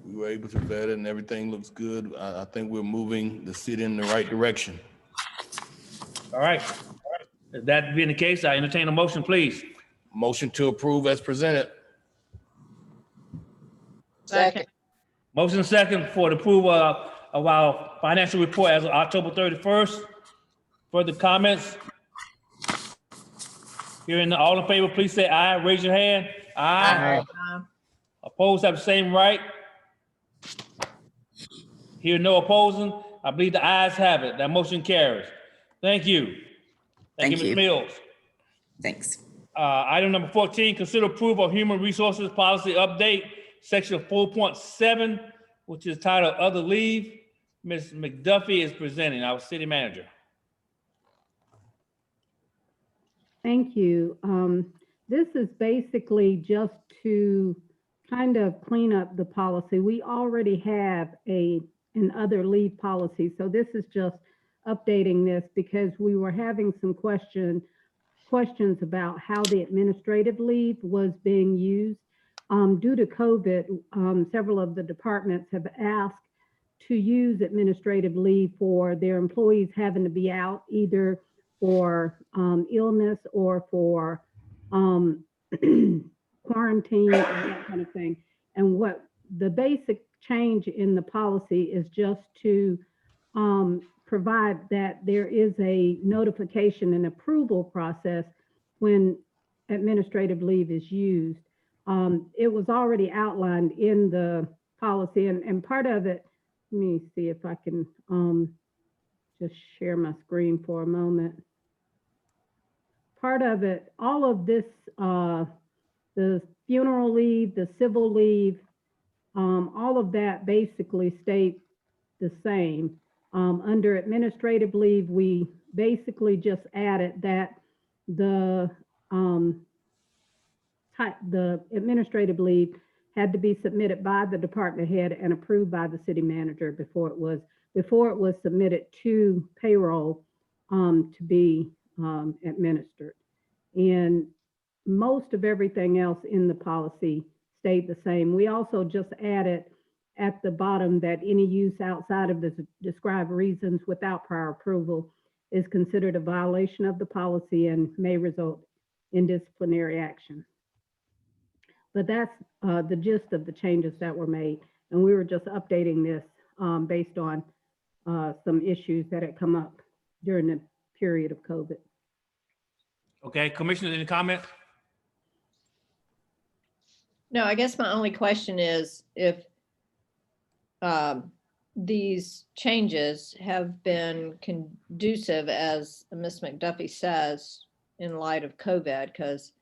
We were able to vet it and everything looks good. I think we're moving the city in the right direction. All right. That being the case, I entertain a motion, please. Motion to approve as presented. Second. Motion second for the approval of our financial report as of October 31st. Further comments? Hearing none, all in favor, please say aye. Raise your hand. Aye. Opposed, have the same right. Hearing no opposing, I believe the ayes have it. That motion carries. Thank you. Thank you, Ms. Mills. Thanks. Item number 14, consider approval of human resources policy update, section 4.7, which is titled Other Leave. Ms. McDuffie is presenting, our city manager. Thank you. This is basically just to kind of clean up the policy. We already have an other leave policy, so this is just updating this because we were having some questions about how the administrative leave was being used. Due to COVID, several of the departments have asked to use administrative leave for their employees having to be out either for illness or for quarantine and that kind of thing. And what the basic change in the policy is just to provide that there is a notification and approval process when administrative leave is used. It was already outlined in the policy, and part of it, let me see if I can just share my screen for a moment. Part of it, all of this, the funeral leave, the civil leave, all of that basically stayed the same. Under administrative leave, we basically just added that the administrative leave had to be submitted by the department head and approved by the city manager before it was submitted to payroll to be administered. And most of everything else in the policy stayed the same. We also just added at the bottom that any use outside of the described reasons without prior approval is considered a violation of the policy and may result in disciplinary action. But that's the gist of the changes that were made. And we were just updating this based on some issues that had come up during the period of COVID. Okay, Commissioners, any comment? No, I guess my only question is if these changes have been conducive, as Ms. McDuffie says, in light of COVID, because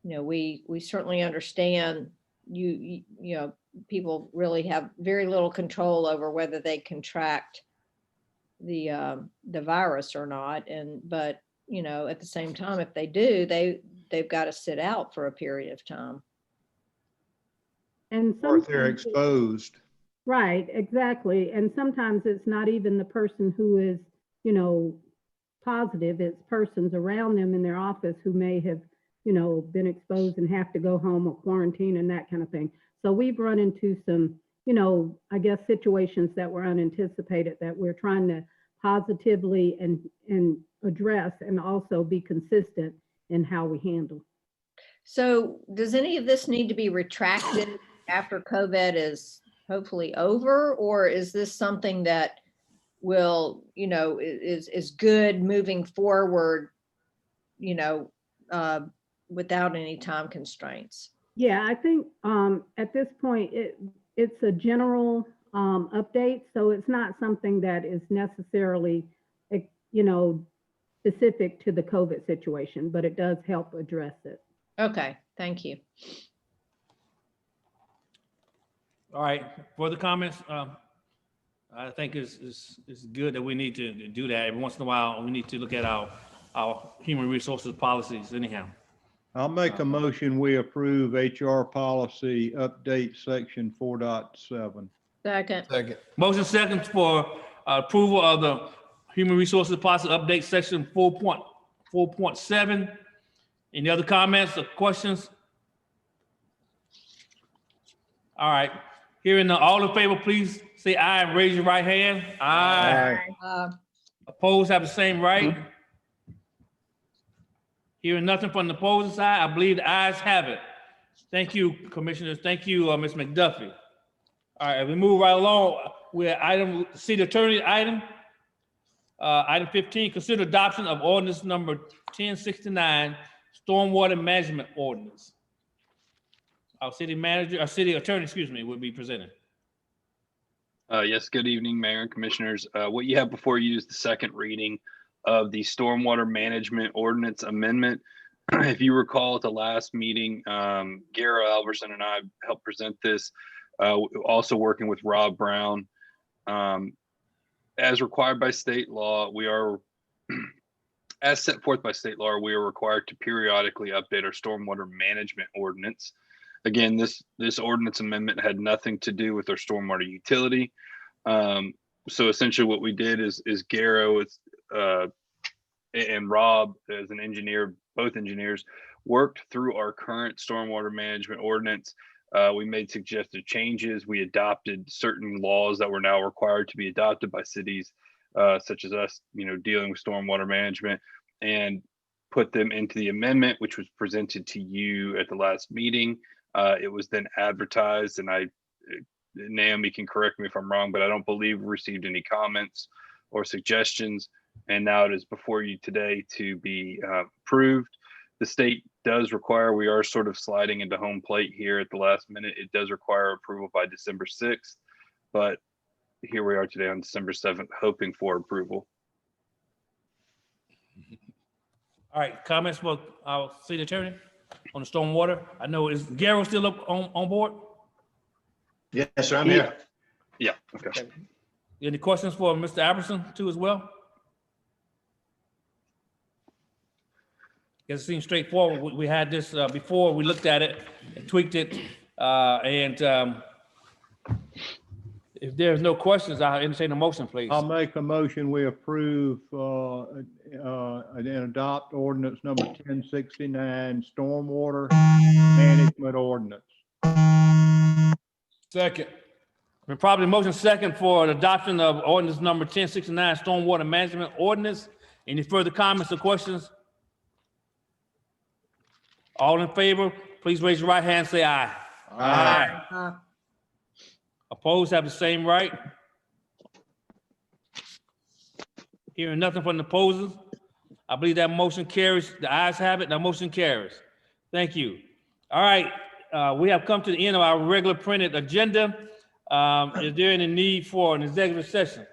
we certainly understand you know, people really have very little control over whether they contract the virus or not. But at the same time, if they do, they've got to sit out for a period of time. And Or if they're exposed. Right, exactly. And sometimes it's not even the person who is, positive, it's persons around them in their office who may have, been exposed and have to go home or quarantine and that kind of thing. So we've run into some, I guess, situations that were unanticipated that we're trying to positively and address and also be consistent in how we handle. So does any of this need to be retracted after COVID is hopefully over, or is this something that will, is good moving forward, without any time constraints? Yeah, I think at this point, it's a general update. So it's not something that is necessarily, specific to the COVID situation, but it does help address it. Okay, thank you. All right, further comments? I think it's good that we need to do that. Every once in a while, we need to look at our human resources policies anyhow. I'll make a motion, we approve HR policy update section 4.7. Second. Motion second for approval of the human resources policy update section 4.7. Any other comments or questions? All right. Hearing none, all in favor, please say aye and raise your right hand. Aye. Opposed have the same right. Hearing nothing from the opposing side, I believe the ayes have it. Thank you, Commissioners. Thank you, Ms. McDuffie. All right, we move right along. We're at city attorney item. Item 15, consider adoption of ordinance number 1069, stormwater management ordinance. Our city attorney, will be presenting. Yes, good evening, Mayor and Commissioners. What you have before you is the second reading of the stormwater management ordinance amendment. If you recall at the last meeting, Gara Alverson and I helped present this, also working with Rob Brown. As required by state law, as set forth by state law, we are required to periodically update our stormwater management ordinance. Again, this ordinance amendment had nothing to do with our stormwater utility. So essentially what we did is Garrow and Rob, as an engineer, both engineers, worked through our current stormwater management ordinance. We made suggested changes. We adopted certain laws that were now required to be adopted by cities, such as us, dealing with stormwater management, and put them into the amendment, which was presented to you at the last meeting. It was then advertised, and Naomi can correct me if I'm wrong, but I don't believe we received any comments or suggestions. And now it is before you today to be approved. The state does require, we are sort of sliding into home plate here at the last minute. It does require approval by December 6th, but here we are today on December 7th, hoping for approval. All right, comments for our city attorney on the stormwater? I know, is Garrow still up on board? Yes, sir, I'm here. Yeah, okay. Any questions for Mr. Albertson too as well? It seems straightforward. We had this before, we looked at it and tweaked it. If there's no questions, I'll entertain a motion, please. I'll make a motion, we approve and adopt ordinance number 1069, stormwater management ordinance. Second. Been probably motion second for the adoption of ordinance number 1069, stormwater management ordinance. Any further comments or questions? All in favor, please raise your right hand and say aye. Aye. Opposed, have the same right. Hearing nothing from the opposers, I believe that motion carries. The ayes have it, that motion carries. Thank you. All right, we have come to the end of our regular printed agenda. Is there any need for an executive session?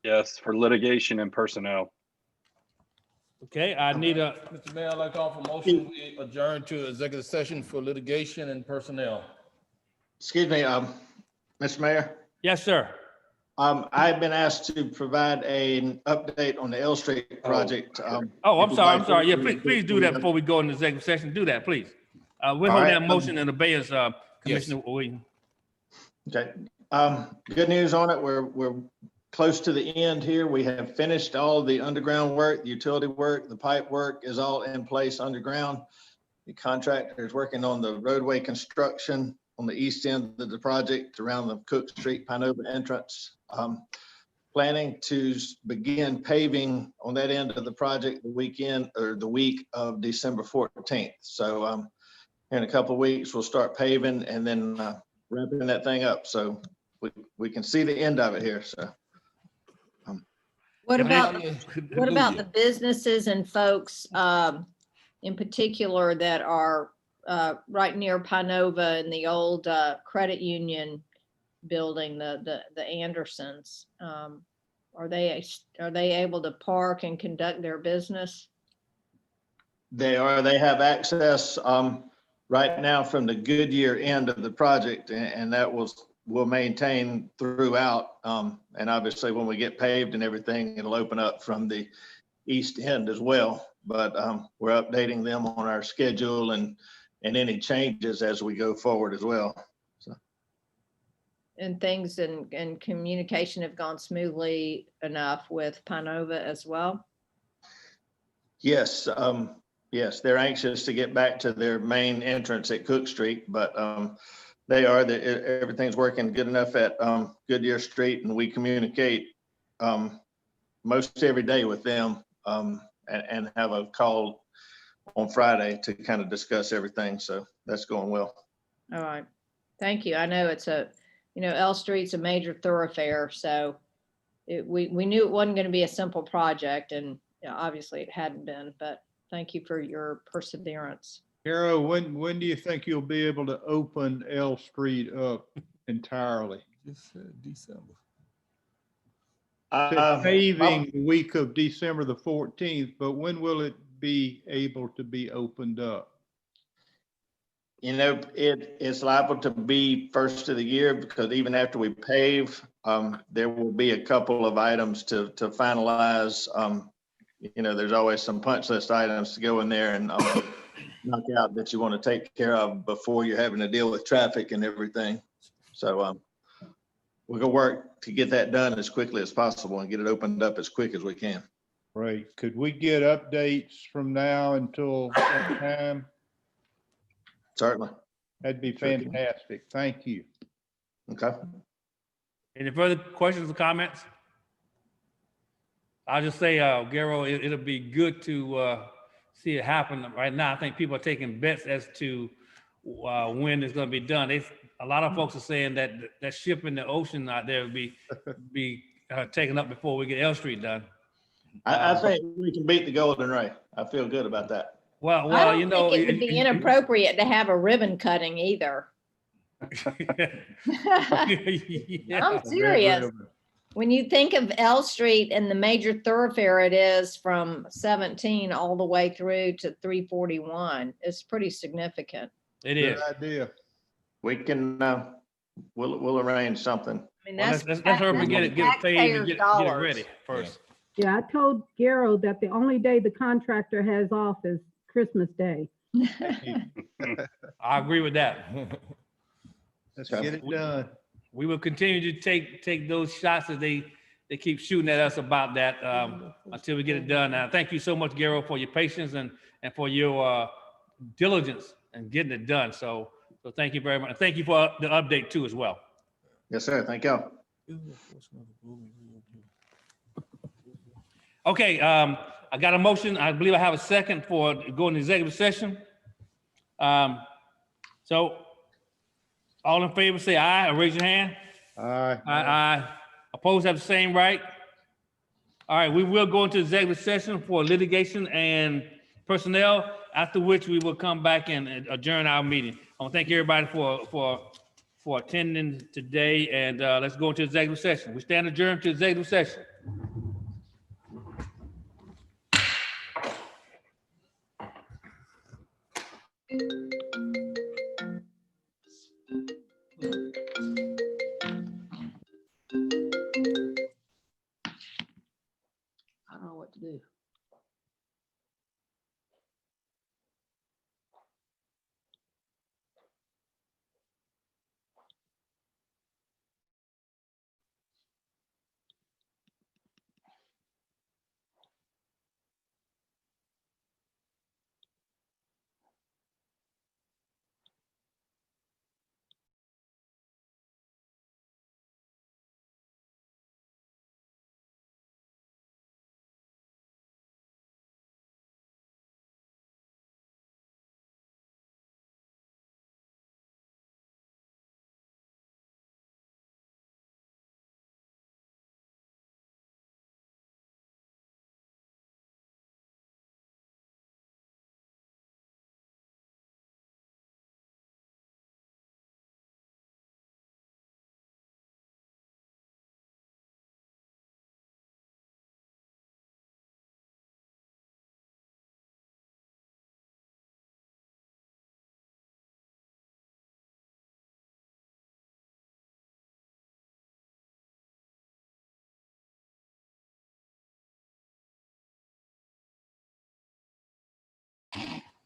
Yes, for litigation and personnel. Okay, I need a. Mr. Mayor, I'd like to offer a motion, we adjourn to executive session for litigation and personnel. Excuse me, Mr. Mayor. Yes, sir. I've been asked to provide an update on the L Street project. I'm sorry. Yeah, please do that before we go into executive session. Do that, please. We'll hold that motion in abeyance, Commissioner Williams. Okay. Good news on it. We're close to the end here. We have finished all the underground work, the utility work, the pipe work is all in place underground. The contractor is working on the roadway construction on the east end of the project around the Cook Street Pinova entrance. Planning to begin paving on that end of the project the weekend or the week of December 14th. So in a couple of weeks, we'll start paving and then wrapping that thing up. So we can see the end of it here. So. What about the businesses and folks in particular that are right near Pinova and the old credit union building, the Andersons? Are they able to park and conduct their business? They are. They have access right now from the Goodyear end of the project, and that will maintain throughout. And obviously, when we get paved and everything, it'll open up from the east end as well. But we're updating them on our schedule and any changes as we go forward as well. So. And things and communication have gone smoothly enough with Pinova as well? Yes. Yes, they're anxious to get back to their main entrance at Cook Street, but everything's working good enough at Goodyear Street, and we communicate most every day with them and have a call on Friday to kind of discuss everything. So that's going well. All right. Thank you. I know it's L Street's a major thoroughfare, so we knew it wasn't going to be a simple project, and obviously it hadn't been, but thank you for your perseverance. Carol, when do you think you'll be able to open L Street up entirely? Just said December. Paving the week of December the 14th, but when will it be able to be opened up? It's liable to be first of the year, because even after we pave, there will be a couple of items to finalize. There's always some punch list items to go in there and knock out that you want to take care of before you're having to deal with traffic and everything. So we're gonna work to get that done as quickly as possible and get it opened up as quick as we can. Right. Could we get updates from now until that time? Certainly. That'd be fantastic. Thank you. Okay. Any further questions or comments? I'll just say, Garo, it'll be good to see it happen right now. I think people are taking bets as to when it's going to be done. A lot of folks are saying that ship in the ocean out there will be taken up before we get L Street done. I think we can beat the Golden Ray. I feel good about that. Well, I well, don't think it would be inappropriate to have a ribbon cutting either. I'm serious. When you think of L Street and the major thoroughfare it is from 17 all the way through to 341, it's pretty significant. It is. Good idea. We can, we'll arrange something. I mean, Well, that's let's hurry and get it paid and taxpayers' get it dollars. ready first. Yeah, I told Garrow that the only day the contractor has off is Christmas Day. I agree with that. Let's get it done. We will continue to take those shots that they keep shooting at us about that until we get it done. Now, thank you so much, Garrow, for your patience and for your diligence in getting it done. So thank you very much. And thank you for the update too as well. Yes, sir. Thank you. Okay, I got a motion. I believe I have a second for going to executive session. So all in favor, say aye or raise your hand. Aye. Aye. Opposed have the same right. All right, we will go into executive session for litigation and personnel, after which we will come back and adjourn our meeting. I want to thank everybody for attending today, and let's go into executive session. We stand adjourned to executive session. I don't know what to do.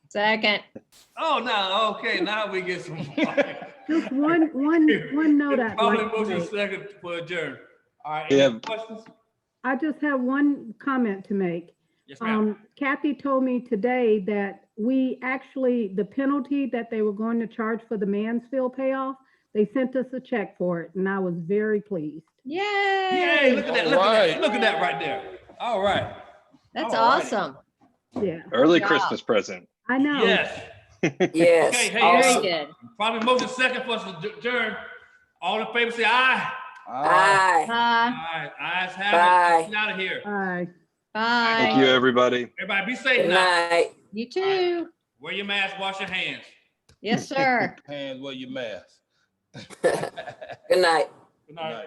Second. Oh, no, okay, now we get some. Just one note I'd Probably like to motion make. second for adjourn. All right, Yeah. any questions? I just have one comment to make. Yes, ma'am. Kathy told me today that the penalty that they were going to charge for the Mansfield payoff, they sent us a check for it, and I was very pleased. Yay. Yay, look at that, look at that, look at that right there. All right. That's All right. awesome. Yeah. Early job. Christmas present. I know. Yes. Yes. Okay, hey, awesome. Very good. probably motion second for us to adjourn. All in favor, say aye. Aye. Bye. All right, ayes have Bye. it. Get out of here. Bye. Bye. Thank you, everybody. Everybody be safe Good now. night. You too. Wear your mask, wash your hands. Yes, sir. Hands where your mask. Good night. Good night.